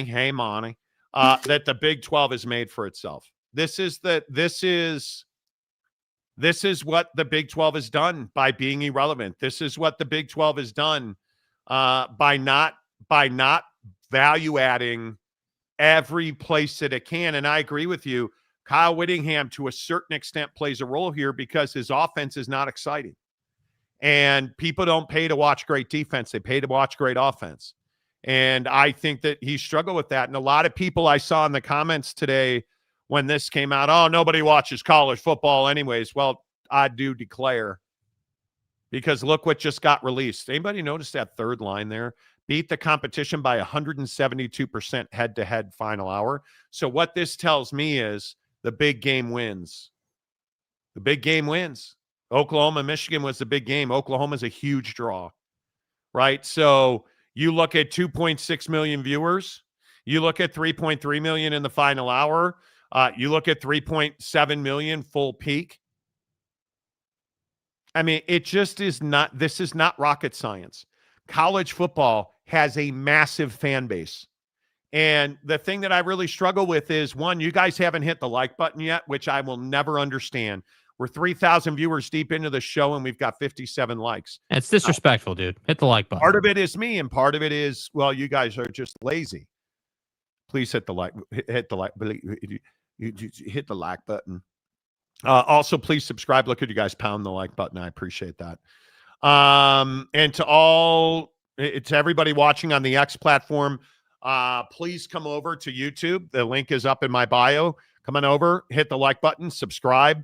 C: hey, Monty, that the Big 12 has made for itself. This is what the Big 12 has done by being irrelevant. This is what the Big 12 has done by not value adding every place that it can. And I agree with you. Kyle Whittingham, to a certain extent, plays a role here because his offense is not exciting. And people don't pay to watch great defense. They pay to watch great offense. And I think that he struggled with that. And a lot of people I saw in the comments today when this came out, oh, nobody watches college football anyways. Well, I do declare, because look what just got released. Anybody notice that third line there? Beat the competition by 172% head-to-head final hour. So what this tells me is the big game wins. The big game wins. Oklahoma, Michigan was the big game. Oklahoma's a huge draw, right? So you look at 2.6 million viewers. You look at 3.3 million in the final hour. You look at 3.7 million full peak. I mean, it just is not, this is not rocket science. College football has a massive fan base. And the thing that I really struggle with is, one, you guys haven't hit the like button yet, which I will never understand. We're 3,000 viewers deep into the show, and we've got 57 likes.
D: It's disrespectful, dude. Hit the like button.
C: Part of it is me, and part of it is, well, you guys are just lazy. Please hit the like. Hit the like. Hit the like button. Also, please subscribe. Look at you guys pound the like button. I appreciate that. And to everybody watching on the X platform, please come over to YouTube. The link is up in my bio. Come on over, hit the like button, subscribe.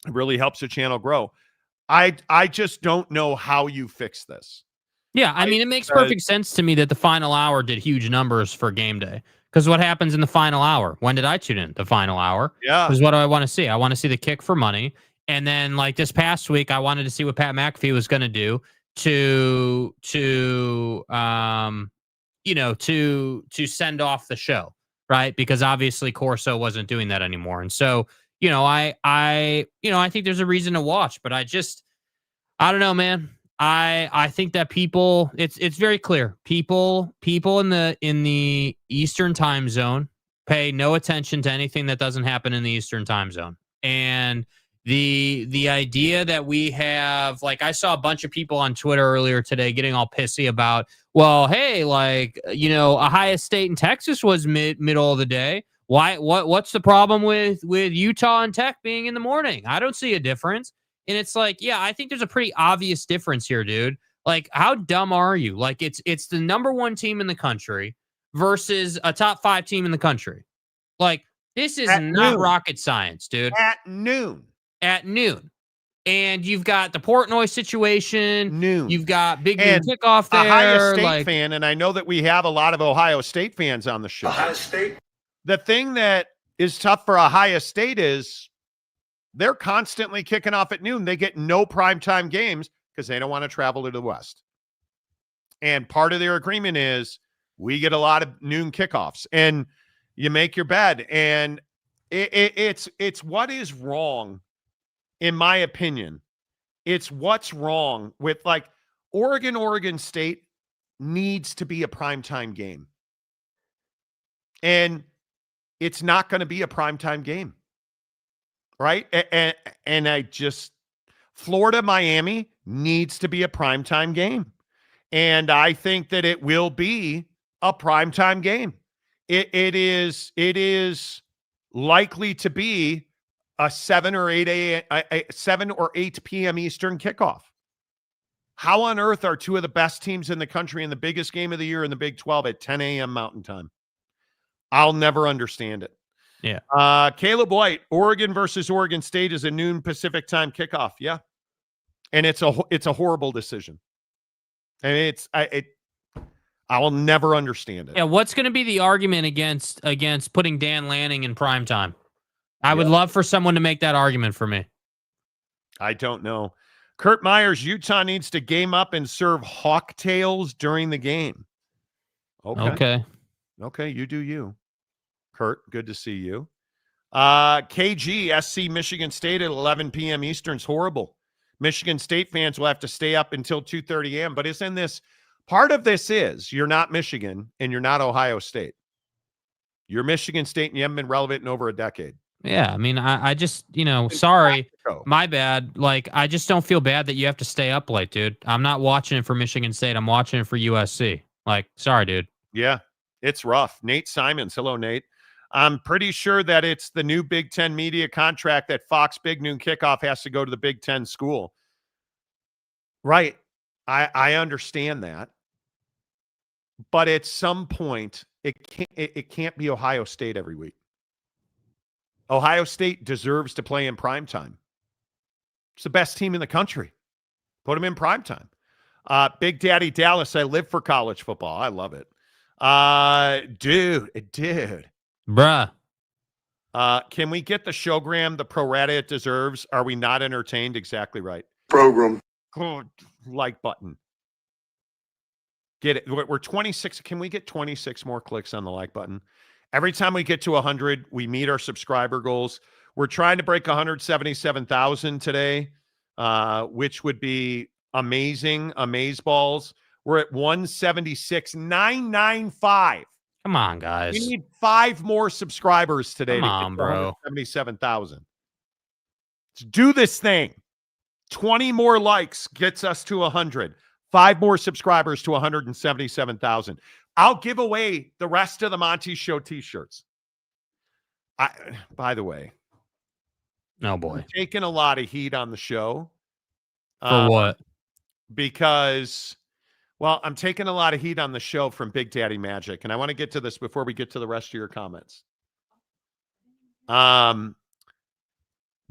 C: It really helps the channel grow. I just don't know how you fix this.
D: Yeah, I mean, it makes perfect sense to me that the final hour did huge numbers for game day. Because what happens in the final hour? When did I tune in? The final hour.
C: Yeah.
D: Because what do I want to see? I want to see the kick for money. And then, like this past week, I wanted to see what Pat McAfee was going to do to send off the show, right? Because obviously Corso wasn't doing that anymore. And so, I think there's a reason to watch, but I don't know, man. I think that people, it's very clear. People in the Eastern time zone pay no attention to anything that doesn't happen in the Eastern time zone. And the idea that we have, like, I saw a bunch of people on Twitter earlier today getting all pissy about, well, hey, like, Ohio State and Texas was middle of the day. Why? What's the problem with Utah and Tech being in the morning? I don't see a difference. And it's like, yeah, I think there's a pretty obvious difference here, dude. Like, how dumb are you? Like, it's the number one team in the country versus a top 5 team in the country. Like, this is not rocket science, dude.
C: At noon.
D: And you've got the Portnoy situation.
C: Noon.
D: You've got Big Noon
C: And
D: Kickoff there.
C: Ohio State fan, and I know that we have a lot of Ohio State fans on the show.
F: Ohio State.
C: The thing that is tough for Ohio State is they're constantly kicking off at noon. They get no primetime games because they don't want to travel to the West. And part of their agreement is we get a lot of noon kickoffs, and you make your bed. And it's what is wrong, in my opinion. It's what's wrong with, like, Oregon State needs to be a primetime game. And it's not going to be a primetime game. Right? And I just, Florida, Miami needs to be a primetime game. And I think that it will be a primetime game. It is likely to be a 7 or 8 p.m. Eastern kickoff. How on earth are two of the best teams in the country in the biggest game of the year in the Big 12 at 10 a.m. Mountain Time? I'll never understand it.
D: Yeah.
C: Caleb White, Oregon versus Oregon State is a noon Pacific time kickoff. Yeah. And it's a horrible decision. And I will never understand it.
D: Yeah. What's going to be the argument against putting Dan Lanning in prime time? I would love for someone to make that argument for me.
C: I don't know. Kurt Myers, Utah needs to game up and serve hawk tails during the game. Okay. You do you. Kurt, good to see you. KG, SC Michigan State at 11 p.m. Eastern's horrible. Michigan State fans will have to stay up until 2:30 a.m. But isn't this part of this? Is you're not Michigan and you're not Ohio State. You're Michigan State and you haven't been relevant in over a decade.
D: Yeah, I mean, I just, sorry, my bad. Like, I just don't feel bad that you have to stay up late, dude. I'm not watching it for Michigan State. I'm watching it for USC. Like, sorry, dude.
C: Yeah, it's rough. Nate Simons. Hello, Nate. I'm pretty sure that it's the new Big Ten media contract that Fox Big Noon Kickoff has to go to the Big Ten school. Right. I understand that. But at some point, it can't be Ohio State every week. Ohio State deserves to play in primetime. It's the best team in the country. Put them in primetime. Big Daddy Dallas, I live for college football. I love it. Dude.
D: Bruh.
C: Can we get the showgram, the pro rata it deserves? Are we not entertained? Exactly right.
F: Program.
C: Oh, like button. Get it. We're 26. Can we get 26 more clicks on the like button? Every time we get to 100, we meet our subscriber goals. We're trying to break 177,000 today, which would be amazing. Amazeballs. We're at 176,995.
D: Come on, guys.
C: We need 5 more subscribers today.
D: Come on, bro.
C: 177,000. Let's do this thing. 20 more likes gets us to 100. 5 more subscribers to 177,000. I'll give away the rest of the Monty Show t-shirts. By the way.
D: Oh, boy.
C: I'm taking a lot of heat on the show.
D: For what?
C: Because, well, I'm taking a lot of heat on the show from Big Daddy Magic, and I want to get to this before we get to the rest of your comments.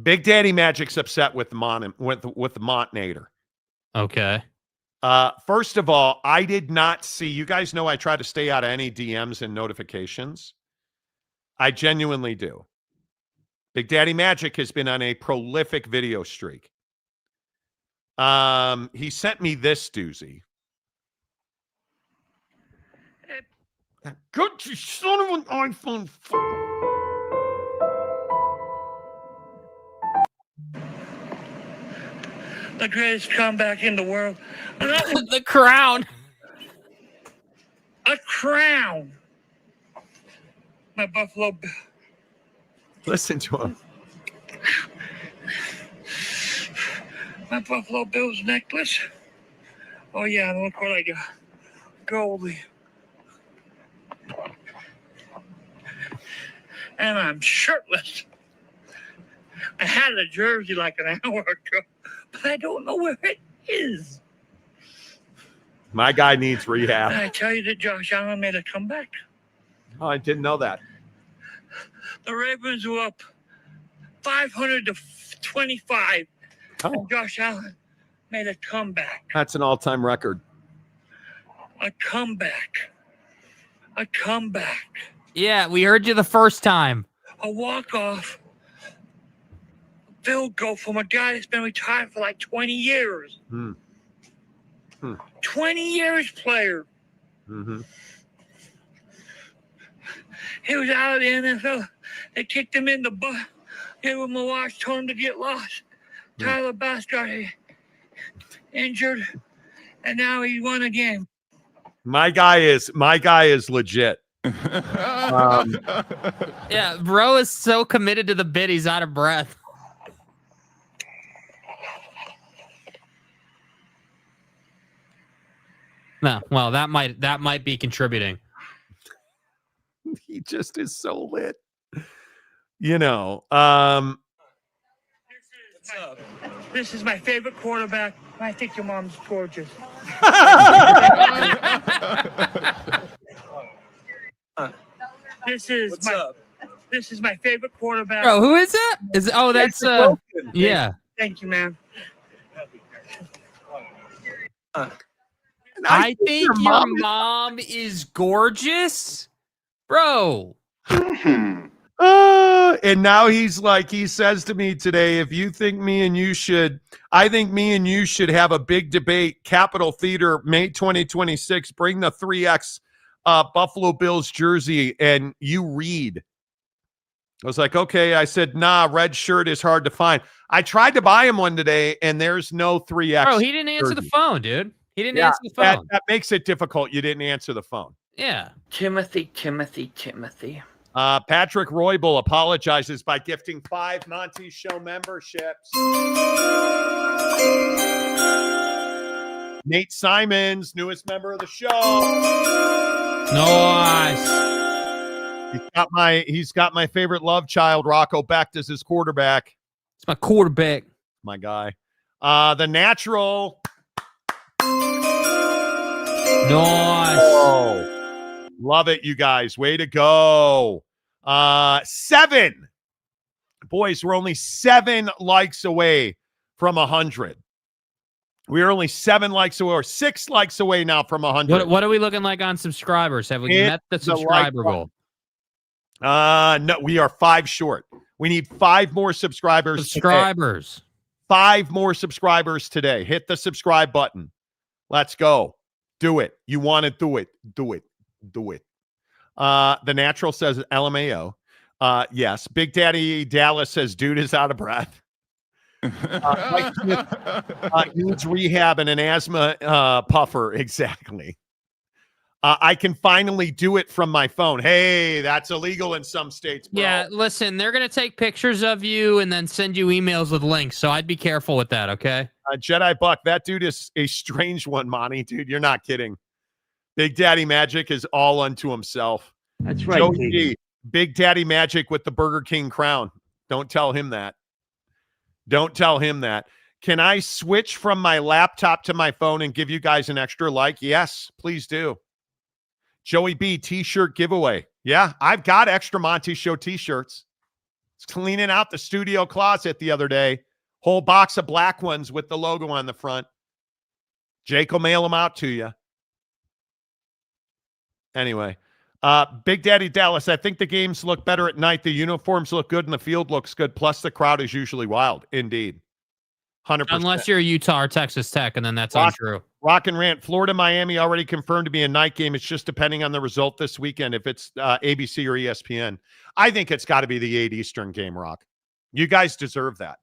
C: Big Daddy Magic's upset with the Montnator.
D: Okay.
C: First of all, I did not see, you guys know I try to stay out of any DMs and notifications. I genuinely do. Big Daddy Magic has been on a prolific video streak. He sent me this doozy. Good son of an iPhone.
G: The greatest comeback in the world.
D: The crown.
G: A crown. My Buffalo Bill.
C: Listen to him.
G: My Buffalo Bills necklace. Oh, yeah, I look like a goalie. And I'm shirtless. I had a jersey like an hour ago, but I don't know where it is.
C: My guy needs rehab.
G: I tell you that Josh Allen made a comeback.
C: Oh, I didn't know that.
G: The Ravens were up 500 to 25 And Josh Allen made a comeback.
C: That's an all-time record.
G: A comeback. A comeback.
D: Yeah, we heard you the first time.
G: A walk-off field goal from a guy that's been retired for like 20 years. 20 years player. He was out of the NFL. They kicked him in the butt. Gave him a watch, told him to get lost. Tyler Bass got injured, and now he won a game.
C: My guy is legit.
D: Yeah, bro is so committed to the bit, he's out of breath. No, well, that might be contributing.
C: He just is so lit. You know,
G: This is my favorite quarterback. I think your mom's gorgeous. This is my favorite quarterback.
D: Bro, who is that? That's yeah.
G: Thank you, man.
D: I think your mom is gorgeous, bro.
C: And now he says to me today, if you think I think me and you should have a big debate, Capitol Theater, May 2026, bring the 3X Buffalo Bills jersey and you read. I was like, okay. I said, nah, red shirt is hard to find. I tried to buy him one today and there's no 3X.
D: Bro, he didn't answer the phone, dude. He didn't answer the phone.
C: That makes it difficult. You didn't answer the phone.
D: Yeah.
G: Timothy.
C: Patrick Roybal apologizes by gifting 5 Monty Show memberships. Nate Simons, newest member of the show.
D: Nice.
C: He's got my favorite love child, Rocco Becht, as his quarterback.
D: It's my quarterback.
C: My guy. The Natural.
D: Nice.
C: Oh, love it, you guys. Way to go. 7. Boys, we're only 7 likes away from 100. We are only 7 likes away, or 6 likes away now from 100.
D: What are we looking like on subscribers? Have we met the subscriber goal?
C: No, we are 5 short. We need 5 more subscribers. Today. 5 more subscribers today. Hit the subscribe button. Let's go. Do it. You want to do it. Do it. Do it. The Natural says LMAO. Yes. Big Daddy Dallas says dude is out of breath. Mike Smith needs rehab and an asthma puffer. Exactly. I can finally do it from my phone. Hey, that's illegal in some states, bro.
D: Yeah, listen, they're going to take pictures of you and then send you emails with links, so I'd be careful with that, okay?
C: Jedi Buck, that dude is a strange one, Monty. Dude, you're not kidding. Big Daddy Magic is all unto himself.
H: That's right.
C: Joey G, Big Daddy Magic with the Burger King crown. Don't tell him that. Don't tell him that. Can I switch from my laptop to my phone and give you guys an extra like? Yes, please do. Joey B, t-shirt giveaway. Yeah, I've got extra Monty Show t-shirts. It's cleaning out the studio closet the other day. Whole box of black ones with the logo on the front. Jake will mail them out to you. Anyway, Big Daddy Dallas, I think the games look better at night. The uniforms look good and the field looks good. Plus, the crowd is usually wild. Indeed. 100%.
D: Unless you're Utah or Texas Tech, and then that's untrue.
C: Rock and Rant, Florida, Miami already confirmed to be a night game. It's just depending on the result this weekend, if it's ABC or ESPN. I think it's got to be the 8 Eastern game, Rock. You guys deserve that.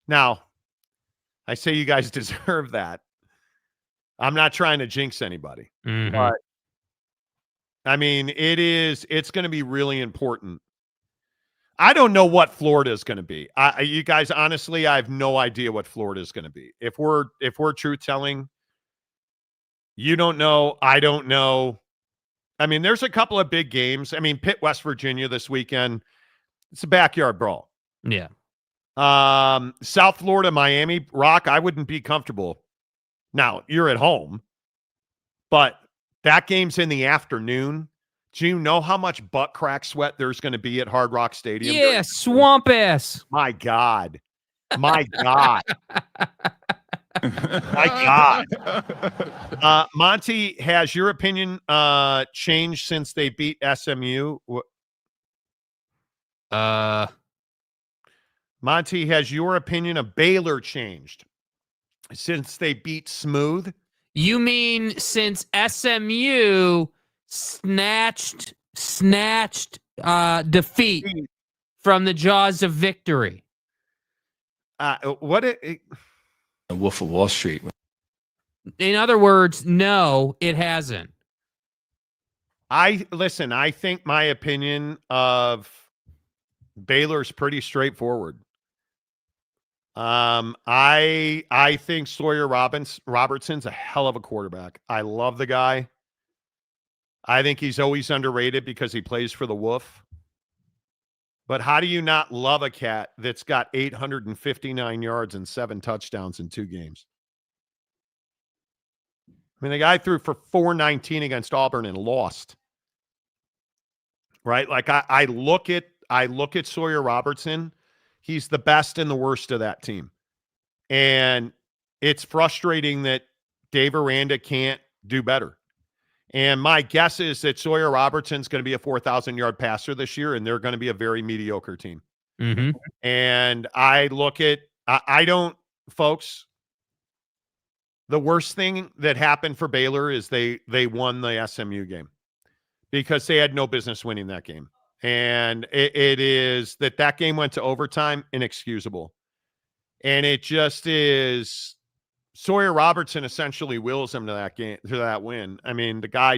C: Now, I say you guys deserve that. I'm not trying to jinx anybody.
D: Mm-hmm.
C: But, I mean, it's going to be really important. I don't know what Florida is going to be. You guys, honestly, I have no idea what Florida is going to be. If we're truth telling, you don't know. I don't know. I mean, there's a couple of big games. I mean, Pitt, West Virginia this weekend. It's a backyard brawl.
D: Yeah.
C: South Florida, Miami, Rock. I wouldn't be comfortable. Now you're at home, but that game's in the afternoon. Do you know how much butt crack sweat there's going to be at Hard Rock Stadium?
D: Yeah, swamp ass.
C: My God. My God. My God. Monty, has your opinion changed since they beat SMU? Monty, has your opinion of Baylor changed since they beat Smooth?
D: You mean since SMU snatched defeat from the jaws of victory?
C: A
F: Wolf of Wall Street.
D: In other words, no, it hasn't.
C: I think my opinion of Baylor's pretty straightforward. I think Sawyer Robertson's a hell of a quarterback. I love the guy. I think he's always underrated because he plays for the Wolf. But how do you not love a cat that's got 859 yards and 7 touchdowns in 2 games? I mean, the guy threw for 419 against Auburn and lost. Right? Like I look at Sawyer Robertson. He's the best and the worst of that team. And it's frustrating that Dave Aranda can't do better. And my guess is that Sawyer Robertson's going to be a 4,000-yard passer this year, and they're going to be a very mediocre team.
D: Mm-hmm.
C: And I look at folks, the worst thing that happened for Baylor is they won the SMU game because they had no business winning that game. And it is that game went to overtime, inexcusable. And it just is Sawyer Robertson essentially wills him to that game, to that win. I mean, the guy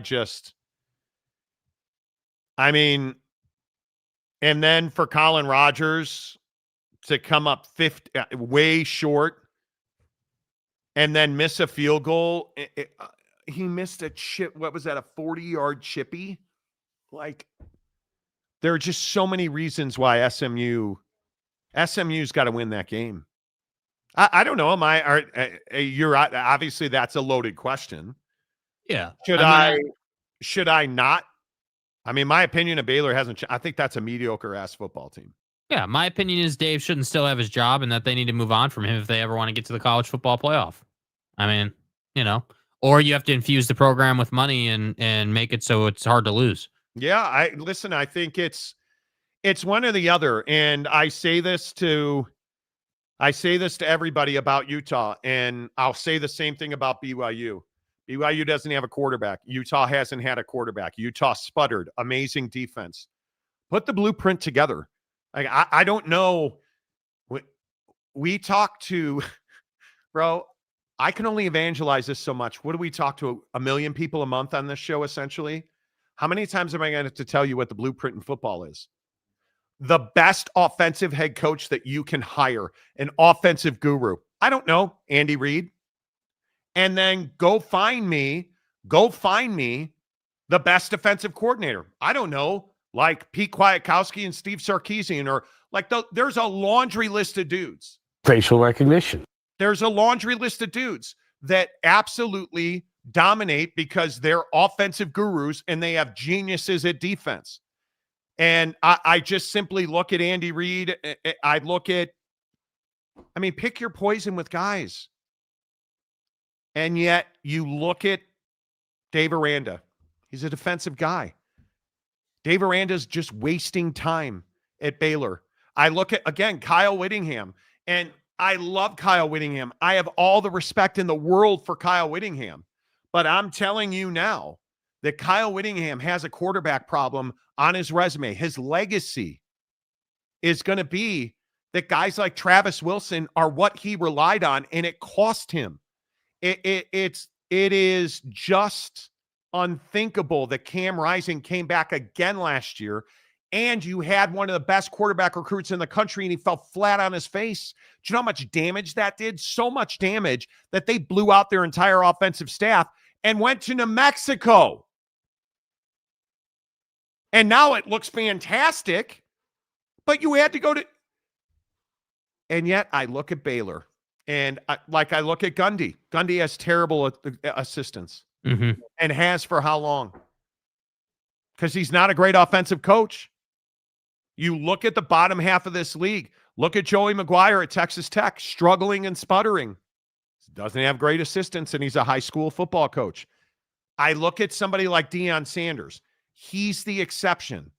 C: and then for Colin Rogers to come up way short and then miss a field goal. He missed a chip. What was that? A 40-yard chippy? Like, there are just so many reasons why SMU's got to win that game. I don't know. You're obviously that's a loaded question.
D: Yeah.
C: Should I not? I mean, my opinion of Baylor hasn't. I think that's a mediocre ass football team.
D: Yeah. My opinion is Dave shouldn't still have his job and that they need to move on from him if they ever want to get to the college football playoff. I mean, or you have to infuse the program with money and make it so it's hard to lose.
C: Yeah, I think it's one or the other. And I say this to everybody about Utah, and I'll say the same thing about BYU. BYU doesn't have a quarterback. Utah hasn't had a quarterback. Utah sputtered. Amazing defense. Put the blueprint together. Like I don't know. We talk to, bro, I can only evangelize this so much. What do we talk to 1 million people a month on this show, essentially? How many times am I going to tell you what the blueprint in football is? The best offensive head coach that you can hire, an offensive guru. I don't know, Andy Reid. And then go find me the best defensive coordinator. I don't know, like Pete Kwiatkowski and Steve Sarkisian, or like there's a laundry list of dudes.
H: Facial recognition.
C: There's a laundry list of dudes that absolutely dominate because they're offensive gurus and they have geniuses at defense. And I just simply look at Andy Reid. Pick your poison with guys. And yet you look at Dave Aranda. He's a defensive guy. Dave Aranda's just wasting time at Baylor. I look at, again, Kyle Whittingham. And I love Kyle Whittingham. I have all the respect in the world for Kyle Whittingham. But I'm telling you now that Kyle Whittingham has a quarterback problem on his resume. His legacy is going to be that guys like Travis Wilson are what he relied on, and it cost him. It is just unthinkable that Cam Rising came back again last year, and you had one of the best quarterback recruits in the country, and he fell flat on his face. Do you know how much damage that did? So much damage that they blew out their entire offensive staff and went to New Mexico. And now it looks fantastic, but you had to go to. And yet I look at Baylor, and I look at Gundy. Gundy has terrible assistants,
D: mm-hmm.
C: and has for how long? because he's not a great offensive coach. You look at the bottom half of this league. Look at Joey McGuire at Texas Tech, struggling and sputtering. Doesn't have great assistants, and he's a high school football coach. I look at somebody like Deion Sanders. He's the exception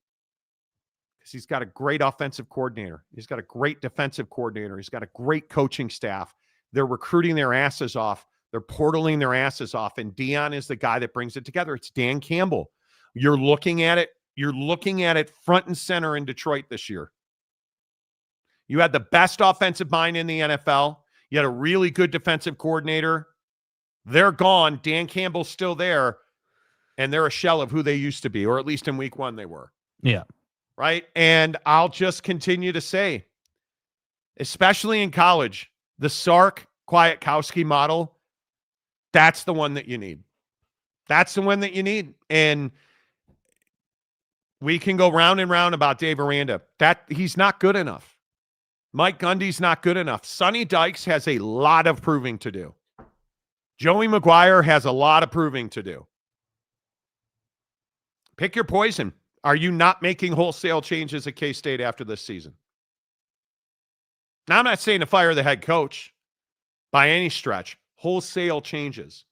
C: because he's got a great offensive coordinator. He's got a great defensive coordinator. He's got a great coaching staff. They're recruiting their asses off. They're portaling their asses off, and Deion is the guy that brings it together. It's Dan Campbell. You're looking at it. You're looking at it front and center in Detroit this year. You had the best offensive mind in the NFL. You had a really good defensive coordinator. They're gone. Dan Campbell's still there, and they're a shell of who they used to be, or at least in week 1 they were.
D: Yeah.
C: Right? And I'll just continue to say, especially in college, the Sark Kwiatkowski model, that's the one that you need. That's the one that you need. And we can go round and round about Dave Aranda. He's not good enough. Mike Gundy's not good enough. Sonny Dykes has a lot of proving to do. Joey McGuire has a lot of proving to do. Pick your poison. Are you not making wholesale changes at K-State after this season? Now, I'm not saying to fire the head coach by any stretch. Wholesale changes.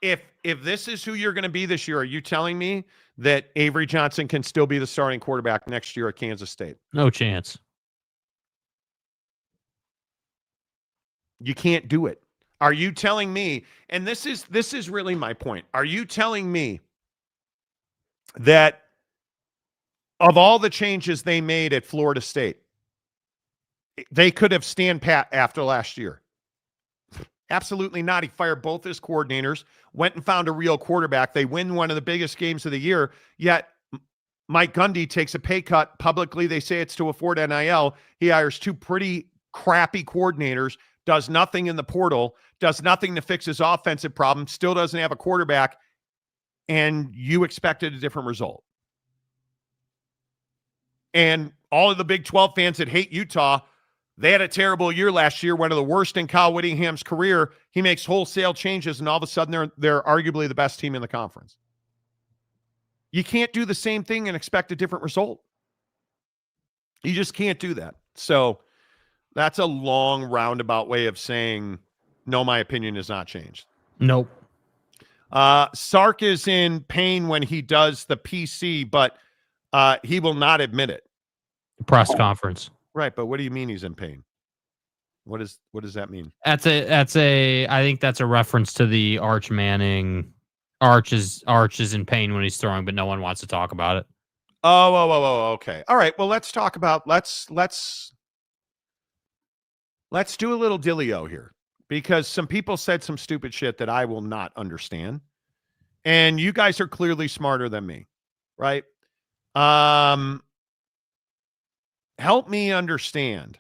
C: If this is who you're going to be this year, are you telling me that Avery Johnson can still be the starting quarterback next year at Kansas State?
D: No chance.
C: You can't do it. Are you telling me, and this is really my point, are you telling me that of all the changes they made at Florida State, they could have stand pat after last year? Absolutely not. He fired both his coordinators, went and found a real quarterback. They win one of the biggest games of the year, yet Mike Gundy takes a pay cut publicly. They say it's to afford NIL. He hires 2 pretty crappy coordinators, does nothing in the portal, does nothing to fix his offensive problem, still doesn't have a quarterback, and you expected a different result. And all of the Big 12 fans that hate Utah, they had a terrible year last year, one of the worst in Kyle Whittingham's career. He makes wholesale changes, and all of a sudden they're arguably the best team in the conference. You can't do the same thing and expect a different result. You just can't do that. So that's a long roundabout way of saying, no, my opinion has not changed.
D: Nope.
C: Sark is in pain when he does the PC, but he will not admit it.
D: Press conference.
C: Right, but what do you mean he's in pain? What does that mean?
D: I think that's a reference to the Arch Manning. Arch is in pain when he's throwing, but no one wants to talk about it.
C: Oh, okay. All right. Well, let's talk about let's do a little Dillio here, because some people said some stupid shit that I will not understand. And you guys are clearly smarter than me, right? Help me understand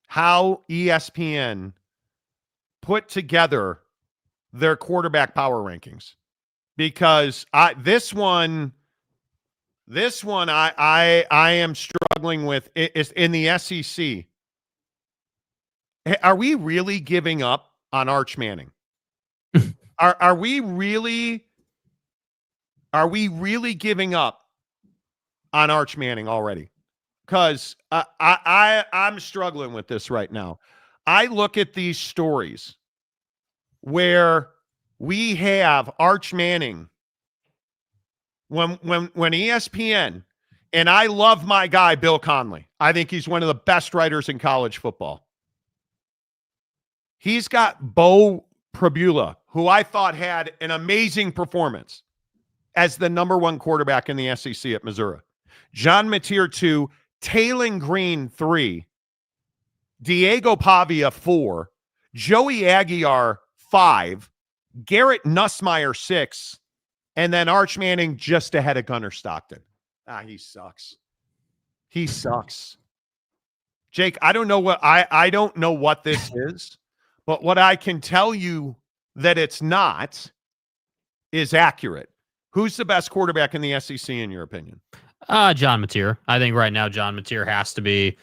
C: how ESPN put together their quarterback power rankings, because this one I am struggling with. It's in the SEC. Are we really giving up on Arch Manning? Are we really giving up on Arch Manning already? Because I'm struggling with this right now. I look at these stories where we have Arch Manning when ESPN, and I love my guy Bill Conley. I think he's one of the best writers in college football. He's got Bo Prabula, who I thought had an amazing performance as the number 1 quarterback in the SEC at Missouri. John Mateer 2, Taylon Green 3, Diego Pavia 4, Joey Aguiar 5, Garrett Nussmeier 6, and then Arch Manning just ahead of Gunnar Stockton. He sucks. He sucks. Jake, I don't know what this is, but what I can tell you that it's not is accurate. Who's the best quarterback in the SEC in your opinion?
D: John Mateer. I think right now John Mateer has to be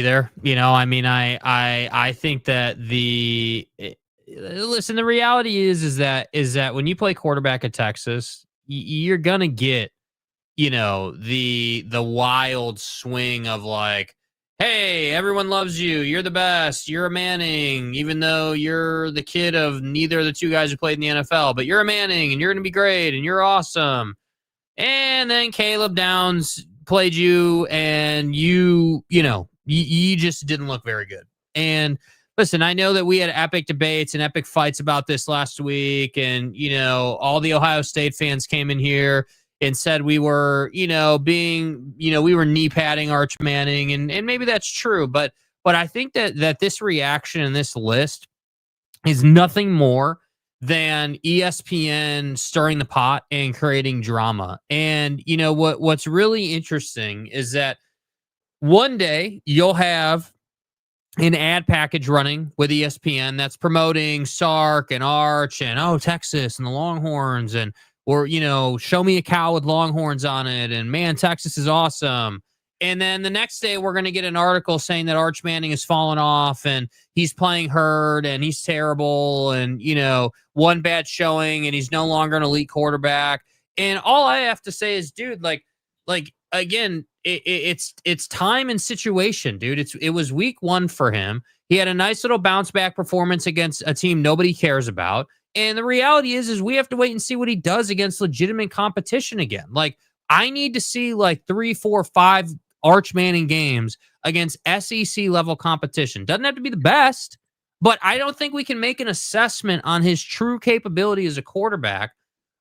D: there. You know, I mean, I think that listen, the reality is that when you play quarterback at Texas, you're gonna get the wild swing of like, hey, everyone loves you. You're the best. You're a Manning, even though you're the kid of neither of the two guys who played in the NFL. But you're a Manning, and you're going to be great, and you're awesome. And then Caleb Downs played you, and you just didn't look very good. And listen, I know that we had epic debates and epic fights about this last week, and all the Ohio State fans came in here and said we were, we were knee padding Arch Manning, and maybe that's true, but I think that this reaction and this list is nothing more than ESPN stirring the pot and creating drama. And what's really interesting is that one day you'll have an ad package running with ESPN that's promoting Sark and Arch and Texas and the Longhorns or show me a cow with Longhorns on it and man, Texas is awesome. And then the next day we're going to get an article saying that Arch Manning has fallen off and he's playing hurt and he's terrible and one bad showing and he's no longer an elite quarterback. And all I have to say is, dude, like again, it's time and situation, dude. It was week 1 for him. He had a nice little bounce back performance against a team nobody cares about. And the reality is we have to wait and see what he does against legitimate competition again. Like, I need to see like 3, 4, 5 Arch Manning games against SEC level competition. Doesn't have to be the best, but I don't think we can make an assessment on his true capability as a quarterback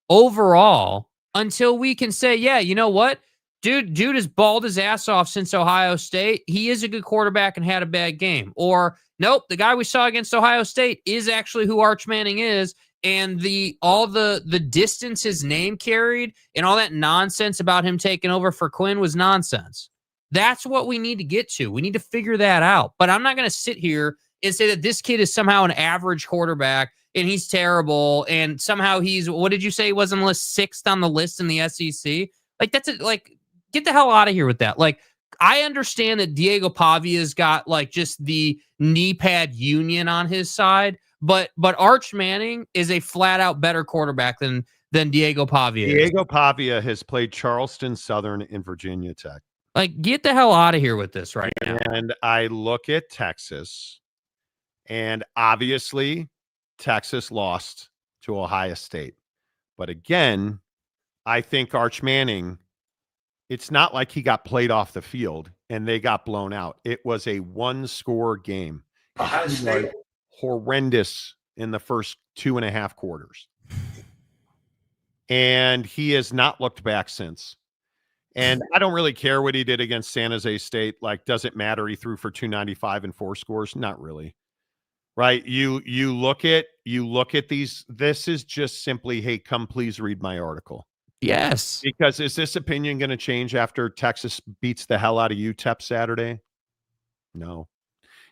D: overall until we can say, yeah, you know what? Dude has balled his ass off since Ohio State. He is a good quarterback and had a bad game. Or, nope, the guy we saw against Ohio State is actually who Arch Manning is. And all the distance his name carried and all that nonsense about him taking over for Quinn was nonsense. That's what we need to get to. We need to figure that out. But I'm not going to sit here and say that this kid is somehow an average quarterback and he's terrible and somehow he's, what did you say, he was on the list 6th on the list in the SEC? Like, get the hell out of here with that. Like, I understand that Diego Pavia's got like just the knee pad union on his side, but Arch Manning is a flat out better quarterback than Diego Pavia.
C: Diego Pavia has played Charleston Southern and Virginia Tech.
D: Like, get the hell out of here with this right now.
C: And I look at Texas, and obviously Texas lost to Ohio State. But again, I think Arch Manning, it's not like he got played off the field and they got blown out. It was a 1-score game. Ohio State was horrendous in the first 2.5 quarters. And he has not looked back since. And I don't really care what he did against San Jose State. Like, does it matter? He threw for 295 and 4 scores? Not really. Right? You look at these. This is just simply, hey, come please read my article.
D: Yes.
C: Because is this opinion going to change after Texas beats the hell out of UTEP Saturday? No.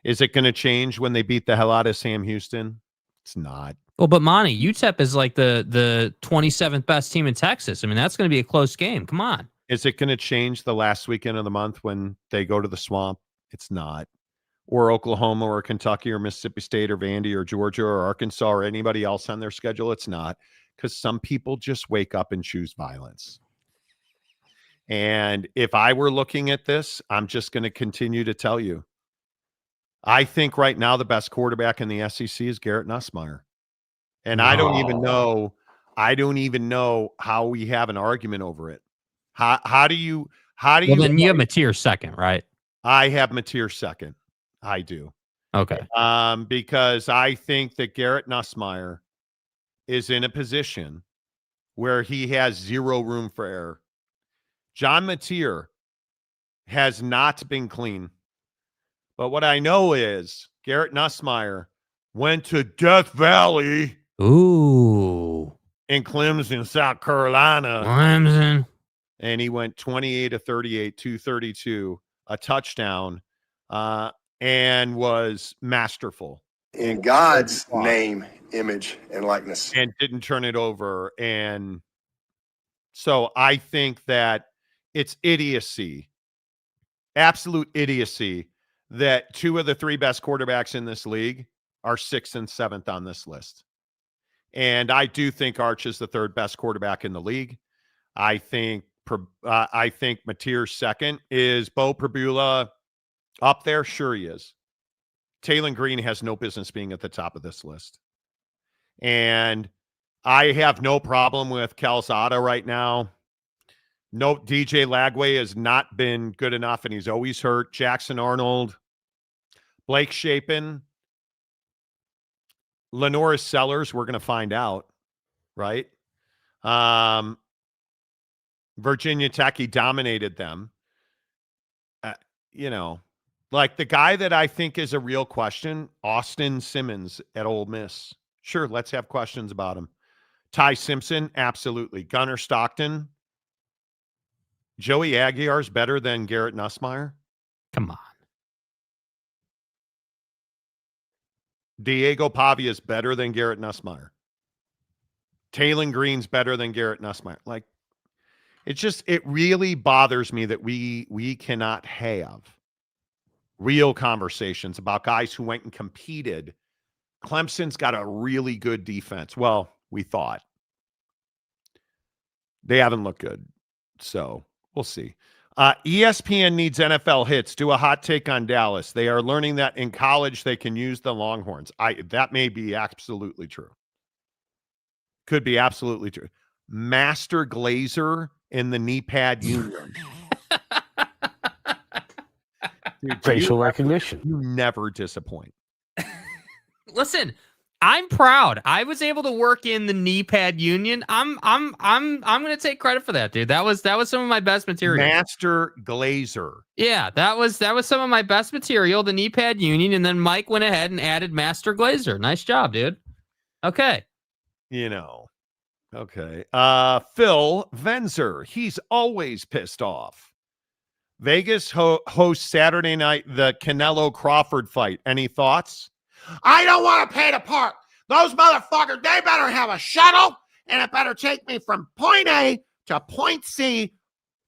C: Is it going to change when they beat the hell out of Sam Houston? It's not.
D: Well, but Monty, UTEP is like the 27th best team in Texas. I mean, that's going to be a close game. Come on.
C: Is it going to change the last weekend of the month when they go to the Swamp? It's not. Or Oklahoma or Kentucky or Mississippi State or Vandy or Georgia or Arkansas or anybody else on their schedule? It's not. Because some people just wake up and choose violence. And if I were looking at this, I'm just going to continue to tell you. I think right now the best quarterback in the SEC is Garrett Nussmeier. And I don't even know how we have an argument over it. How do you
D: well, then you have Mateer second, right?
C: I have Mateer second. I do.
D: Okay.
C: Because I think that Garrett Nussmeier is in a position where he has zero room for error. John Mateer has not been clean. But what I know is Garrett Nussmeier went to Death Valley.
D: Ooh.
C: In Clemson, South Carolina.
D: Clemson.
C: And he went 28 of 38, 232, a touchdown, and was masterful.
H: In God's name, image, and likeness.
C: And didn't turn it over. And so I think that it's idiocy, absolute idiocy, that 2 of the 3 best quarterbacks in this league are 6th and 7th on this list. And I do think Arch is the 3rd best quarterback in the league. I think I think Mateer's second. Is Bo Prabula up there? Sure he is. Taylor Green has no business being at the top of this list. And I have no problem with Calzada right now. No, DJ Lagway has not been good enough, and he's always hurt. Jackson Arnold, Blake Shapen, Lenoris Sellers, we're going to find out, right? Virginia Tech, he dominated them. Like the guy that I think is a real question, Austin Simmons at Ole Miss. Sure, let's have questions about him. Ty Simpson, absolutely. Gunnar Stockton. Joey Aguiar's better than Garrett Nussmeier.
D: Come on.
C: Diego Pavia's better than Garrett Nussmeier. Taylor Green's better than Garrett Nussmeier. Like, it really bothers me that we cannot have real conversations about guys who went and competed. Clemson's got a really good defense. Well, we thought. They haven't looked good. So we'll see. ESPN needs NFL hits. Do a hot take on Dallas. They are learning that in college they can use the Longhorns. That may be absolutely true. Could be absolutely true. Master Glazer in the knee pad union. Dude,
I: facial recognition.
C: You never disappoint.
D: Listen, I'm proud. I was able to work in the knee pad union. I'm going to take credit for that, dude. That was some of my best material.
C: Master Glazer.
D: Yeah, that was some of my best material, the knee pad union, and then Mike went ahead and added Master Glazer. Nice job, dude. Okay.
C: Okay. Phil Venzer. He's always pissed off. Vegas hosts Saturday night the Canelo Crawford fight. Any thoughts? I don't want to pay to park. Those motherfuckers, they better have a shuttle, and it better take me from point A to point C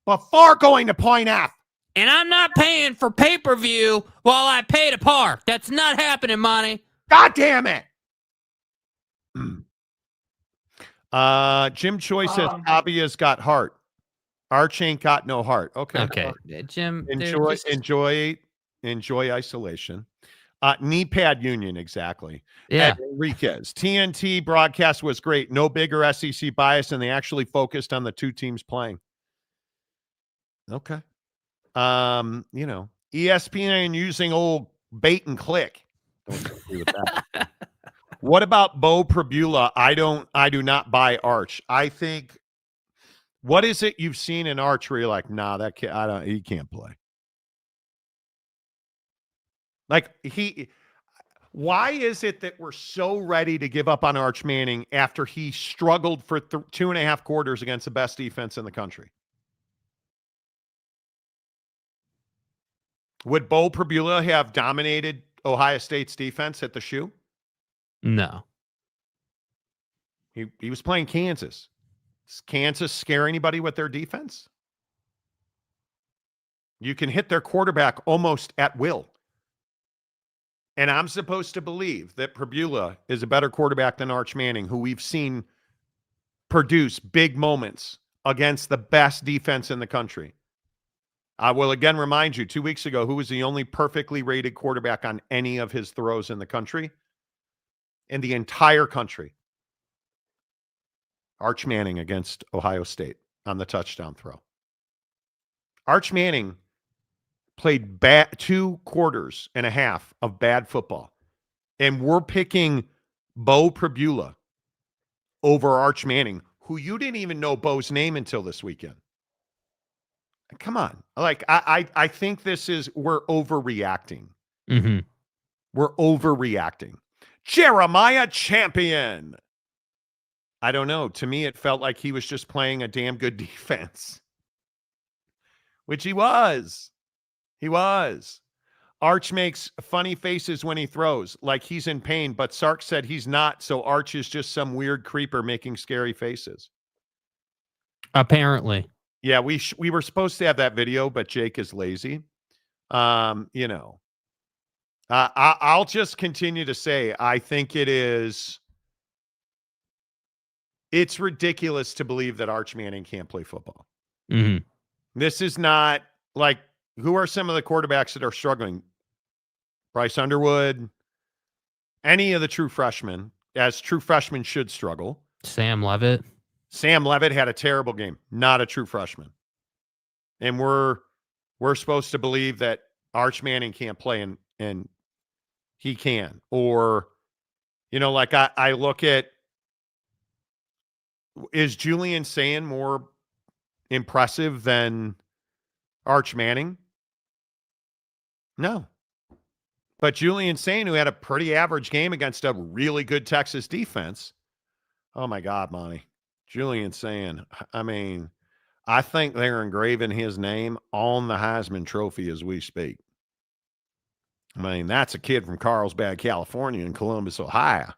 C: before going to point F.
D: And I'm not paying for pay-per-view while I pay to park. That's not happening, Monty.
C: God damn it. Jim Choi says Avia's got heart. Arch ain't got no heart. Okay.
D: Jim,
C: enjoy isolation. Knee pad union, exactly.
D: Yeah.
C: Enriquez. TNT broadcast was great. No bigger SEC bias, and they actually focused on the two teams playing. Okay. ESPN using old bait and click. Don't agree with that. What about Bo Prabula? I do not buy Arch. I think, what is it you've seen in Arch where you're like, nah, that kid, he can't play. Like why is it that we're so ready to give up on Arch Manning after he struggled for 2.5 quarters against the best defense in the country? Would Bo Prabula have dominated Ohio State's defense at the shoe?
D: No.
C: He was playing Kansas. Does Kansas scare anybody with their defense? You can hit their quarterback almost at will. And I'm supposed to believe that Prabula is a better quarterback than Arch Manning, who we've seen produce big moments against the best defense in the country. I will again remind you, 2 weeks ago, who was the only perfectly rated quarterback on any of his throws in the country? In the entire country. Arch Manning against Ohio State on the touchdown throw. Arch Manning played 2.5 quarters of bad football. And we're picking Bo Prabula over Arch Manning, who you didn't even know Bo's name until this weekend. Come on. Like, I think we're overreacting.
D: Mm-hmm.
C: We're overreacting. Jeremiah Champion. I don't know. To me, it felt like he was just playing a damn good defense. Which he was. He was. Arch makes funny faces when he throws, like he's in pain, but Sark said he's not, so Arch is just some weird creeper making scary faces.
D: Apparently.
C: Yeah, we were supposed to have that video, but Jake is lazy. I'll just continue to say, I think it's ridiculous to believe that Arch Manning can't play football.
D: Mm-hmm.
C: This is not like, who are some of the quarterbacks that are struggling? Bryce Underwood, any of the true freshmen, as true freshmen should struggle.
D: Sam Leavitt.
C: Sam Leavitt had a terrible game, not a true freshman. And we're supposed to believe that Arch Manning can't play, and he can. Or, like I look at, is Julian Sayin more impressive than Arch Manning? No. But Julian Sayin, who had a pretty average game against a really good Texas defense. Oh, my God, Monty. Julian Sayin. I mean, I think they're engraving his name on the Heisman Trophy as we speak. I mean, that's a kid from Carlsbad, California, in Columbus, Ohio.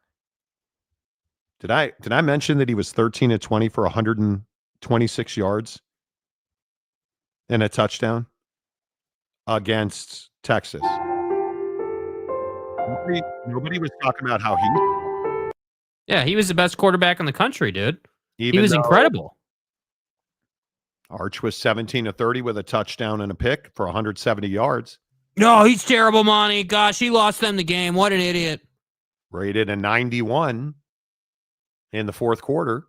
C: Did I mention that he was 13 of 20 for 126 yards and a touchdown against Texas? Nobody was talking about how
D: Yeah, he was the best quarterback in the country, dude.
C: he
D: was incredible.
C: Arch was 17 of 30 with a touchdown and a pick for 170 yards.
D: No, he's terrible, Monty. Gosh, he lost them the game. What an idiot.
C: Rated a 91 in the fourth quarter.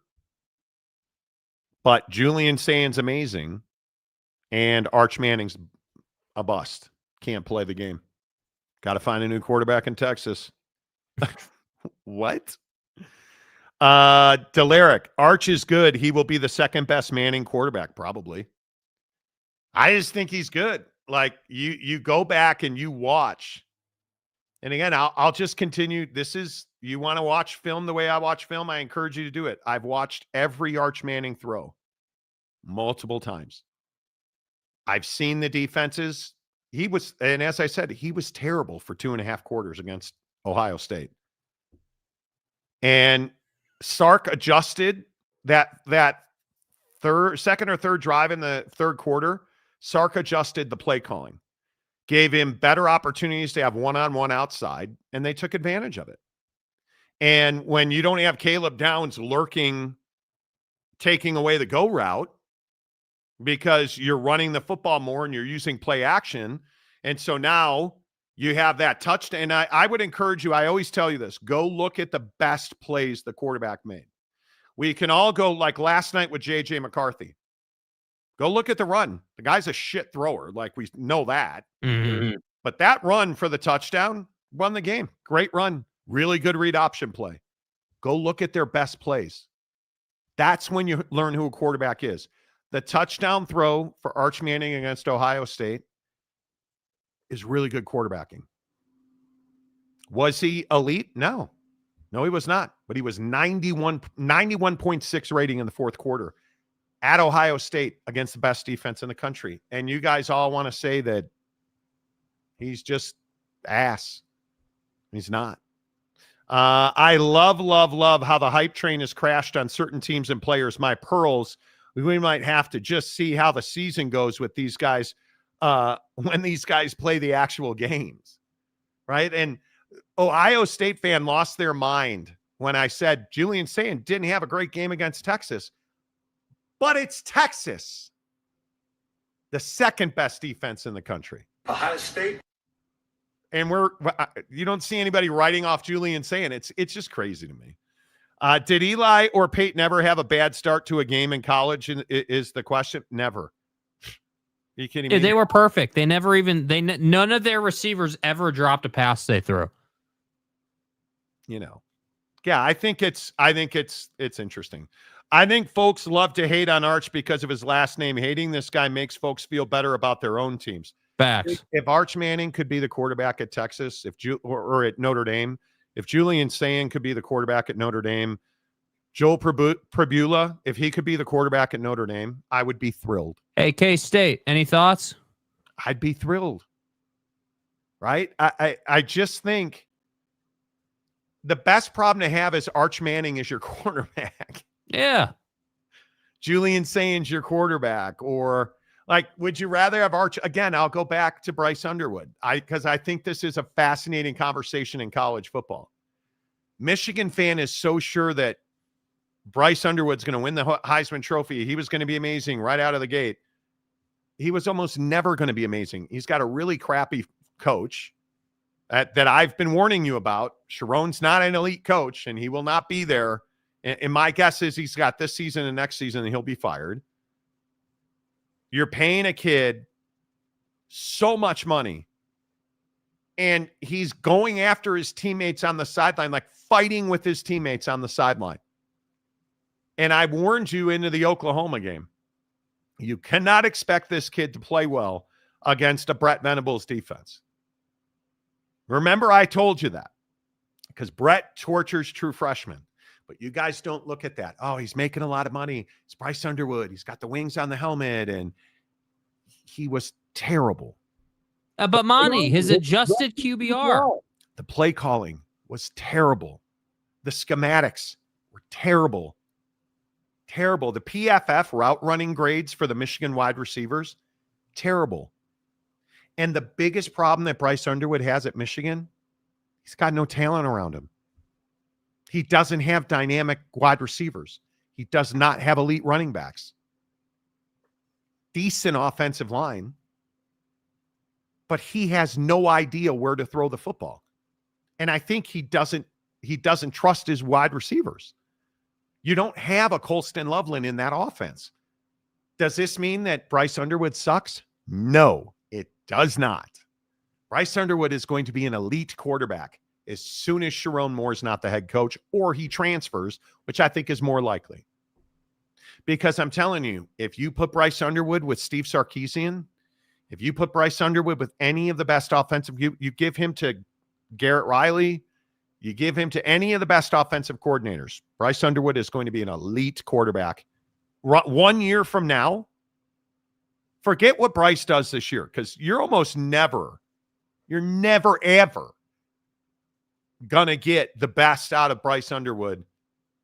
C: But Julian Sayin's amazing, and Arch Manning's a bust. Can't play the game. Got to find a new quarterback in Texas. What? Delaric, Arch is good. He will be the second best Manning quarterback, probably. I just think he's good. Like, you go back and you watch. And again, I'll just continue. You want to watch film the way I watch film, I encourage you to do it. I've watched every Arch Manning throw multiple times. I've seen the defenses. And as I said, he was terrible for 2.5 quarters against Ohio State. And Sark adjusted that second or third drive in the third quarter. Sark adjusted the play calling, gave him better opportunities to have one-on-one outside, and they took advantage of it. And when you don't have Caleb Downs lurking, taking away the go route, because you're running the football more and you're using play action, and so now you have that touchdown. And I would encourage you, I always tell you this, go look at the best plays the quarterback made. We can all go like last night with J.J. McCarthy. Go look at the run. The guy's a shit thrower. Like, we know that.
D: Mm-hmm.
C: But that run for the touchdown won the game. Great run. Really good read option play. Go look at their best plays. That's when you learn who a quarterback is. The touchdown throw for Arch Manning against Ohio State is really good quarterbacking. Was he elite? No, he was not. But he was 91.6 rating in the fourth quarter at Ohio State against the best defense in the country. And you guys all want to say that he's just ass. He's not. I love how the hype train has crashed on certain teams and players. My pearls, we might have to just see how the season goes with these guys when these guys play the actual games, right? And Ohio State fan lost their mind when I said Julian Sayin didn't have a great game against Texas. But it's Texas, the second best defense in the country.
H: Ohio State.
C: And you don't see anybody writing off Julian Sayin. It's just crazy to me. Did Eli or Peyton ever have a bad start to a game in college? Is the question? Never. Are you kidding me?
D: They were perfect. They never even none of their receivers ever dropped a pass they threw.
C: Yeah, I think it's interesting. I think folks love to hate on Arch because of his last name. Hating this guy makes folks feel better about their own teams.
D: Facts.
C: If Arch Manning could be the quarterback at Texas, or at Notre Dame, if Julian Sayin could be the quarterback at Notre Dame, Joel Prabula, if he could be the quarterback at Notre Dame, I would be thrilled.
D: Hey, K-State, any thoughts?
C: I'd be thrilled. Right? I just think the best problem to have is Arch Manning is your quarterback.
D: Yeah.
C: Julian Sayin's your quarterback. Or, like, would you rather have Arch? Again, I'll go back to Bryce Underwood. Because I think this is a fascinating conversation in college football. Michigan fan is so sure that Bryce Underwood's going to win the Heisman Trophy. He was going to be amazing right out of the gate. He was almost never going to be amazing. He's got a really crappy coach that I've been warning you about. Sharon's not an elite coach, and he will not be there. And my guess is he's got this season and next season, and he'll be fired. You're paying a kid so much money, and he's going after his teammates on the sideline, like fighting with his teammates on the sideline. And I warned you into the Oklahoma game. You cannot expect this kid to play well against a Brett Venables defense. Remember, I told you that because Brett tortures true freshmen. But you guys don't look at that. Oh, he's making a lot of money. It's Bryce Underwood. He's got the wings on the helmet, and he was terrible.
D: But Monty, his adjusted QBR.
C: The play calling was terrible. The schematics were terrible. Terrible. The PFF route running grades for the Michigan wide receivers, terrible. And the biggest problem that Bryce Underwood has at Michigan, he's got no talent around him. He doesn't have dynamic wide receivers. He does not have elite running backs. Decent offensive line, but he has no idea where to throw the football. And I think he doesn't trust his wide receivers. You don't have a Colston Loveland in that offense. Does this mean that Bryce Underwood sucks? No, it does not. Bryce Underwood is going to be an elite quarterback as soon as Sharon Moore's not the head coach or he transfers, which I think is more likely. Because I'm telling you, if you put Bryce Underwood with Steve Sarkisian, if you put Bryce Underwood with any of the best offensive, you give him to Garrett Riley, you give him to any of the best offensive coordinators, Bryce Underwood is going to be an elite quarterback. 1 year from now, forget what Bryce does this year, because you're never, ever going to get the best out of Bryce Underwood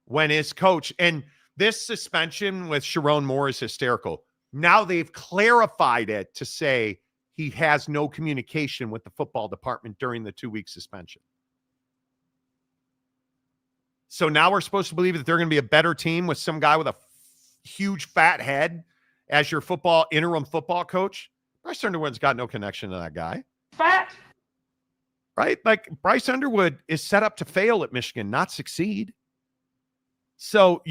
C: when his coach, and this suspension with Sharon Moore is hysterical. Now they've clarified it to say he has no communication with the football department during the 2-week suspension. So now we're supposed to believe that they're going to be a better team with some guy with a huge fat head as your interim football coach. Bryce Underwood's got no connection to that guy.
B: Fat.
C: Right? Like Bryce Underwood is set up to fail at Michigan, not succeed. So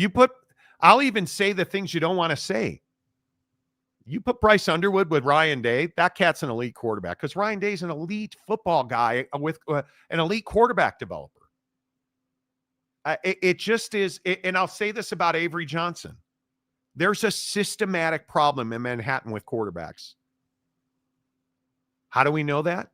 C: I'll even say the things you don't want to say. You put Bryce Underwood with Ryan Day, that cat's an elite quarterback because Ryan Day's an elite football guy with an elite quarterback developer. It just is, and I'll say this about Avery Johnson. There's a systematic problem in Manhattan with quarterbacks. How do we know that?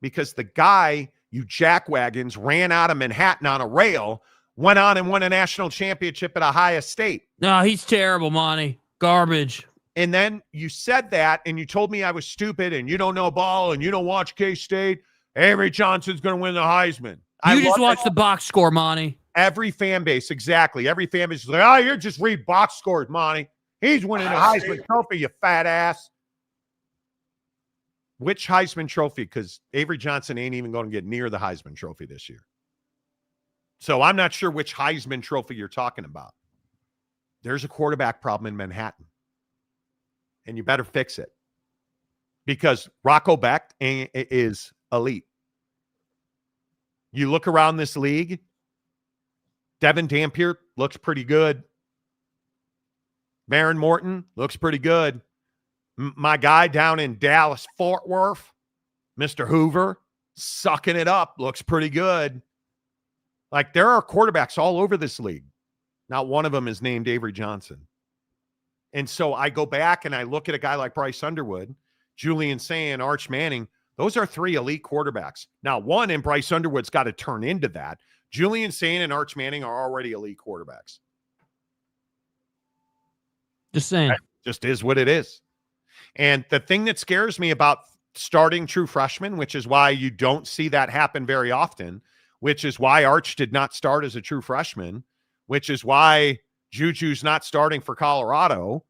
C: Because the guy you jackwagons ran out of Manhattan on a rail, went on and won a national championship at Ohio State.
D: No, he's terrible, Monty. Garbage.
C: And then you said that, and you told me I was stupid, and you don't know ball, and you don't watch K-State. Avery Johnson's going to win the Heisman.
D: You just watch the box score, Monty.
C: Every fan base, exactly. Every fan base is like, oh, you just read box scores, Monty. He's winning the Heisman Trophy, you fat ass. Which Heisman Trophy? Because Avery Johnson ain't even going to get near the Heisman Trophy this year. So I'm not sure which Heisman Trophy you're talking about. There's a quarterback problem in Manhattan. And you better fix it. Because Rocco Becht is elite. You look around this league, Devin Dampier looks pretty good. Baron Morton looks pretty good. My guy down in Dallas, Fort Worth, Mr. Hoover, sucking it up, looks pretty good. Like, there are quarterbacks all over this league. Not one of them is named Avery Johnson. And so I go back and I look at a guy like Bryce Underwood, Julian Sayin, Arch Manning. Those are 3 elite quarterbacks. Now, one in Bryce Underwood's got to turn into that. Julian Sayin and Arch Manning are already elite quarterbacks.
D: Just saying.
C: That just is what it is. And the thing that scares me about starting true freshmen, which is why you don't see that happen very often, which is why Arch did not start as a true freshman, which is why Juju's not starting for Colorado.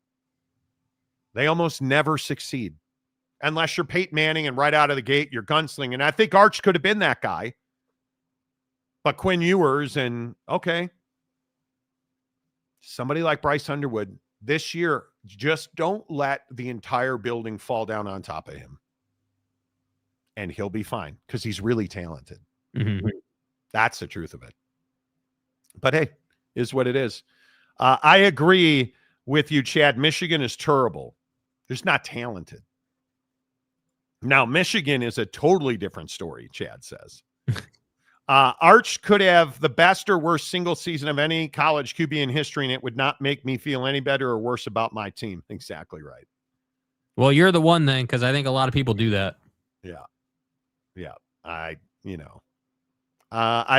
C: They almost never succeed unless you're Peyton Manning and right out of the gate, you're gunslinging. And I think Arch could have been that guy. But Quinn Ewers and, okay. Somebody like Bryce Underwood this year, just don't let the entire building fall down on top of him. And he'll be fine because he's really talented.
D: Mm-hmm.
C: That's the truth of it. But hey, is what it is. I agree with you, Chad. Michigan is terrible. They're just not talented. Now, Michigan is a totally different story, Chad says. Arch could have the best or worst single season of any college QB in history, and it would not make me feel any better or worse about my team. Exactly right.
D: Well, you're the one then, because I think a lot of people do that.
C: Yeah. Yeah. I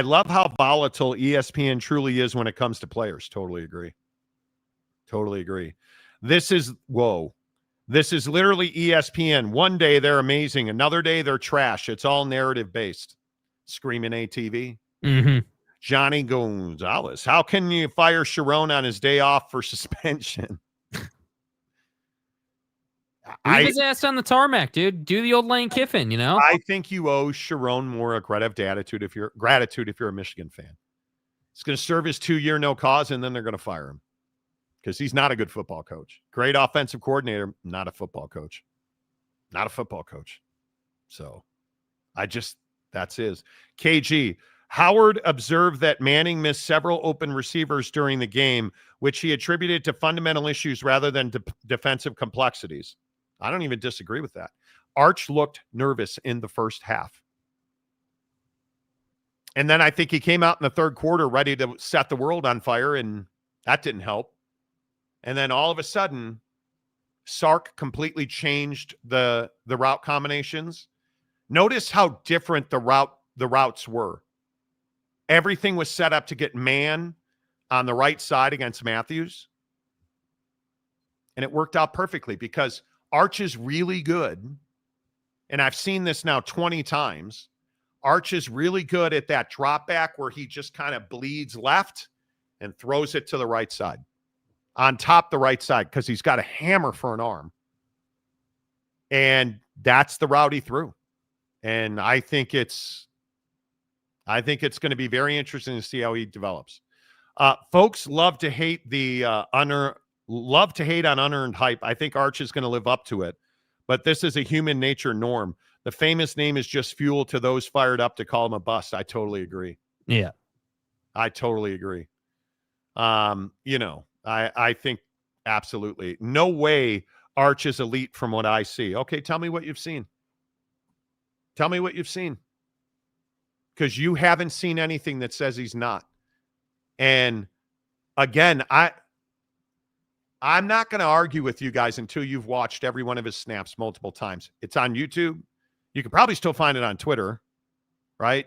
C: love how volatile ESPN truly is when it comes to players. Totally agree. Totally agree. This is literally ESPN. One day they're amazing. Another day they're trash. It's all narrative based. Screaming ATV.
D: Mm-hmm.
C: Johnny Gonzalez. How can you fire Sharon on his day off for suspension?
D: Leave his ass on the tarmac, dude. Do the old Lane Kiffin,
C: I think you owe Sharon more a gratitude if you're a Michigan fan. It's going to serve his 2-year no cause, and then they're going to fire him because he's not a good football coach. Great offensive coordinator, not a football coach. Not a football coach. So that's his. KG, Howard observed that Manning missed several open receivers during the game, which he attributed to fundamental issues rather than defensive complexities. I don't even disagree with that. Arch looked nervous in the first half. And then I think he came out in the third quarter ready to set the world on fire, and that didn't help. And then all of a sudden, Sark completely changed the route combinations. Notice how different the routes were. Everything was set up to get man on the right side against Matthews. And it worked out perfectly because Arch is really good. And I've seen this now 20 times. Arch is really good at that drop back where he just kind of bleeds left and throws it to the right side. On top the right side because he's got a hammer for an arm. And that's the route he threw. And I think it's going to be very interesting to see how he develops. Folks love to hate on unearned hype. I think Arch is going to live up to it, but this is a human nature norm. The famous name is just fuel to those fired up to call him a bust. I totally agree.
D: Yeah,
C: I totally agree. I think absolutely no way Arch is elite from what I see. Okay, tell me what you've seen. Tell me what you've seen. Because you haven't seen anything that says he's not. And again, I'm not going to argue with you guys until you've watched every one of his snaps multiple times. It's on YouTube. You can probably still find it on Twitter, right?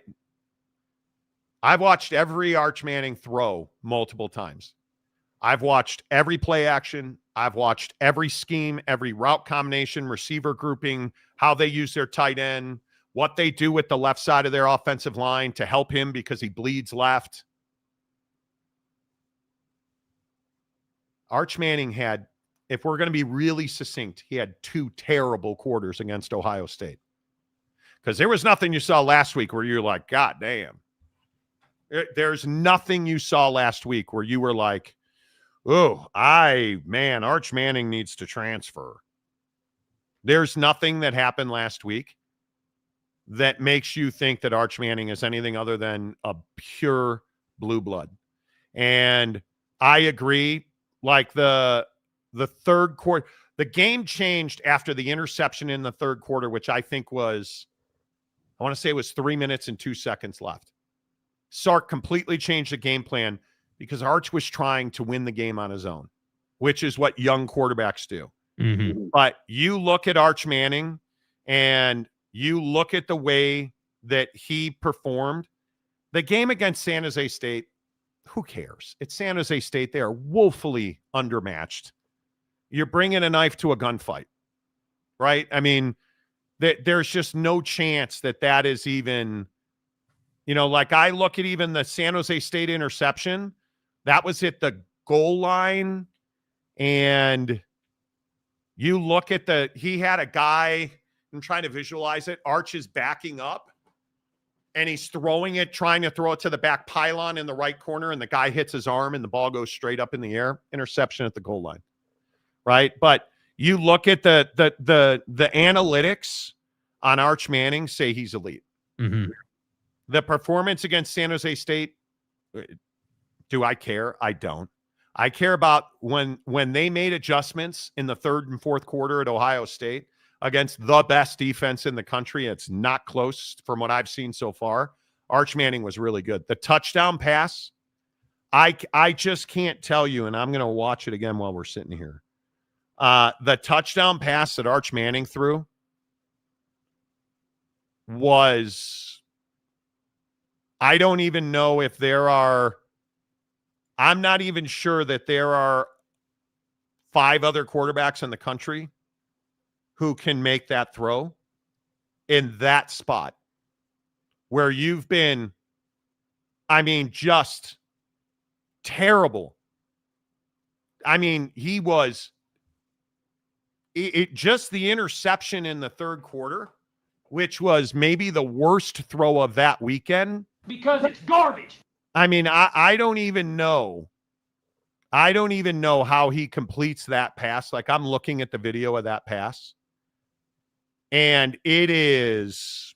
C: I've watched every Arch Manning throw multiple times. I've watched every play action. I've watched every scheme, every route combination, receiver grouping, how they use their tight end, what they do with the left side of their offensive line to help him because he bleeds left. Arch Manning had, if we're going to be really succinct, he had 2 terrible quarters against Ohio State. Because there was nothing you saw last week where you're like, God damn. There's nothing you saw last week where you were like, oh, Arch Manning needs to transfer. There's nothing that happened last week that makes you think that Arch Manning is anything other than a pure blue blood. And I agree, like the third quarter, the game changed after the interception in the third quarter, which I think was, I want to say it was 3 minutes and 2 seconds left. Sark completely changed the game plan because Arch was trying to win the game on his own, which is what young quarterbacks do.
D: Mm-hmm.
C: But you look at Arch Manning and you look at the way that he performed. The game against San Jose State, who cares? It's San Jose State. They are woefully undermatched. You're bringing a knife to a gunfight, right? I mean, there's just no chance that is even, like I look at even the San Jose State interception, that was at the goal line. And you look at he had a guy, I'm trying to visualize it. Arch is backing up and he's trying to throw it to the back pylon in the right corner, and the guy hits his arm and the ball goes straight up in the air. Interception at the goal line, right? But you look at the analytics on Arch Manning, say he's elite.
D: Mm-hmm.
C: The performance against San Jose State, do I care? I don't. I care about when they made adjustments in the third and fourth quarter at Ohio State against the best defense in the country. It's not close from what I've seen so far. Arch Manning was really good. The touchdown pass, I just can't tell you, and I'm going to watch it again while we're sitting here. The touchdown pass that Arch Manning threw was, I don't even know if I'm not even sure that there are 5 other quarterbacks in the country who can make that throw in that spot where you've been, just terrible. He was just the interception in the third quarter, which was maybe the worst throw of that weekend.
I: Because it's garbage.
C: I don't even know. I don't even know how he completes that pass. Like, I'm looking at the video of that pass, and it's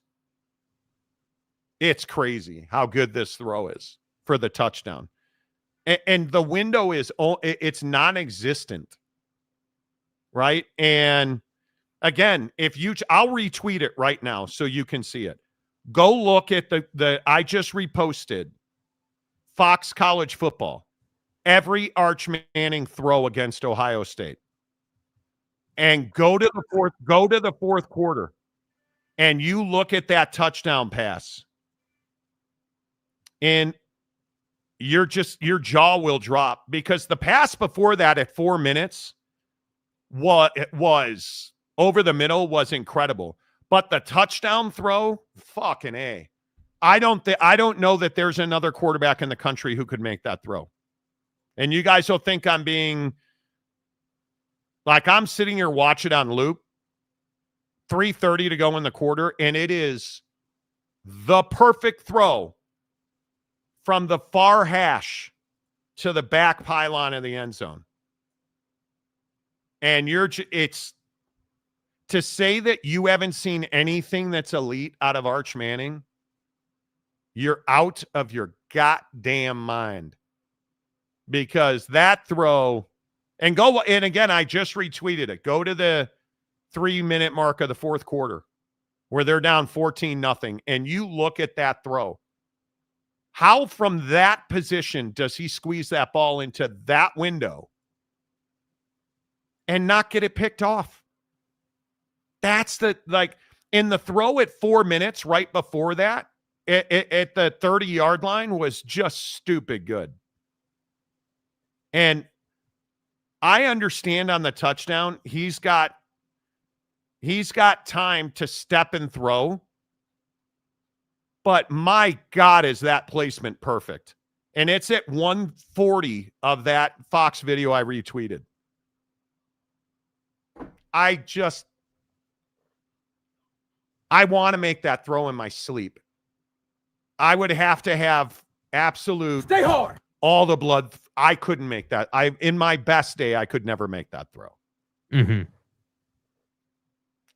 C: crazy how good this throw is for the touchdown. And the window it's non-existent, right? And again, I'll retweet it right now so you can see it. Go look at I just reposted Fox College Football, every Arch Manning throw against Ohio State, and go to the fourth quarter, and you look at that touchdown pass, and your jaw will drop, because the pass before that at 4 minutes was over the middle, was incredible, but the touchdown throw, fucking A. I don't know that there's another quarterback in the country who could make that throw. And you guys will think I'm being like, I'm sitting here watching it on loop, 3:30 to go in the quarter, and it is the perfect throw from the far hash to the back pylon of the end zone. And it's to say that you haven't seen anything that's elite out of Arch Manning, you're out of your goddamn mind. Because that throw, and again, I just retweeted it. Go to the 3-minute mark of the fourth quarter where they're down 14-0, and you look at that throw. How from that position does he squeeze that ball into that window and not get it picked off? That's in the throw at 4 minutes right before that, at the 30-yard line, was just stupid good. And I understand on the touchdown, he's got time to step and throw. But my God, is that placement perfect. And it's at 140 of that Fox video I retweeted. I want to make that throw in my sleep. I would have to have absolute...
I: Stay hard.
C: All the blood. I couldn't make that. In my best day, I could never make that throw.
D: Mm-hmm.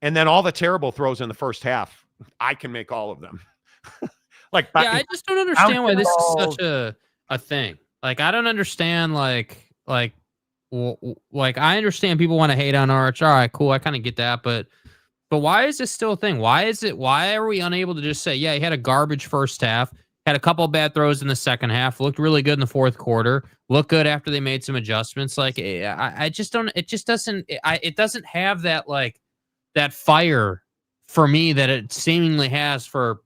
C: And then all the terrible throws in the first half, I can make all of them.
D: I just don't understand why this is such a thing. Like, I don't understand, like I understand people want to hate on Arch. All right, cool. I kind of get that, but why is this still a thing? Why are we unable to just say, yeah, he had a garbage first half, had a couple of bad throws in the second half, looked really good in the fourth quarter, looked good after they made some adjustments. Like, I just don't, it just doesn't, it doesn't have that, like, that fire for me that it seemingly has for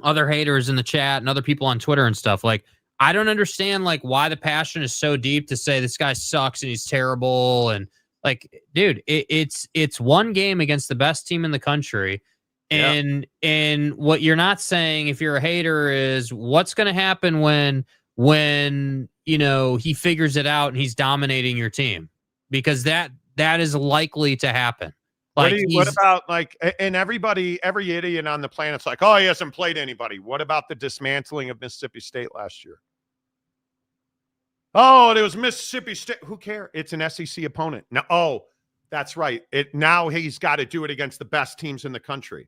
D: other haters in the chat and other people on Twitter and stuff. Like, I don't understand, like, why the passion is so deep to say this guy sucks and he's terrible. And, like, dude, it's one game against the best team in the country. And what you're not saying, if you're a hater, is what's going to happen when he figures it out and he's dominating your team, because that is likely to happen. Like,
C: what about like, and every idiot on the planet's like, oh, he hasn't played anybody. What about the dismantling of Mississippi State last year? Oh, it was Mississippi State. Who cares? It's an SEC opponent. No, oh, that's right. Now he's got to do it against the best teams in the country.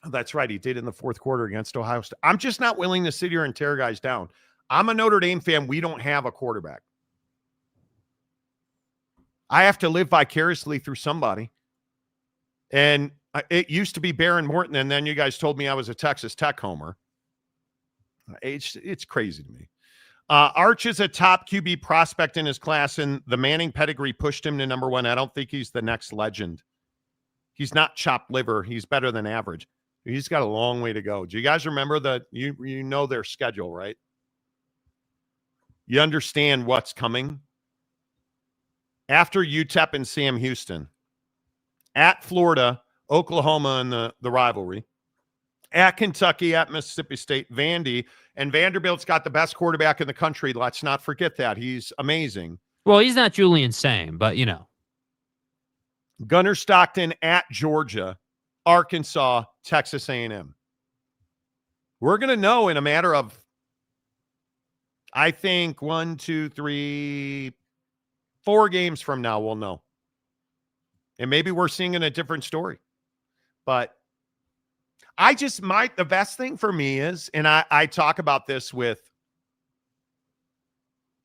C: Oh, that's right. He did in the fourth quarter against Ohio State. I'm just not willing to sit here and tear guys down. I'm a Notre Dame fan. We don't have a quarterback. I have to live vicariously through somebody. And it used to be Baron Morton, and then you guys told me I was a Texas Tech homer. It's crazy to me. Arch is a top QB prospect in his class, and the Manning pedigree pushed him to number one. I don't think he's the next legend. He's not chopped liver. He's better than average. He's got a long way to go. Do you guys remember you know their schedule, right? You understand what's coming. After UTEP and Sam Houston, at Florida, Oklahoma in the rivalry, at Kentucky, at Mississippi State, Vandy, and Vanderbilt's got the best quarterback in the country. Let's not forget that. He's amazing.
D: Well, he's not Julian Same, but you know.
C: Gunnar Stockton at Georgia, Arkansas, Texas A&M. We're going to know in a matter of, I think, 1, 2, 3, 4 games from now, we'll know. And maybe we're seeing a different story. But the best thing for me is, and I talk about this with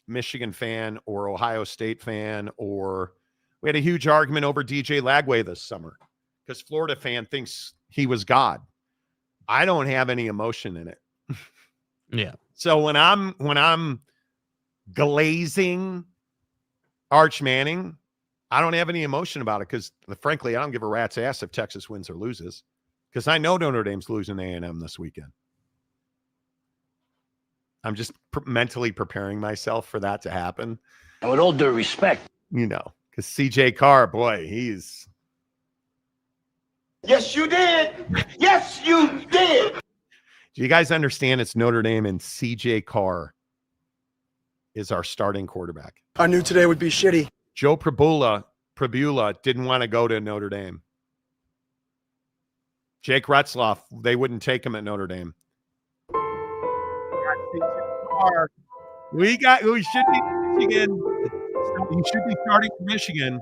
C: Michigan fan or Ohio State fan, or we had a huge argument over DJ Lagway this summer because Florida fan thinks he was God. I don't have any emotion in it.
D: Yeah.
C: So when I'm glazing Arch Manning, I don't have any emotion about it because, frankly, I don't give a rat's ass if Texas wins or loses because I know Notre Dame's losing A&M this weekend. I'm just mentally preparing myself for that to happen.
E: And with all due respect,
C: because CJ Carr, boy, he's...
I: Yes, you did. Yes, you did.
C: Do you guys understand it's Notre Dame and CJ Carr is our starting quarterback?
I: I knew today would be shitty.
C: Joe Prabula didn't want to go to Notre Dame. Jake Retzloff, they wouldn't take him at Notre Dame. We should be Michigan. You should be starting for Michigan.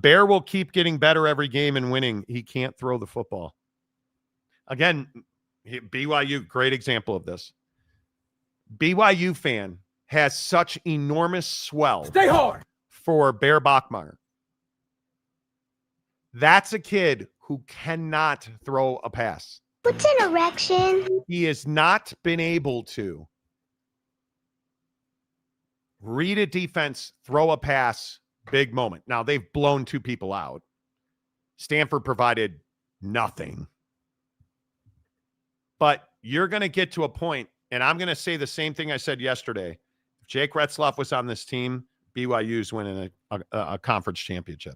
C: Bear will keep getting better every game and winning. He can't throw the football. Again, BYU, great example of this. BYU fan has such enormous swell.
I: Stay hard.
C: For Bear Bachmeier. That's a kid who cannot throw a pass.
J: What's an erection?
C: He has not been able to read a defense, throw a pass, big moment. Now, they've blown 2 people out. Stanford provided nothing. But you're going to get to a point, and I'm going to say the same thing I said yesterday. If Jake Retzloff was on this team, BYU's winning a conference championship.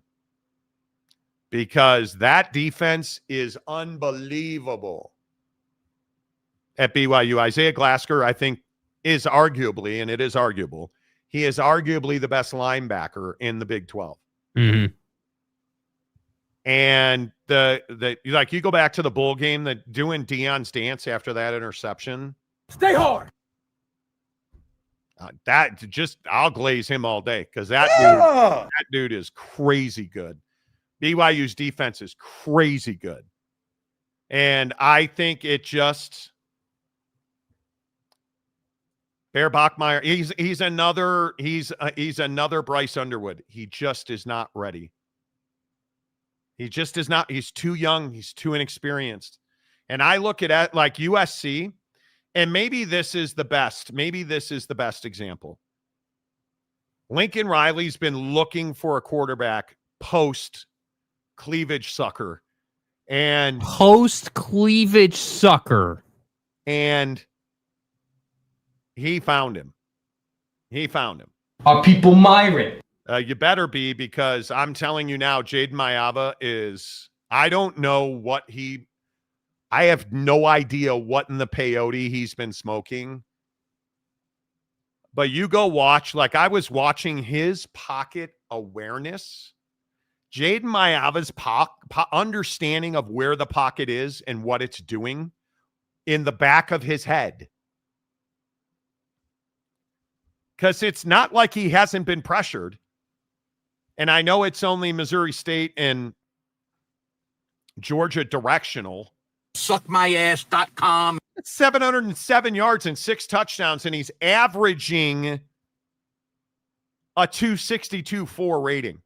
C: Because that defense is unbelievable at BYU. Isaiah Glasgow, I think, is arguably, and it is arguable, he is arguably the best linebacker in the Big 12.
D: Mm-hmm.
C: And you go back to the bowl game, doing Deion's dance after that interception.
I: Stay hard.
C: I'll glaze him all day because that dude is crazy good. BYU's defense is crazy good. And I think it just Bear Bachmeier, he's another Bryce Underwood. He just is not ready. He just is not. He's too young. He's too inexperienced. And I look at like USC, and maybe this is the best. Maybe this is the best example. Lincoln Riley's been looking for a quarterback post cleavage sucker. And
D: post cleavage sucker.
C: And he found him.
F: Are people Myron?
C: You better be, because I'm telling you now, Jaden Mayava is, I don't know what I have no idea what in the peyote he's been smoking. But you go watch, like I was watching his pocket awareness, Jaden Maiava's understanding of where the pocket is and what it's doing in the back of his head. Because it's not like he hasn't been pressured. And I know it's only Missouri State and Georgia directional.
E: Suckmyass.com.
C: 707 yards and 6 touchdowns, and he's averaging a 262.4 rating.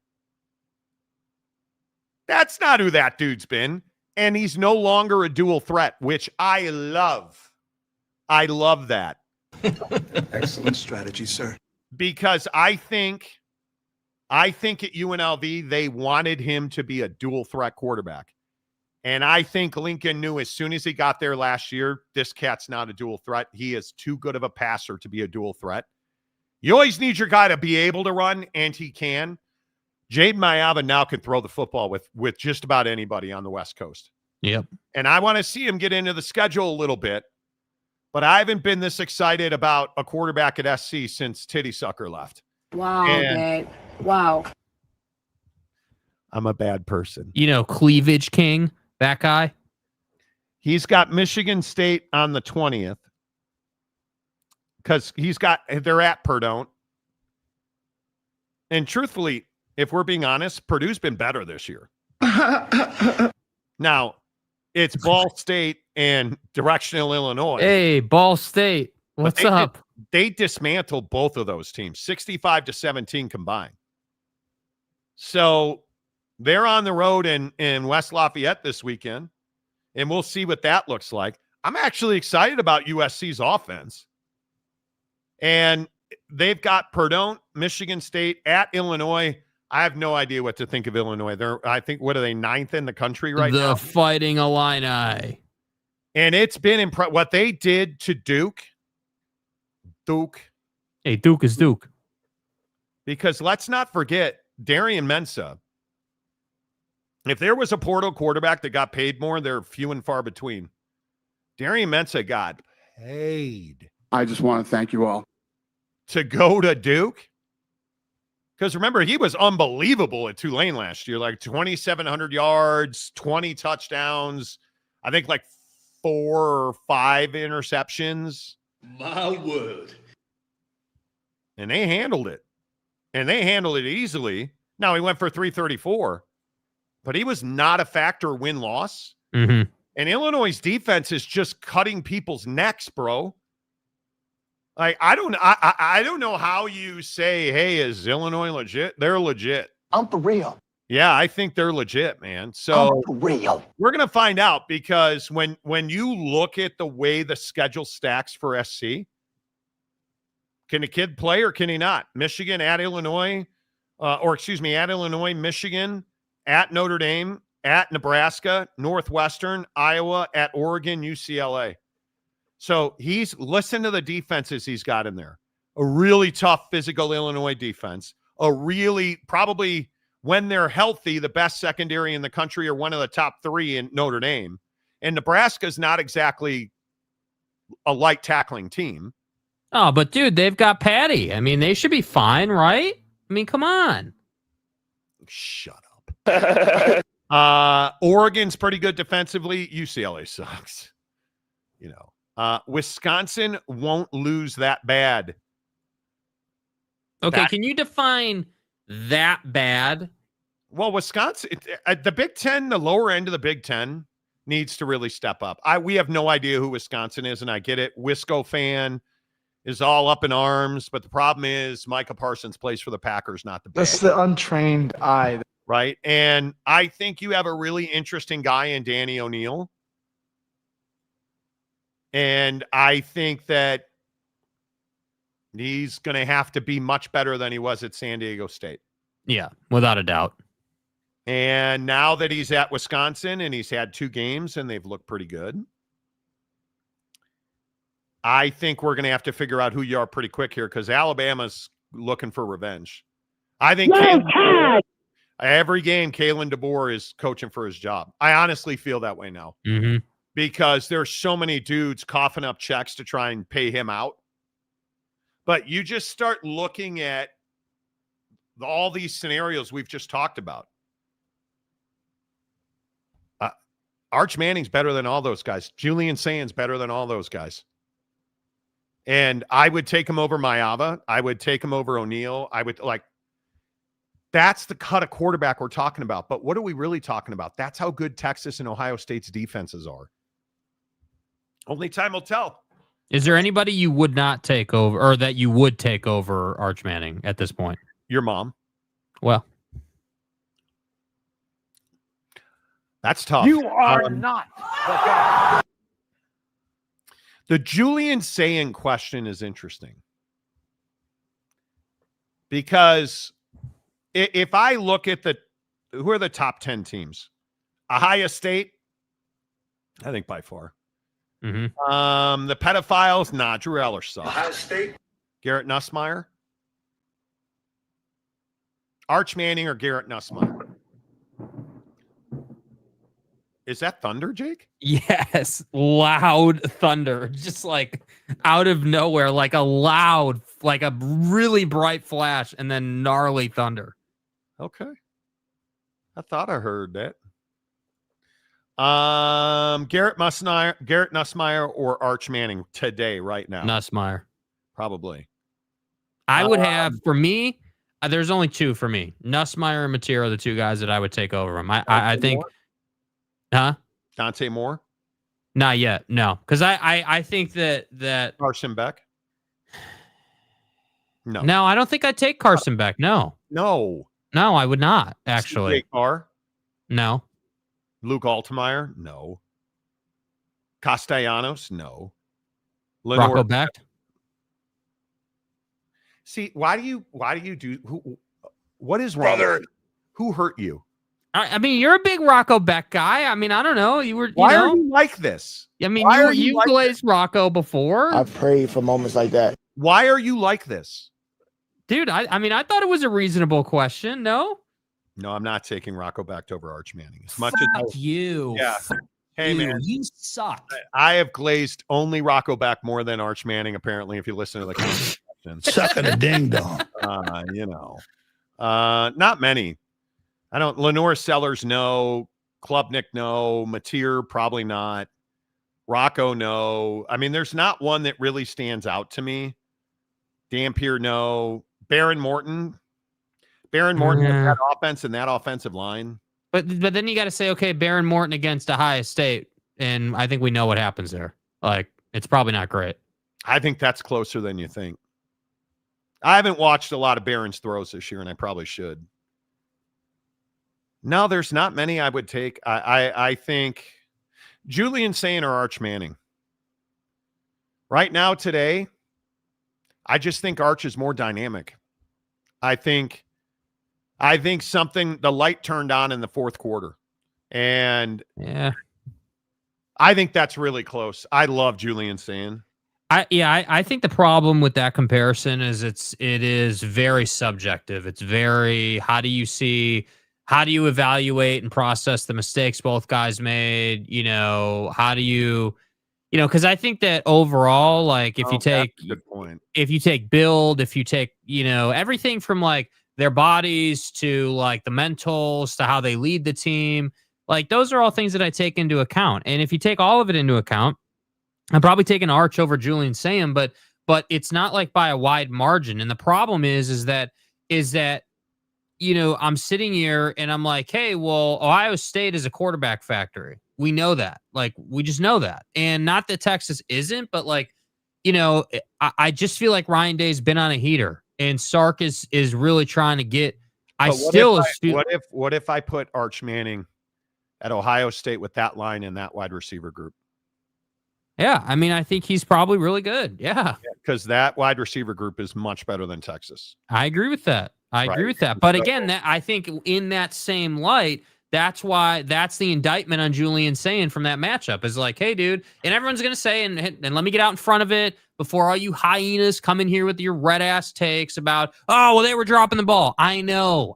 C: That's not who that dude's been. And he's no longer a dual threat, which I love. I love that.
H: Excellent strategy, sir.
C: Because I think at UNLV, they wanted him to be a dual threat quarterback. And I think Lincoln knew as soon as he got there last year, this cat's not a dual threat. He is too good of a passer to be a dual threat. You always need your guy to be able to run, and he can. Jaden Maiava now can throw the football with just about anybody on the West Coast.
D: Yep.
C: And I want to see him get into the schedule a little bit. But I haven't been this excited about a quarterback at SC since Titty Sucker left.
J: Wow, Dad. Wow.
C: I'm a bad person.
D: You know, Cleavage King, that guy.
C: He's got Michigan State on the 20th because they're at Purdue. And truthfully, if we're being honest, Purdue's been better this year. Now, it's Ball State and directional Illinois.
D: Hey, Ball State. What's up?
C: They dismantled both of those teams, 65-17 combined. So they're on the road in West Lafayette this weekend, and we'll see what that looks like. I'm actually excited about USC's offense. And they've got Purdue, Michigan State, at Illinois. I have no idea what to think of Illinois. I think, what are they, 9th in the country right now?
D: The Fighting Illini.
C: And it's been what they did to Duke.
D: Hey, Duke is Duke.
C: Because let's not forget, Darian Mensah. If there was a portal quarterback that got paid more, they're few and far between. Darian Mensah got paid.
K: I just want to thank you all.
C: To go to Duke? Because remember, he was unbelievable at Tulane last year, like 2,700 yards, 20 touchdowns, I think like 4 or 5 interceptions.
I: My word.
C: And they handled it. And they handled it easily. Now, he went for 334, but he was not a factor win-loss.
D: Mm-hmm.
C: And Illinois' defense is just cutting people's necks, bro. Like, I don't know how you say, hey, is Illinois legit? They're legit.
I: I'm for real.
C: Yeah, I think they're legit, man. So
I: I'm for real.
C: We're going to find out, because when you look at the way the schedule stacks for SC, can a kid play or can he not? Michigan at Illinois, at Illinois, Michigan, at Notre Dame, at Nebraska, Northwestern, Iowa, at Oregon, UCLA. So listen to the defenses he's got in there. A really tough physical Illinois defense. A really, probably when they're healthy, the best secondary in the country, or one of the top 3 in Notre Dame. And Nebraska's not exactly a light tackling team.
D: Oh, but dude, they've got Patty. I mean, they should be fine, right? I mean, come on.
C: Shut up. Oregon's pretty good defensively. UCLA sucks. You know. Wisconsin won't lose that bad.
D: Okay, can you define that bad?
C: Well, Wisconsin, the Big Ten, the lower end of the Big Ten needs to really step up. We have no idea who Wisconsin is, and I get it. Wisco fan is all up in arms, but the problem is Micah Parsons plays for the Packers, not the Bears.
F: That's the untrained eye.
C: Right? And I think you have a really interesting guy in Danny O'Neal. And I think that he's going to have to be much better than he was at San Diego State.
D: Yeah, without a doubt.
C: And now that he's at Wisconsin and he's had 2 games and they've looked pretty good, I think we're going to have to figure out who you are pretty quick here, because Alabama's looking for revenge. I think every game, Kalen DeBoer is coaching for his job. I honestly feel that way now.
D: Mm-hmm.
C: Because there's so many dudes coughing up checks to try and pay him out. But you just start looking at all these scenarios we've just talked about. Arch Manning's better than all those guys. Julian Sayan's better than all those guys. And I would take him over Maeva. I would take him over O'Neal. I would that's the cut of quarterback we're talking about. But what are we really talking about? That's how good Texas and Ohio State's defenses are. Only time will tell.
D: Is there anybody you would not take over, or that you would take over Arch Manning at this point?
C: Your mom.
D: Well,
C: that's tough.
F: You are not the guy.
C: The Julian Sayin question is interesting because if I look at who are the top 10 teams? Ohio State, I think by far.
D: Mm-hmm.
C: The pedophiles, Drew Eller sucks.
H: Ohio State.
C: Garrett Nussmeier. Arch Manning or Garrett Nussmeier? Is that thunder, Jake?
D: Yes, loud thunder, just like out of nowhere, like a really bright flash, and then gnarly thunder.
C: Okay, I thought I heard that. Garrett Nussmeier or Arch Manning today, right now?
D: Nussmeier,
C: probably.
D: I would have for me. There's only two for me. Nussmeier and Matera are the two guys that I would take over him. I think.
C: Moore?
D: Huh?
C: Dante Moore?
D: Not yet. No, because I think that
C: Carson Beck.
D: No, I don't think I'd take Carson Beck. No, I would not actually.
C: CJ Carr?
D: No.
C: Luke Altmaier? No. Castellanos? No.
D: Rocco Beck?
C: See, why do you what is wrong?
H: Brother.
C: Who hurt you?
D: I mean, you're a big Rocco Beck guy. I mean, I don't know.
C: Why are you like this?
D: I mean, you glazed Rocco before.
I: I've prayed for moments like that.
C: Why are you like this?
D: Dude, I mean, I thought it was a reasonable question. No,
C: I'm not taking Rocco Beck over Arch Manning. As much
A: Fuck
C: as
A: you.
C: Yeah. Hey, man.
A: You suck.
C: I have glazed only Rocco Beck more than Arch Manning, apparently, if you listen to the conversation.
I: Sucking a ding dong.
C: Not many. I don't. Lenore Sellers, no. Klubnik, no. Mateer, probably not. Rocco, no. I mean, there's not one that really stands out to me. Dampier, no. Baron Morton has that offense and that offensive line.
D: But then you got to say, okay, Baron Morton against Ohio State, and I think we know what happens there. Like, it's probably not great.
C: I think that's closer than you think. I haven't watched a lot of Baron's throws this year, and I probably should. No, there's not many I would take. I think Julian Sayin or Arch Manning. Right now, today, I just think Arch is more dynamic. I think the light turned on in the fourth quarter. And
D: yeah,
C: I think that's really close. I love Julian Sayin.
D: I think the problem with that comparison is it is very subjective. It's very, how do you evaluate and process the mistakes both guys made? How do you, because I think that overall, like if you take build, if you take, everything from like their bodies to like the mentals to how they lead the team, like those are all things that I take into account. And if you take all of it into account, I'm probably taking Arch over Julian Sayin, but it's not like by a wide margin. And the problem is that I'm sitting here and I'm like, hey, well, Ohio State is a quarterback factory. We know that. Like, we just know that. And not that Texas isn't, but like, I just feel like Ryan Day's been on a heater and Sark is really trying to get.
C: What if I put Arch Manning at Ohio State with that line and that wide receiver group?
D: Yeah, I mean, I think he's probably really good. Yeah.
C: Because that wide receiver group is much better than Texas.
D: I agree with that. But again, I think in that same light, that's the indictment on Julian Sayin from that matchup is like, hey, dude, and everyone's going to say, and let me get out in front of it before all you hyenas come in here with your red ass takes about, oh, well, they were dropping the ball. I know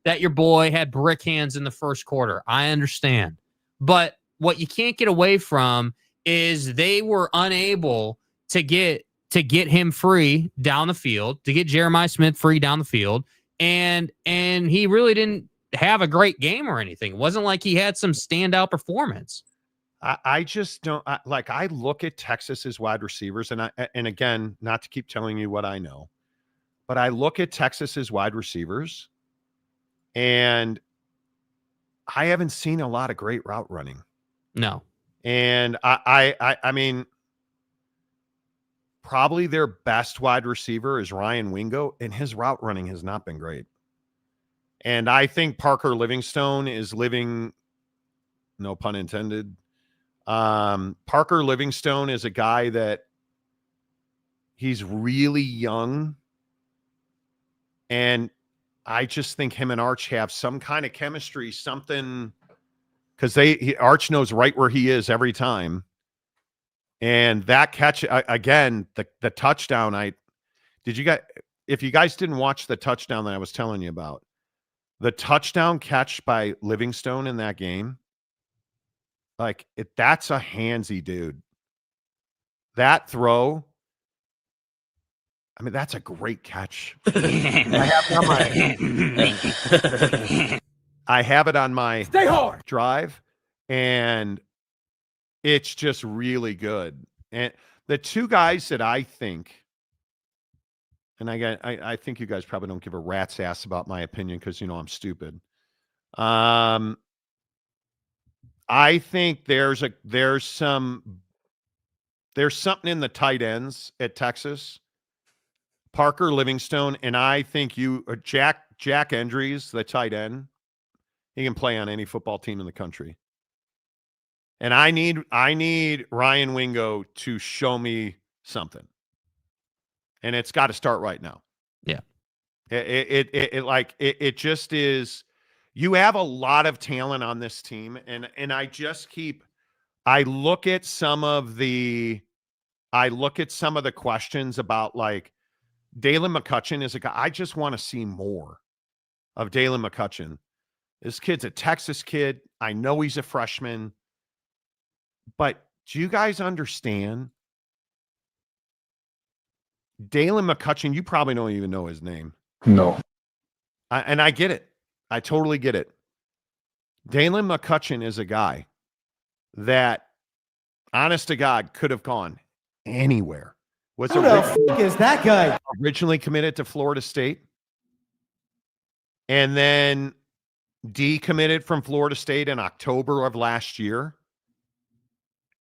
D: that your boy had brick hands in the first quarter. I understand. But what you can't get away from is they were unable to get him free down the field, to get Jeremiah Smith free down the field. and he really didn't have a great game or anything. It wasn't like he had some standout performance.
C: I just don't I look at Texas's wide receivers, and again, not to keep telling you what I know, but I look at Texas's wide receivers, and I haven't seen a lot of great route running.
D: No.
C: And I mean, probably their best wide receiver is Ryan Wingo, and his route running has not been great. And I think Parker Livingstone is living, no pun intended. Parker Livingstone is a guy that he's really young. And I just think him and Arch have some kind of chemistry, something, because Arch knows right where he is every time. And that catch, again, the touchdown, if you guys didn't watch the touchdown that I was telling you about, the touchdown catch by Livingstone in that game, that's a handsy dude. That throw, I mean, that's a great catch. I have it on my
F: Stay hard.
C: drive, and it's just really good. And the two guys that I think, and I think you guys probably don't give a rat's ass about my opinion because I'm stupid. I think there's something in the tight ends at Texas. Parker Livingstone, and I think Jack Endries, the tight end, he can play on any football team in the country. And I need Ryan Wingo to show me something. And it's got to start right now.
D: Yeah.
C: It just is. You have a lot of talent on this team, and I look at some of the questions about Dalen McCutcheon is a guy. I just want to see more of Dalen McCutcheon. This kid's a Texas kid. I know he's a freshman. But do you guys understand? Dalen McCutcheon, you probably don't even know his name.
K: No.
C: And I get it. I totally get it. Dalen McCutcheon is a guy that, honest to God, could have gone anywhere.
F: Who the fuck is that guy?
C: Originally committed to Florida State. And then decommitted from Florida State in October of last year.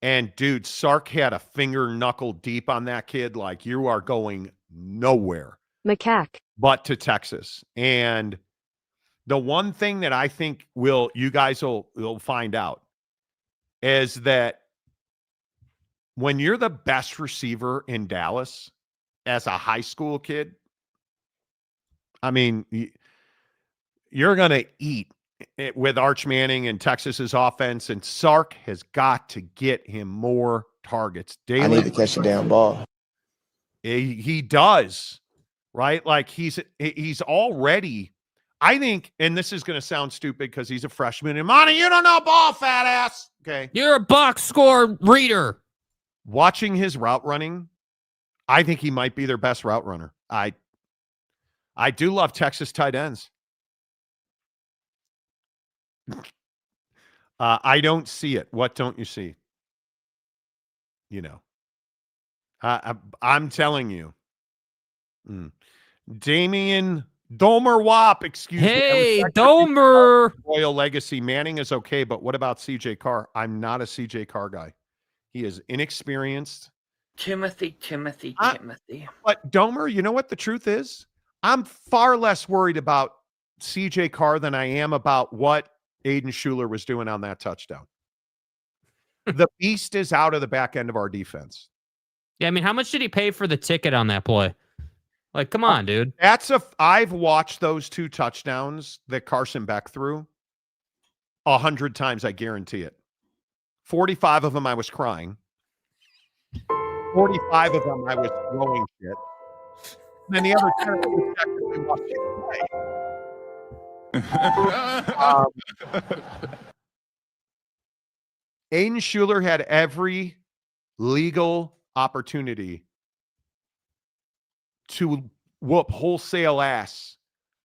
C: And dude, Sark had a finger knuckle deep on that kid. You are going nowhere.
L: Macaque.
C: But to Texas. And the one thing that I think you guys will find out is that when you're the best receiver in Dallas as a high school kid, I mean, you're going to eat with Arch Manning and Texas's offense, and Sark has got to get him more targets.
I: I need to catch the damn ball.
C: He does, right? He's already, I think, and this is going to sound stupid because he's a freshman. And Monty, you don't know ball, fat ass. Okay.
D: You're a box score reader.
C: Watching his route running, I think he might be their best route runner. I do love Texas tight ends. I don't see it. What don't you see? I'm telling you. Damian Domer Wop, excuse me.
D: Hey, Domer.
C: Royal legacy. Manning is okay, but what about CJ Carr? I'm not a CJ Carr guy. He is inexperienced.
G: Timothy.
C: But Domer, you know what the truth is? I'm far less worried about CJ Carr than I am about what Aiden Schuler was doing on that touchdown. The beast is out of the back end of our defense.
D: Yeah, I mean, how much did he pay for the ticket on that play? Come on, dude.
C: I've watched those two touchdowns that Carson Beck threw 100 times, I guarantee it. 45 of them I was crying. 45 of them I was throwing shit. And then the other 10 I was actually watching play. Aiden Schuler had every legal opportunity to whoop wholesale ass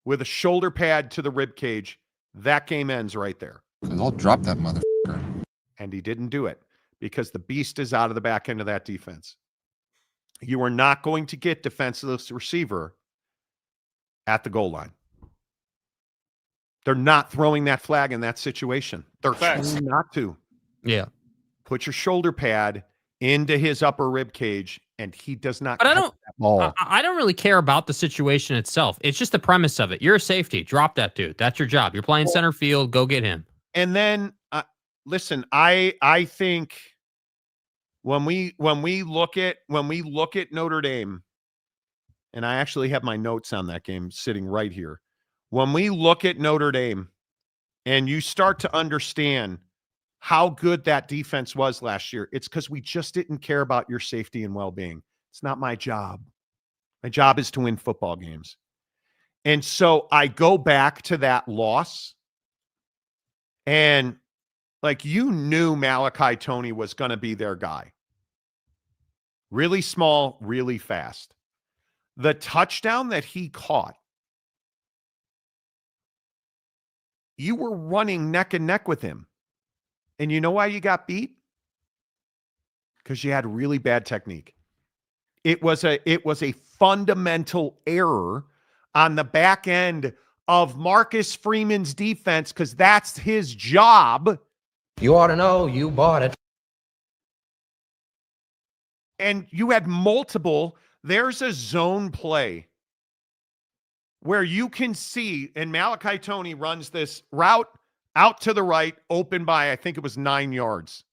C: with a shoulder pad to the rib cage, that game ends right there.
K: I'll drop that motherfucker.
C: And he didn't do it because the beast is out of the back end of that defense. You are not going to get defenseless receiver at the goal line. They're not throwing that flag in that situation. They're trying not to.
D: Yeah.
C: Put your shoulder pad into his upper rib cage, and he does not
D: But
C: catch that ball.
D: I don't really care about the situation itself. It's just the premise of it. You're a safety. Drop that dude. That's your job. You're playing center field. Go get him.
C: And then, listen, I think when we look at Notre Dame, and I actually have my notes on that game sitting right here. When we look at Notre Dame, and you start to understand how good that defense was last year, it's because we just didn't care about your safety and well-being. It's not my job. My job is to win football games. And so I go back to that loss, and like, you knew Malachi Toney was going to be their guy. Really small, really fast. The touchdown that he caught, you were running neck and neck with him. And you know why you got beat? Because you had really bad technique. It was a fundamental error on the back end of Marcus Freeman's defense, because that's his job.
F: You ought to know. You bought it.
C: And you had multiple. There's a zone play where you can see, and Malachi Toney runs this route out to the right, open by, I think it was 9 yards.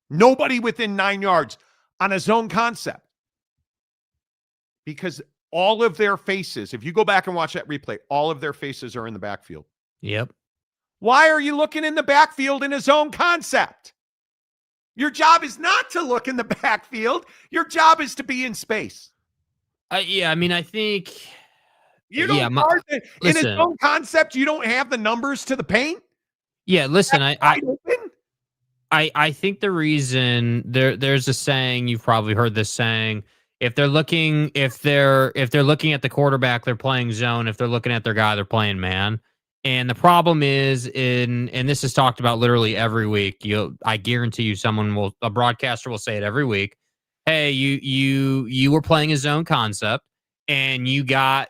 C: Nobody within 9 yards on a zone concept. Because all of their faces, if you go back and watch that replay, all of their faces are in the backfield.
D: Yep.
C: Why are you looking in the backfield in a zone concept? Your job is not to look in the backfield. Your job is to be in space.
D: Yeah, I mean, I think
C: you don't in a zone concept. You don't have the numbers to the paint.
D: Yeah, listen, I think the reason there's a saying, you've probably heard this saying, if they're looking at the quarterback, they're playing zone. If they're looking at their guy, they're playing man. And the problem is, and this is talked about literally every week. I guarantee you, a broadcaster will say it every week. Hey, you were playing a zone concept, and you got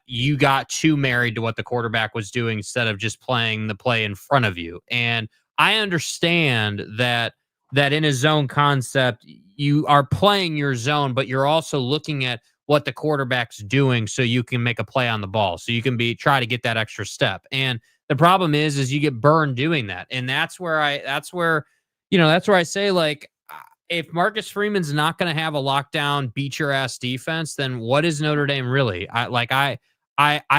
D: too married to what the quarterback was doing instead of just playing the play in front of you. And I understand that in a zone concept, you are playing your zone, but you're also looking at what the quarterback's doing so you can make a play on the ball. So you can try to get that extra step. And the problem is you get burned doing that. And that's where I say, like, if Marcus Freeman's not going to have a lockdown, beat your ass defense, then what is Notre Dame really? I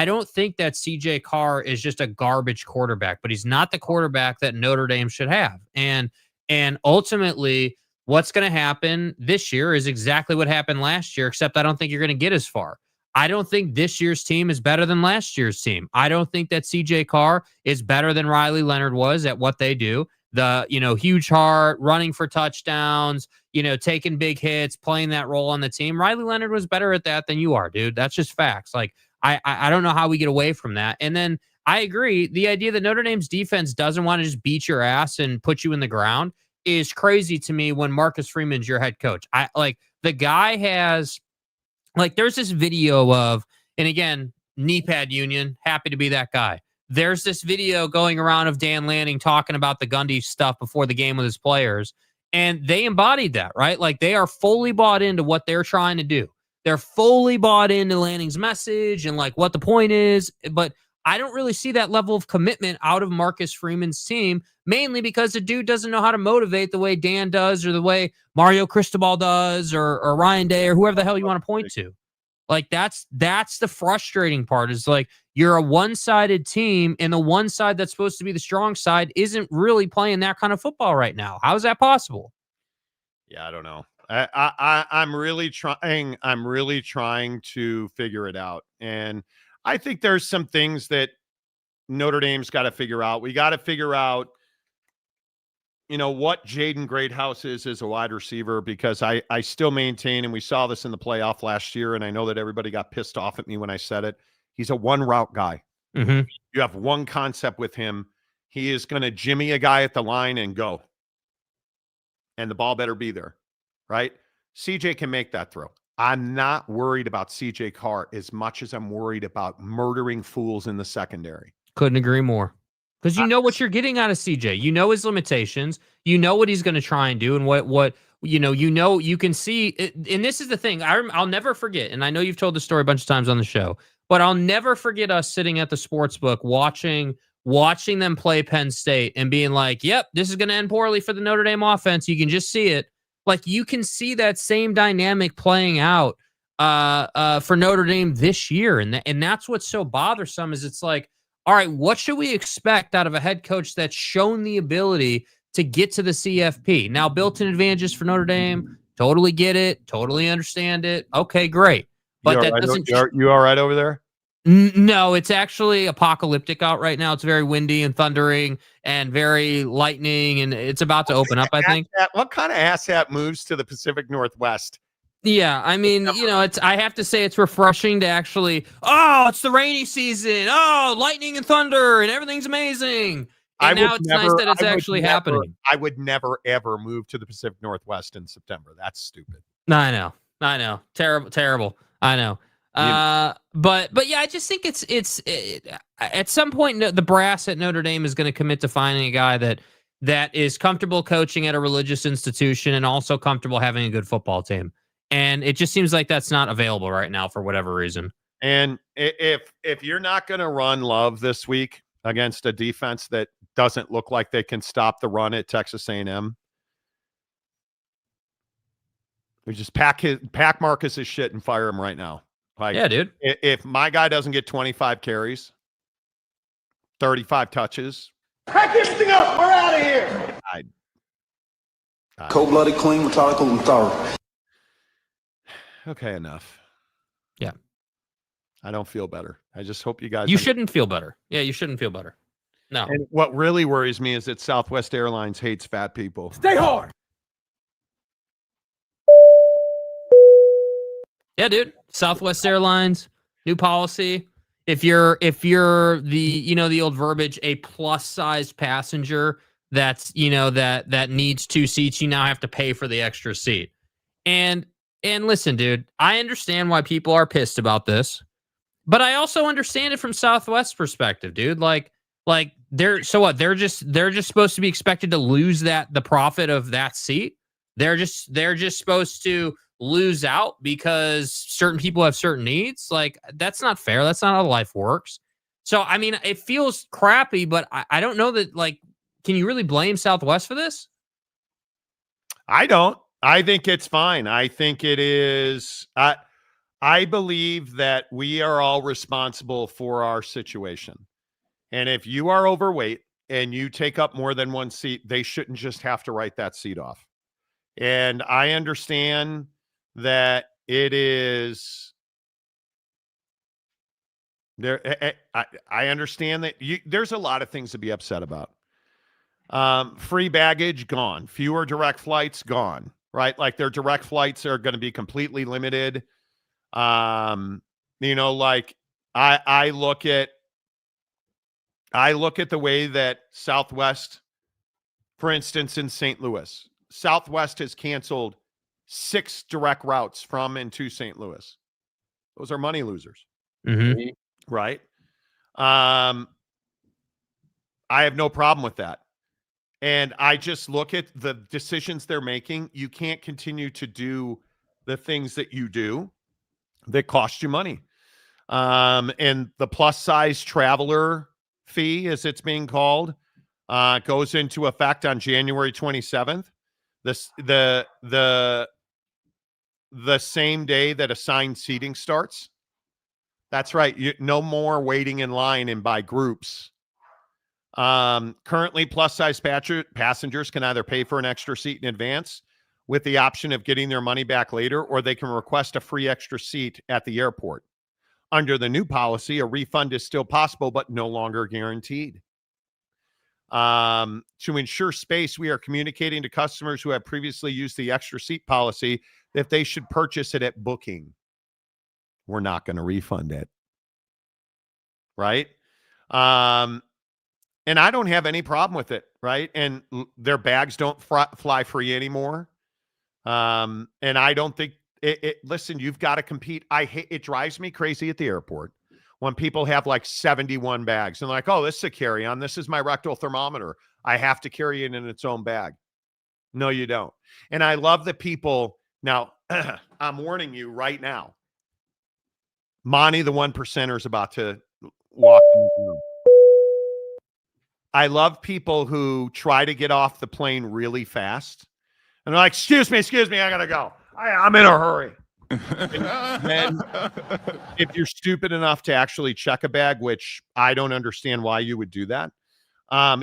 D: don't think that CJ Carr is just a garbage quarterback, but he's not the quarterback that Notre Dame should have. And ultimately, what's going to happen this year is exactly what happened last year, except I don't think you're going to get as far. I don't think this year's team is better than last year's team. I don't think that CJ Carr is better than Riley Leonard was at what they do. The, huge heart, running for touchdowns, taking big hits, playing that role on the team. Riley Leonard was better at that than you are, dude. That's just facts. Like, I don't know how we get away from that. And then I agree. The idea that Notre Dame's defense doesn't want to just beat your ass and put you in the ground is crazy to me when Marcus Freeman's your head coach. The guy has, there's this video of, and again, knee pad union, happy to be that guy. There's this video going around of Dan Lanning talking about the Gundy stuff before the game with his players, and they embodied that, right? Like, they are fully bought into what they're trying to do. They're fully bought into Lanning's message and like what the point is, but I don't really see that level of commitment out of Marcus Freeman's team, mainly because the dude doesn't know how to motivate the way Dan does or the way Mario Cristobal does or Ryan Day or whoever the hell you want to point to. Like, that's the frustrating part, is like, you're a one-sided team, and the one side that's supposed to be the strong side isn't really playing that kind of football right now. How is that possible?
C: Yeah, I don't know. I'm really trying. I'm really trying to figure it out. And I think there's some things that Notre Dame's got to figure out. We got to figure out, what Jaden Greathouse is as a wide receiver, because I still maintain, and we saw this in the playoff last year, and I know that everybody got pissed off at me when I said it, he's a one-route guy.
D: Mm-hmm.
C: You have one concept with him. He is going to jimmy a guy at the line and go. And the ball better be there, right? CJ can make that throw. I'm not worried about CJ Carr as much as I'm worried about murdering fools in the secondary.
D: Couldn't agree more. Because you know what you're getting out of CJ. You know his limitations. You know what he's going to try and do, and what you can see. And this is the thing. I'll never forget. And I know you've told the story a bunch of times on the show, but I'll never forget us sitting at the sports book watching them play Penn State and being like, "Yep, this is going to end poorly for the Notre Dame offense." You can just see it. Like you can see that same dynamic playing out for Notre Dame this year, and that's what's so bothersome. Is it's like, all right, what should we expect out of a head coach that's shown the ability to get to the CFP? Now, built-in advantages for Notre Dame, totally get it, totally understand it. Okay, great. But that doesn't...
C: You all right over there?
D: No, it's actually apocalyptic out right now. It's very windy and thundering and very lightning, and it's about to open up, I think.
C: What kind of asshat moves to the Pacific Northwest?
D: Yeah, I mean, I have to say it's refreshing to actually, it's the rainy season. Oh, lightning and thunder and everything's amazing. And now it's nice that it's actually happening.
C: I would never, ever move to the Pacific Northwest in September. That's stupid.
D: I know. Terrible. I know. But yeah, I just think it's at some point the brass at Notre Dame is going to commit to finding a guy that is comfortable coaching at a religious institution and also comfortable having a good football team. And it just seems like that's not available right now for whatever reason.
C: And if you're not going to run Love this week against a defense that doesn't look like they can stop the run at Texas A&M, we just pack Marcus's shit and fire him right now. Like,
D: yeah, dude.
C: If my guy doesn't get 25 carries, 35 touches,
H: pack everything up. We're out of here. Cold-blooded, clean, methodical, and thorough.
C: Okay, enough.
D: Yeah.
C: I don't feel better. I just hope you guys...
D: You shouldn't feel better. Yeah, you shouldn't feel better. No.
C: And what really worries me is that Southwest Airlines hates fat people.
E: Stay hard.
D: Yeah, dude. Southwest Airlines, new policy. If you're the old verbiage, a plus size passenger that's, that needs 2 seats, you now have to pay for the extra seat. And listen, dude, I understand why people are pissed about this, but I also understand it from Southwest's perspective, dude. Like they're just supposed to be expected to lose the profit of that seat. They're just supposed to lose out because certain people have certain needs. Like, that's not fair. That's not how life works. So, I mean, it feels crappy, but I don't know that, like, can you really blame Southwest for this?
C: I don't. I think it's fine. I think it is. I believe that we are all responsible for our situation. And if you are overweight and you take up more than one seat, they shouldn't just have to write that seat off. And I understand that it is there. I understand that there's a lot of things to be upset about. Free baggage gone, fewer direct flights gone, right? Like their direct flights are going to be completely limited. Like I look at the way that Southwest, for instance, in St. Louis, Southwest has canceled 6 direct routes from and to St. Louis. Those are money losers, right? I have no problem with that. And I just look at the decisions they're making. You can't continue to do the things that you do that cost you money. And the plus size traveler fee, as it's being called, goes into effect on January 27th. The same day that assigned seating starts. That's right. No more waiting in line and by groups. Currently, plus-size passengers can either pay for an extra seat in advance with the option of getting their money back later, or they can request a free extra seat at the airport. Under the new policy, a refund is still possible, but no longer guaranteed. To ensure space, we are communicating to customers who have previously used the extra seat policy that they should purchase it at booking. We're not going to refund it. Right? And I don't have any problem with it, right? And their bags don't fly free anymore. And I don't think listen, you've got to compete. It drives me crazy at the airport when people have like 71 bags and like, oh, this is a carry-on. This is my rectal thermometer. I have to carry it in its own bag. No, you don't. And I love the people. Now, I'm warning you right now. Monty, the 1%er, is about to walk in the room. I love people who try to get off the plane really fast. And they're like, excuse me, I got to go. I'm in a hurry. And then if you're stupid enough to actually check a bag, which I don't understand why you would do that,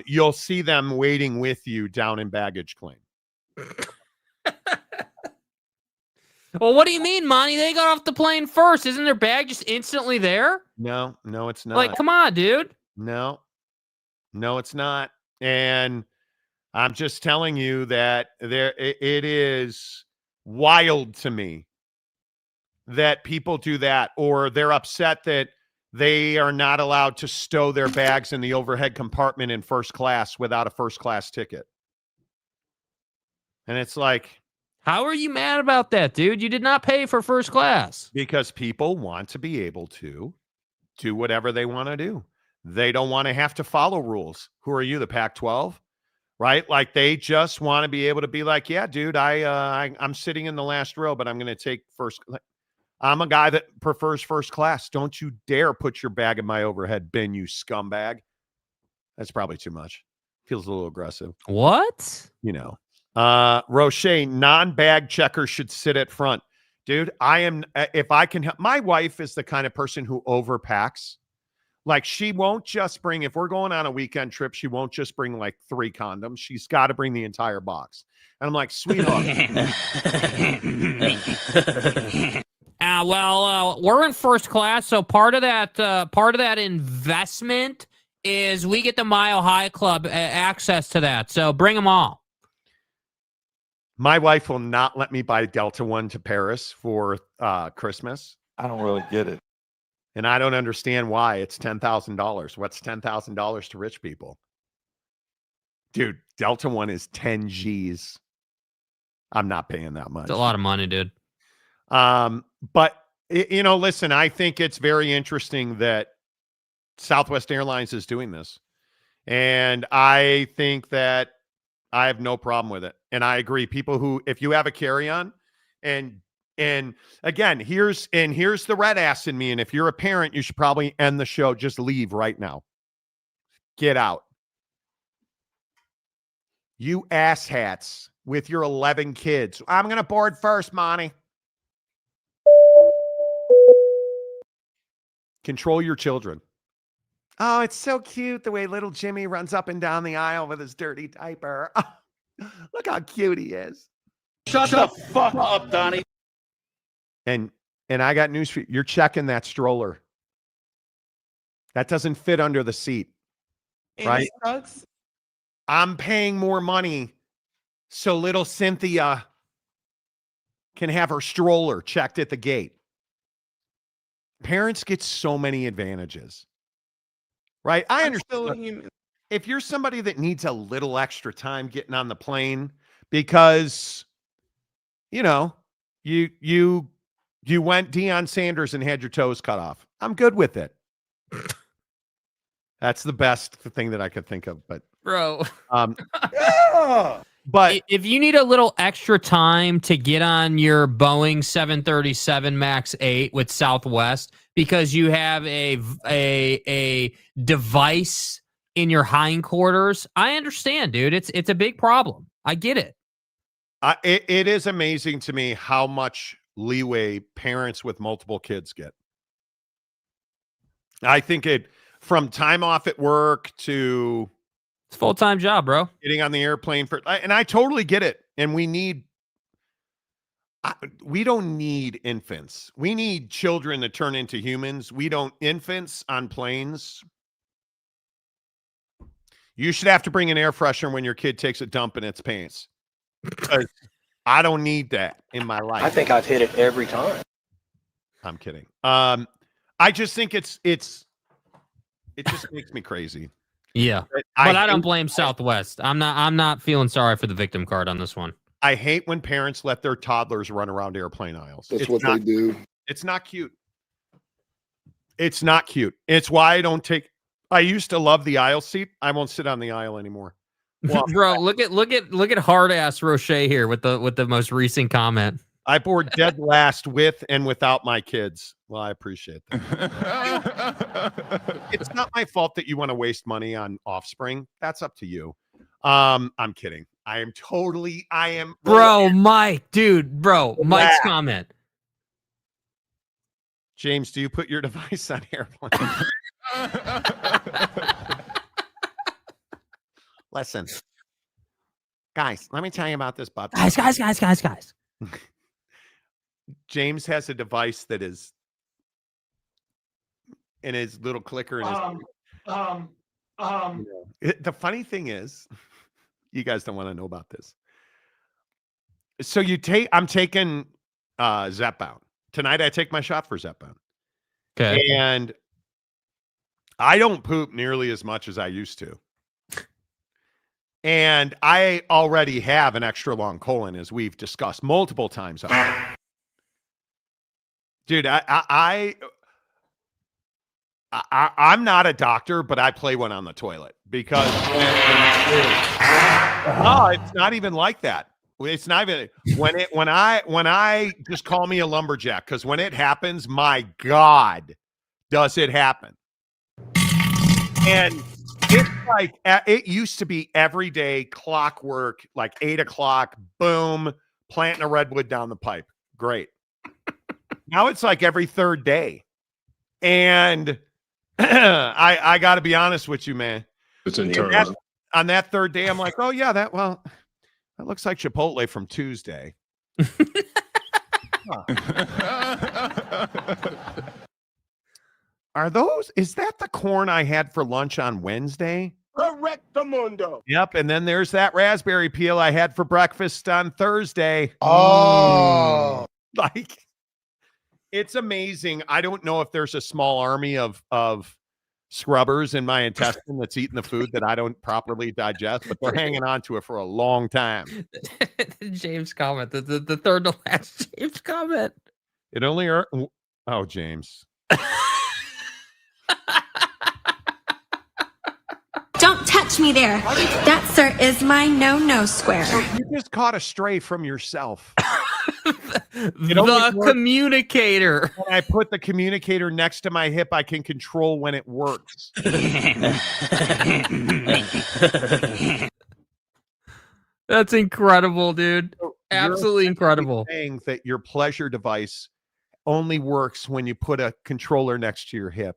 C: you'll see them waiting with you down in baggage claim.
D: Well, what do you mean, Monty? They got off the plane first. Isn't their bag just instantly there?
C: No, it's not.
D: Like, come on, dude.
C: No, it's not. And I'm just telling you that it is wild to me that people do that, or they're upset that they are not allowed to stow their bags in the overhead compartment in first class without a first class ticket. And it's like,
D: how are you mad about that, dude? You did not pay for first class.
C: Because people want to be able to do whatever they want to do. They don't want to have to follow rules. Who are you, the Pac-12? Right? Like they just want to be able to be like, yeah, dude, I'm sitting in the last row, but I'm going to take first. I'm a guy that prefers first class. Don't you dare put your bag in my overhead bin, you scumbag. That's probably too much. Feels a little aggressive.
D: What?
C: You know. Roche, non-bag checkers should sit at front. Dude, if I can help, my wife is the kind of person who overpacks. Like she won't just bring, if we're going on a weekend trip, she won't just bring like 3 condoms. She's got to bring the entire box. And I'm like, sweetheart.
D: We're in first class, so part of that investment is we get the Mile High Club access to that. So bring them all.
C: My wife will not let me buy Delta One to Paris for Christmas.
L: I don't really get it.
C: And I don't understand why. It's $10,000. What's $10,000 to rich people? Dude, Delta One is 10 G's. I'm not paying that much.
D: It's a lot of money, dude.
C: But, listen, I think it's very interesting that Southwest Airlines is doing this. And I think that I have no problem with it. And I agree. People who, if you have a carry-on, and again, here's the red ass in me. And if you're a parent, you should probably end the show. Just leave right now. Get out. You asshats with your 11 kids. I'm going to board first, Monty. Control your children. Oh, it's so cute the way little Jimmy runs up and down the aisle with his dirty diaper. Look how cute he is.
E: Shut the fuck up, Donnie.
C: And I got news for you. You're checking that stroller. That doesn't fit under the seat. Right? I'm paying more money so little Cynthia can have her stroller checked at the gate. Parents get so many advantages. Right? I understand. If you're somebody that needs a little extra time getting on the plane because, you went Deion Sanders and had your toes cut off, I'm good with it. That's the best thing that I could think of. But,
D: bro,
C: yeah. But
D: if you need a little extra time to get on your Boeing 737 MAX 8 with Southwest because you have a device in your hindquarters, I understand, dude. It's a big problem. I get it.
C: It is amazing to me how much leeway parents with multiple kids get. I think from time off at work to
D: it's a full-time job, bro.
C: Getting on the airplane and I totally get it. And we don't need infants. We need children to turn into humans. Infants on planes. You should have to bring an air freshener when your kid takes a dump in its pants. Because I don't need that in my life.
F: I think I've hit it every time.
C: I'm kidding. I just think it's It just makes me crazy.
D: Yeah, but I don't blame Southwest. I'm not feeling sorry for the victim card on this one.
C: I hate when parents let their toddlers run around airplane aisles.
H: That's what they do.
C: It's not cute. It's not cute. It's why I don't take. I used to love the aisle seat. I won't sit on the aisle anymore. Well,
D: bro, look at hard ass Roche here with the most recent comment.
C: I board dead last with and without my kids. Well, I appreciate that. It's not my fault that you want to waste money on offspring. That's up to you. I'm kidding. I am.
D: Bro, Mike, dude, bro, Mike's comment.
C: James, do you put your device on airplane? Listen, guys, let me tell you about this, Bob.
D: Guys.
C: James has a device that is in his little clicker. The funny thing is, you guys don't want to know about this. So I'm taking Zepbound. Tonight I take my shot for Zepbound.
D: Okay.
C: And I don't poop nearly as much as I used to. And I already have an extra long colon, as we've discussed multiple times. Dude, I'm not a doctor, but I play one on the toilet because no, it's not even like that. It's not even when I just call me a lumberjack, because when it happens, my God, does it happen? And it's like it used to be every day clockwork, like 8 o'clock, boom, planting a redwood down the pipe. Great. Now it's like every third day. And I got to be honest with you, man.
H: It's internal.
C: On that third day, I'm like, oh, yeah, that looks like Chipotle from Tuesday. Is that the corn I had for lunch on Wednesday?
H: Correctamundo.
C: Yep. And then there's that raspberry peel I had for breakfast on Thursday.
H: Oh.
C: Like, it's amazing. I don't know if there's a small army of scrubbers in my intestine that's eating the food that I don't properly digest, but they're hanging on to it for a long time.
D: James comment, the third to last James comment.
C: It only James.
L: Don't touch me there. That, sir, is my no square.
C: You just caught a stray from yourself.
D: The communicator.
C: When I put the communicator next to my hip, I can control when it works.
D: That's incredible, dude. Absolutely incredible.
C: Saying that your pleasure device only works when you put a controller next to your hip.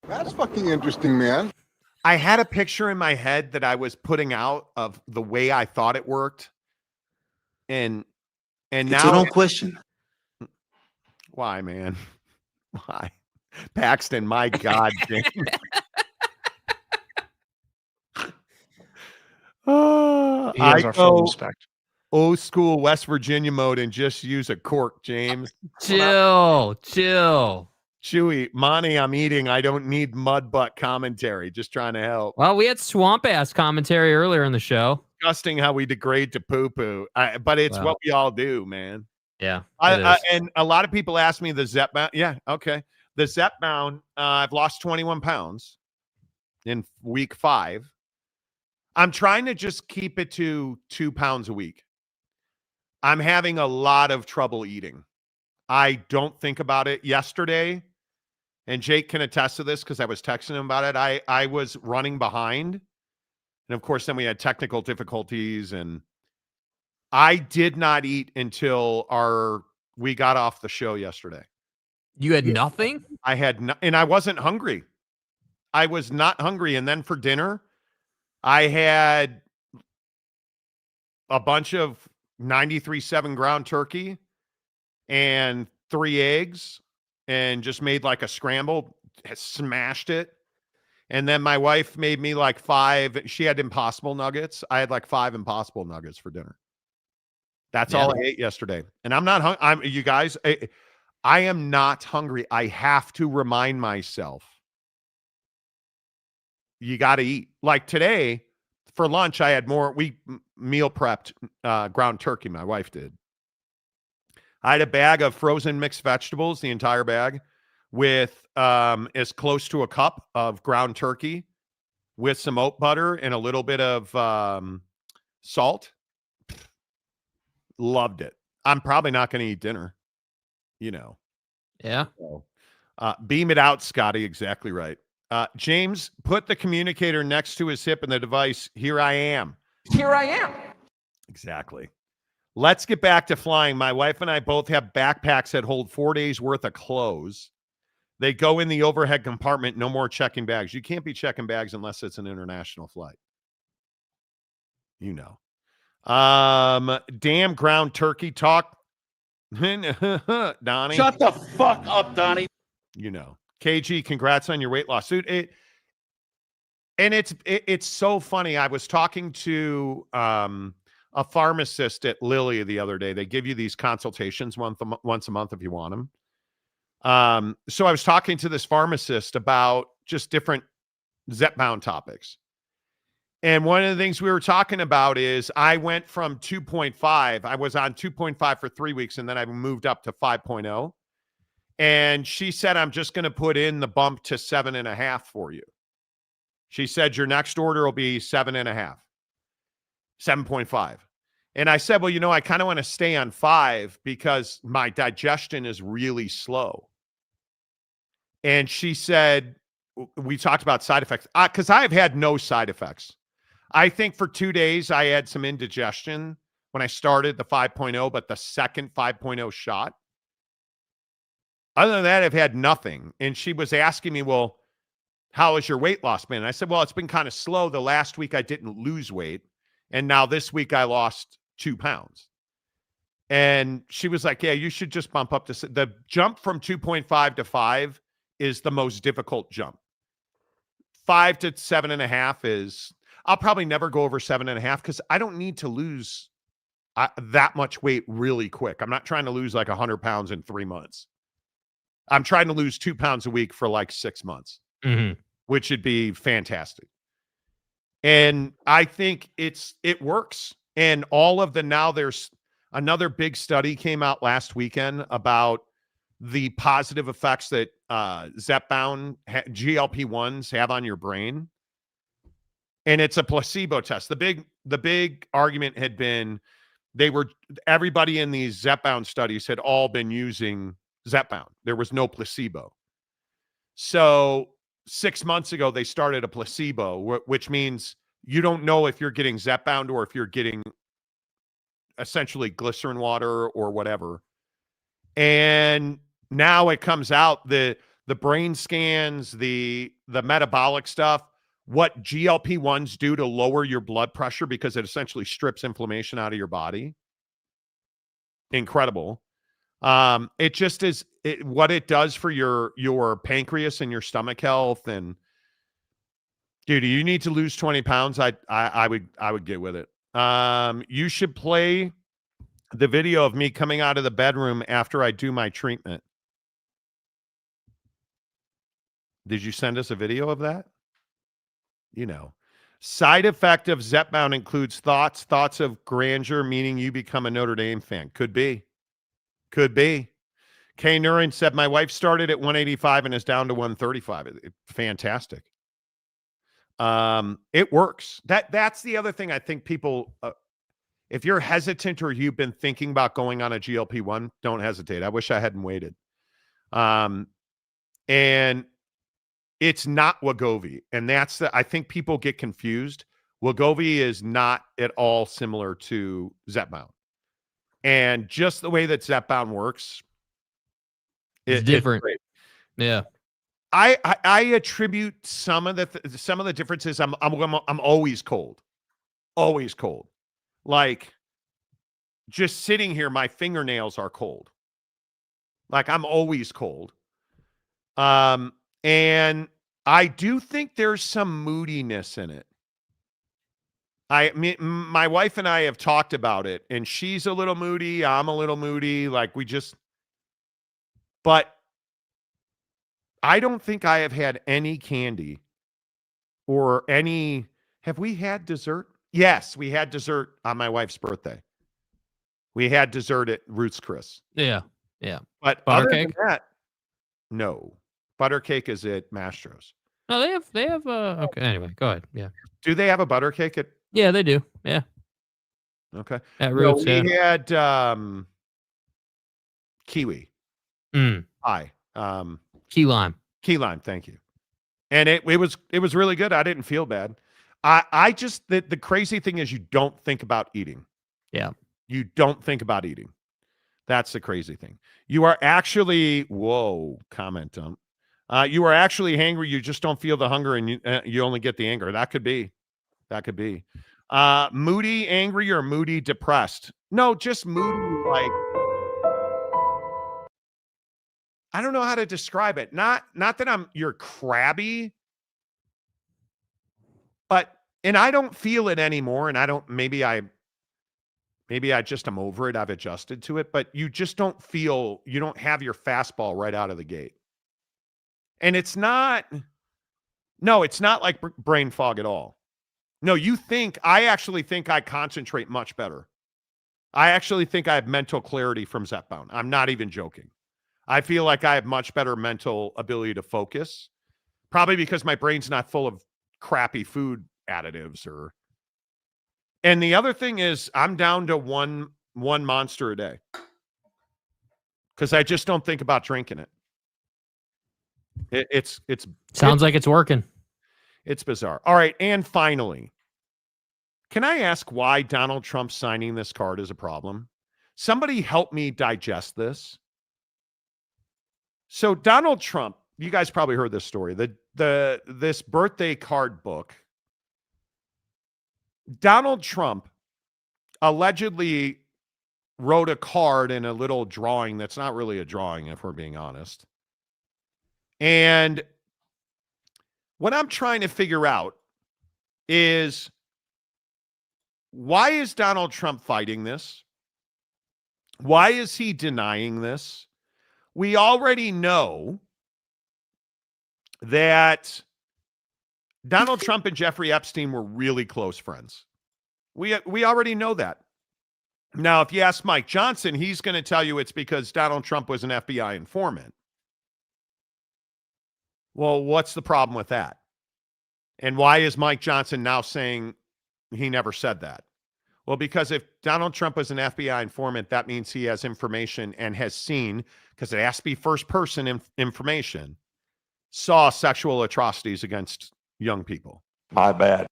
H: That's fucking interesting, man.
C: I had a picture in my head that I was putting out of the way I thought it worked. And now
E: don't question.
C: Why, man? Why? Paxton, my God, James. I go old school West Virginia mode and just use a cork, James.
D: Chill.
C: Chewy, Monty, I'm eating. I don't need mud butt commentary. Just trying to help.
D: Well, we had swamp ass commentary earlier in the show.
C: Disgusting how we degrade to poo poo. But it's what we all do, man.
D: Yeah.
C: And a lot of people ask me the Zepbound. Yeah, okay. The Zepbound, I've lost 21 pounds in week 5. I'm trying to just keep it to 2 pounds a week. I'm having a lot of trouble eating. I don't think about it. Yesterday, and Jake can attest to this because I was texting him about it, I was running behind. And of course, then we had technical difficulties, and I did not eat until we got off the show yesterday.
D: You had nothing?
C: I had and I wasn't hungry. I was not hungry. And then for dinner, I had a bunch of 93.7 ground turkey and 3 eggs and just made like a scramble, smashed it. And then my wife made me like 5. She had Impossible Nuggets. I had like 5 Impossible Nuggets for dinner. That's all I ate yesterday. And I'm not hungry. You guys, I am not hungry. I have to remind myself, you got to eat. Like today, for lunch, I had we meal prepped ground turkey. My wife did. I had a bag of frozen mixed vegetables, the entire bag, with as close to a cup of ground turkey with some oat butter and a little bit of salt. Loved it. I'm probably not going to eat dinner,
D: Yeah.
C: So, beam it out, Scotty. Exactly right. James, put the communicator next to his hip and the device. Here I am.
F: Here I am.
C: Exactly. Let's get back to flying. My wife and I both have backpacks that hold 4 days worth of clothes. They go in the overhead compartment. No more checking bags. You can't be checking bags unless it's an international flight. Damn ground turkey talk. Donnie.
E: Shut the fuck up, Donnie.
C: KG, congrats on your weight loss. Dude, it's so funny. I was talking to a pharmacist at Lilly the other day. They give you these consultations once a month if you want them. So I was talking to this pharmacist about just different Zepbound topics. And one of the things we were talking about is I went from 2.5. I was on 2.5 for 3 weeks, and then I moved up to 5.0. And she said, I'm just going to put in the bump to 7.5 for you. She said, your next order will be 7.5, 7.5. And I said, well, I kind of want to stay on 5 because my digestion is really slow. And she said, we talked about side effects because I've had no side effects. I think for 2 days, I had some indigestion when I started the 5.0, but the second 5.0 shot. Other than that, I've had nothing. And she was asking me, well, how has your weight loss been? And I said, well, it's been kind of slow. The last week I didn't lose weight. And now this week I lost 2 pounds. And she was like, yeah, you should just bump up to the jump from 2.5 to 5 is the most difficult jump. 5 to 7.5 is, I'll probably never go over 7.5 because I don't need to lose that much weight really quick. I'm not trying to lose like 100 pounds in 3 months. I'm trying to lose 2 pounds a week for like 6 months, which would be fantastic. And I think it works. And all of now there's another big study came out last weekend about the positive effects that Zepbound GLP-1s have on your brain. And it's a placebo test. The big argument had been everybody in these Zepbound studies had all been using Zepbound. There was no placebo. So 6 months ago, they started a placebo, which means you don't know if you're getting Zepbound or if you're getting essentially glycerin water or whatever. And now it comes out, the brain scans, the metabolic stuff, what GLP-1s do to lower your blood pressure because it essentially strips inflammation out of your body. Incredible. It just is what it does for your pancreas and your stomach health. And dude, you need to lose 20 pounds. I would get with it. You should play the video of me coming out of the bedroom after I do my treatment. Did you send us a video of that? Side effect of Zepbound includes thoughts of grandeur, meaning you become a Notre Dame fan. Could be. Kay Nurin said, my wife started at 185 and is down to 135. Fantastic. It works. That's the other thing I think people, if you're hesitant or you've been thinking about going on a GLP-1, don't hesitate. I wish I hadn't waited. And it's not Wegovy. And I think people get confused. Wegovy is not at all similar to Zepbound. And just the way that Zepbound works,
D: it's different. Yeah.
C: I attribute some of the differences. I'm always cold. Like just sitting here, my fingernails are cold. Like I'm always cold. And I do think there's some moodiness in it. My wife and I have talked about it, and she's a little moody. I'm a little moody. Like But I don't think I have had any candy or any. Have we had dessert? Yes, we had dessert on my wife's birthday. We had dessert at Ruth's Chris.
D: Yeah.
C: But
D: Butter
C: other
D: cake?
C: than that, no. Butter cake is at Mastro's.
D: No, they have okay, anyway, go ahead. Yeah.
C: Do they have a butter cake at?
D: Yeah, they do. Yeah.
C: Okay.
D: At
C: No,
D: Roots,
C: we had kiwi pie.
D: Key lime.
C: Key lime, thank you. And it was really good. I didn't feel bad. I just the crazy thing is you don't think about eating.
D: Yeah.
C: You don't think about eating. That's the crazy thing. You are actually comment dump. You are actually hangry. You just don't feel the hunger, and you only get the anger. That could be. Moody, angry, or moody, depressed. No, just moody. Like, I don't know how to describe it. Not that you're crabby, and I don't feel it anymore. And I don't. Maybe I just am over it. I've adjusted to it, but you just don't feel. You don't have your fastball right out of the gate. And it's not like brain fog at all. No, I actually think I concentrate much better. I actually think I have mental clarity from Zepbound. I'm not even joking. I feel like I have much better mental ability to focus, probably because my brain's not full of crappy food additives and the other thing is I'm down to one Monster a day because I just don't think about drinking it. It's
D: sounds like it's working.
C: It's bizarre. All right. And finally, can I ask why Donald Trump signing this card is a problem? Somebody help me digest this. So Donald Trump, you guys probably heard this story. This birthday card book. Donald Trump allegedly wrote a card in a little drawing that's not really a drawing, if we're being honest. And what I'm trying to figure out is, why is Donald Trump fighting this? Why is he denying this? We already know that Donald Trump and Jeffrey Epstein were really close friends. We already know that. Now, if you ask Mike Johnson, he's going to tell you it's because Donald Trump was an FBI informant. Well, what's the problem with that? And why is Mike Johnson now saying he never said that? Well, because if Donald Trump was an FBI informant, that means he has information and has seen, because it has to be first-person information, saw sexual atrocities against young people.
E: My bad.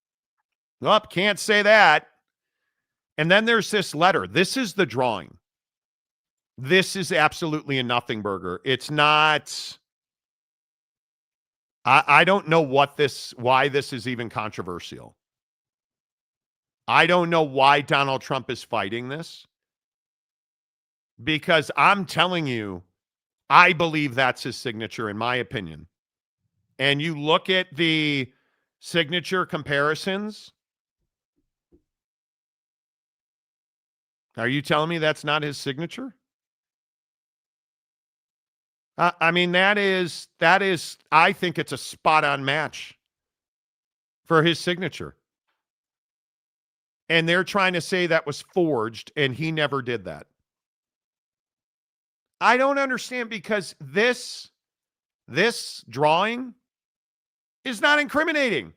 C: Nope, can't say that. And then there's this letter. This is the drawing. This is absolutely a nothing burger. It's not... I don't know why this is even controversial. I don't know why Donald Trump is fighting this. Because I'm telling you, I believe that's his signature, in my opinion. And you look at the signature comparisons. Are you telling me that's not his signature? I mean, that is, I think it's a spot on match for his signature. And they're trying to say that was forged and he never did that. I don't understand, because this drawing is not incriminating.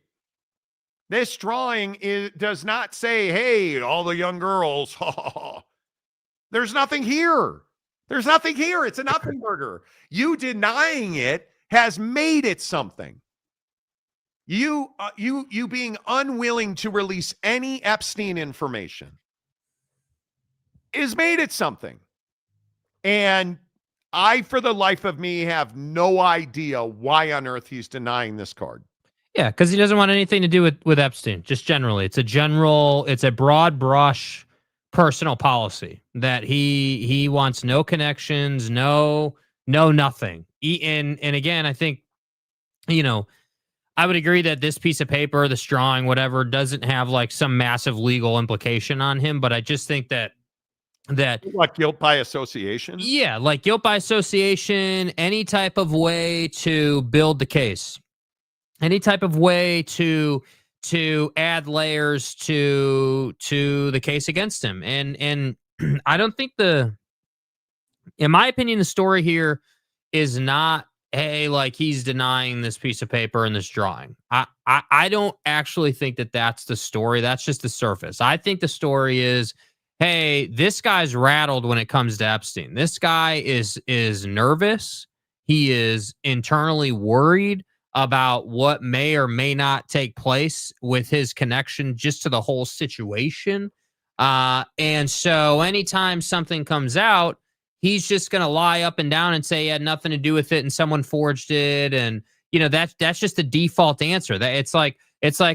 C: This drawing does not say, hey, all the young girls. There's nothing here. There's nothing here. It's a nothing burger. You denying it has made it something. You being unwilling to release any Epstein information is made it something. And I, for the life of me, have no idea why on earth he's denying this card.
D: Yeah, because he doesn't want anything to do with Epstein, just generally. It's a broad brush personal policy that he wants no connections, no nothing. And again, I think, I would agree that this piece of paper, this drawing, whatever, doesn't have like some massive legal implication on him. But I just think that that
C: what, guilt by association?
D: Yeah, like guilt by association, any type of way to build the case, any type of way to add layers to the case against him. And I don't think in my opinion, the story here is not, hey, like he's denying this piece of paper and this drawing. I don't actually think that that's the story. That's just the surface. I think the story is, hey, this guy's rattled when it comes to Epstein. This guy is nervous. He is internally worried about what may or may not take place with his connection just to the whole situation. And so anytime something comes out, he's just going to lie up and down and say he had nothing to do with it and someone forged it. And, that's just the default answer. That it's like,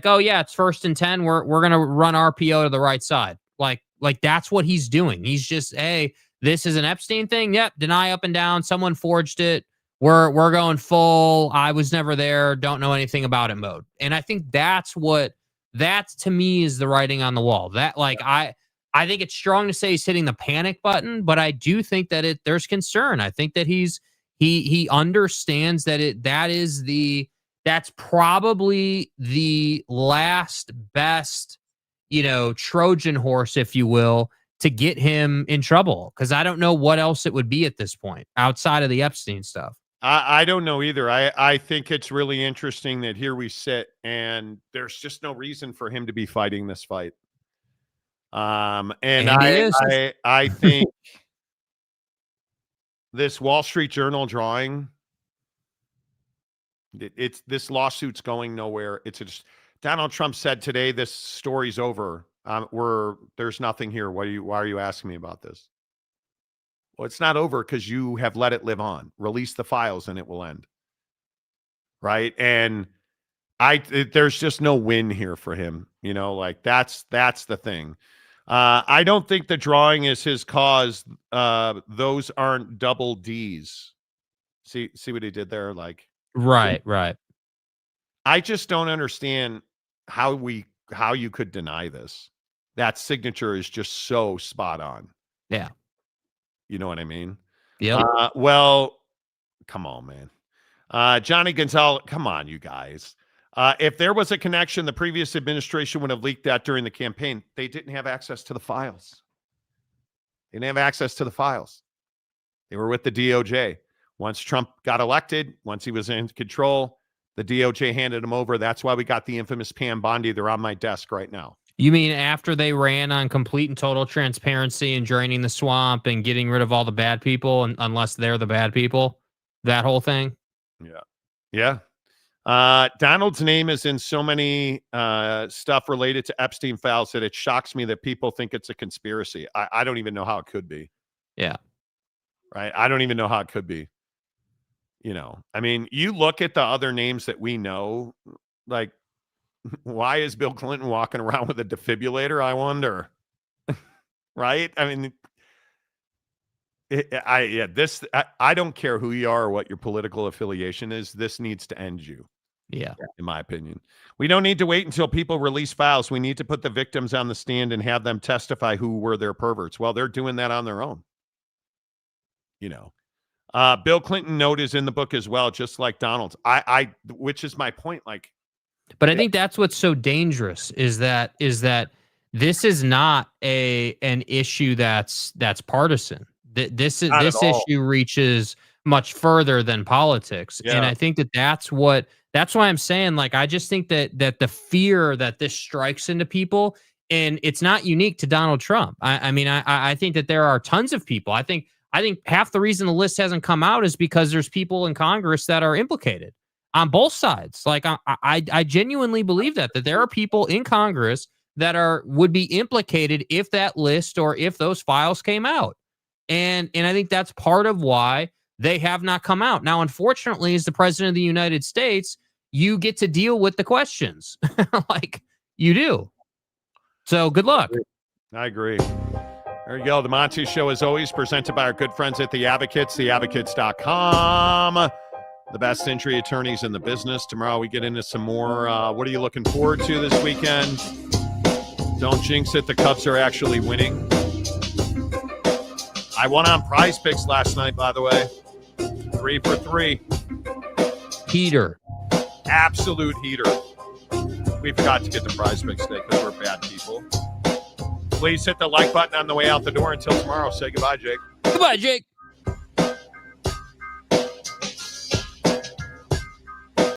D: oh yeah, it's 1st and 10. We're going to run RPO to the right side. Like that's what he's doing. He's just, hey, this is an Epstein thing. Yep. Deny up and down. Someone forged it. We're going full. I was never there. Don't know anything about it mode. And I think that to me is the writing on the wall. That I think it's strong to say he's hitting the panic button, but I do think that there's concern. I think that he understands that that's probably the last best, Trojan horse, if you will, to get him in trouble. Because I don't know what else it would be at this point outside of the Epstein stuff.
C: I don't know either. I think it's really interesting that here we sit and there's just no reason for him to be fighting this fight. And I think this Wall Street Journal drawing, this lawsuit's going nowhere. Donald Trump said today, this story's over. There's nothing here. Why are you asking me about this? Well, it's not over because you have let it live on. Release the files and it will end. Right. And there's just no win here for him. That's the thing. I don't think the drawing is his cause. Those aren't double D's. See what he did there?
D: Right.
C: I just don't understand how you could deny this. That signature is just so spot on.
D: Yeah.
C: You know what I mean?
D: Yeah.
C: Well, come on, man. Johnny Gonzalez, come on, you guys. If there was a connection, the previous administration would have leaked that during the campaign. They didn't have access to the files. They didn't have access to the files. They were with the DOJ. Once Trump got elected, once he was in control, the DOJ handed him over. That's why we got the infamous Pam Bondi. They're on my desk right now.
D: You mean after they ran on complete and total transparency and draining the swamp and getting rid of all the bad people, unless they're the bad people? That whole thing?
C: Yeah. Donald's name is in so many stuff related to Epstein files that it shocks me that people think it's a conspiracy. I don't even know how it could be.
D: Yeah.
C: Right. I don't even know how it could be. I mean, you look at the other names that we know, like, why is Bill Clinton walking around with a defibrillator? I wonder. Right. I mean, I don't care who you are or what your political affiliation is. This needs to end you.
D: Yeah.
C: In my opinion, we don't need to wait until people release files. We need to put the victims on the stand and have them testify who were their perverts. Well, they're doing that on their own. Bill Clinton note is in the book as well, just like Donald's. Which is my point.
D: But I think that's what's so dangerous is that this is not an issue that's partisan. This issue reaches much further than politics. Yeah. And I think that's why I'm saying, I just think that the fear that this strikes into people, and it's not unique to Donald Trump. I think that there are tons of people. I think half the reason the list hasn't come out is because there's people in Congress that are implicated on both sides. I genuinely believe that there are people in Congress that would be implicated if that list or if those files came out. And I think that's part of why they have not come out. Now, unfortunately, as the president of the United States, you get to deal with the questions like you do. So good luck.
C: I agree. There you go. The Monty Show, as always, presented by our good friends at The Advocates, theadvocates.com. The best injury attorneys in the business. Tomorrow we get into some more. What are you looking forward to this weekend? Don't jinx it. The Cubs are actually winning. I won on Prize Picks last night, by the way. 3 for 3.
D: Heater.
C: Absolute heater. We forgot to get the Prize Picks today because we're bad people. Please hit the like button on the way out the door. Until tomorrow, say goodbye, Jake.
D: Goodbye, Jake.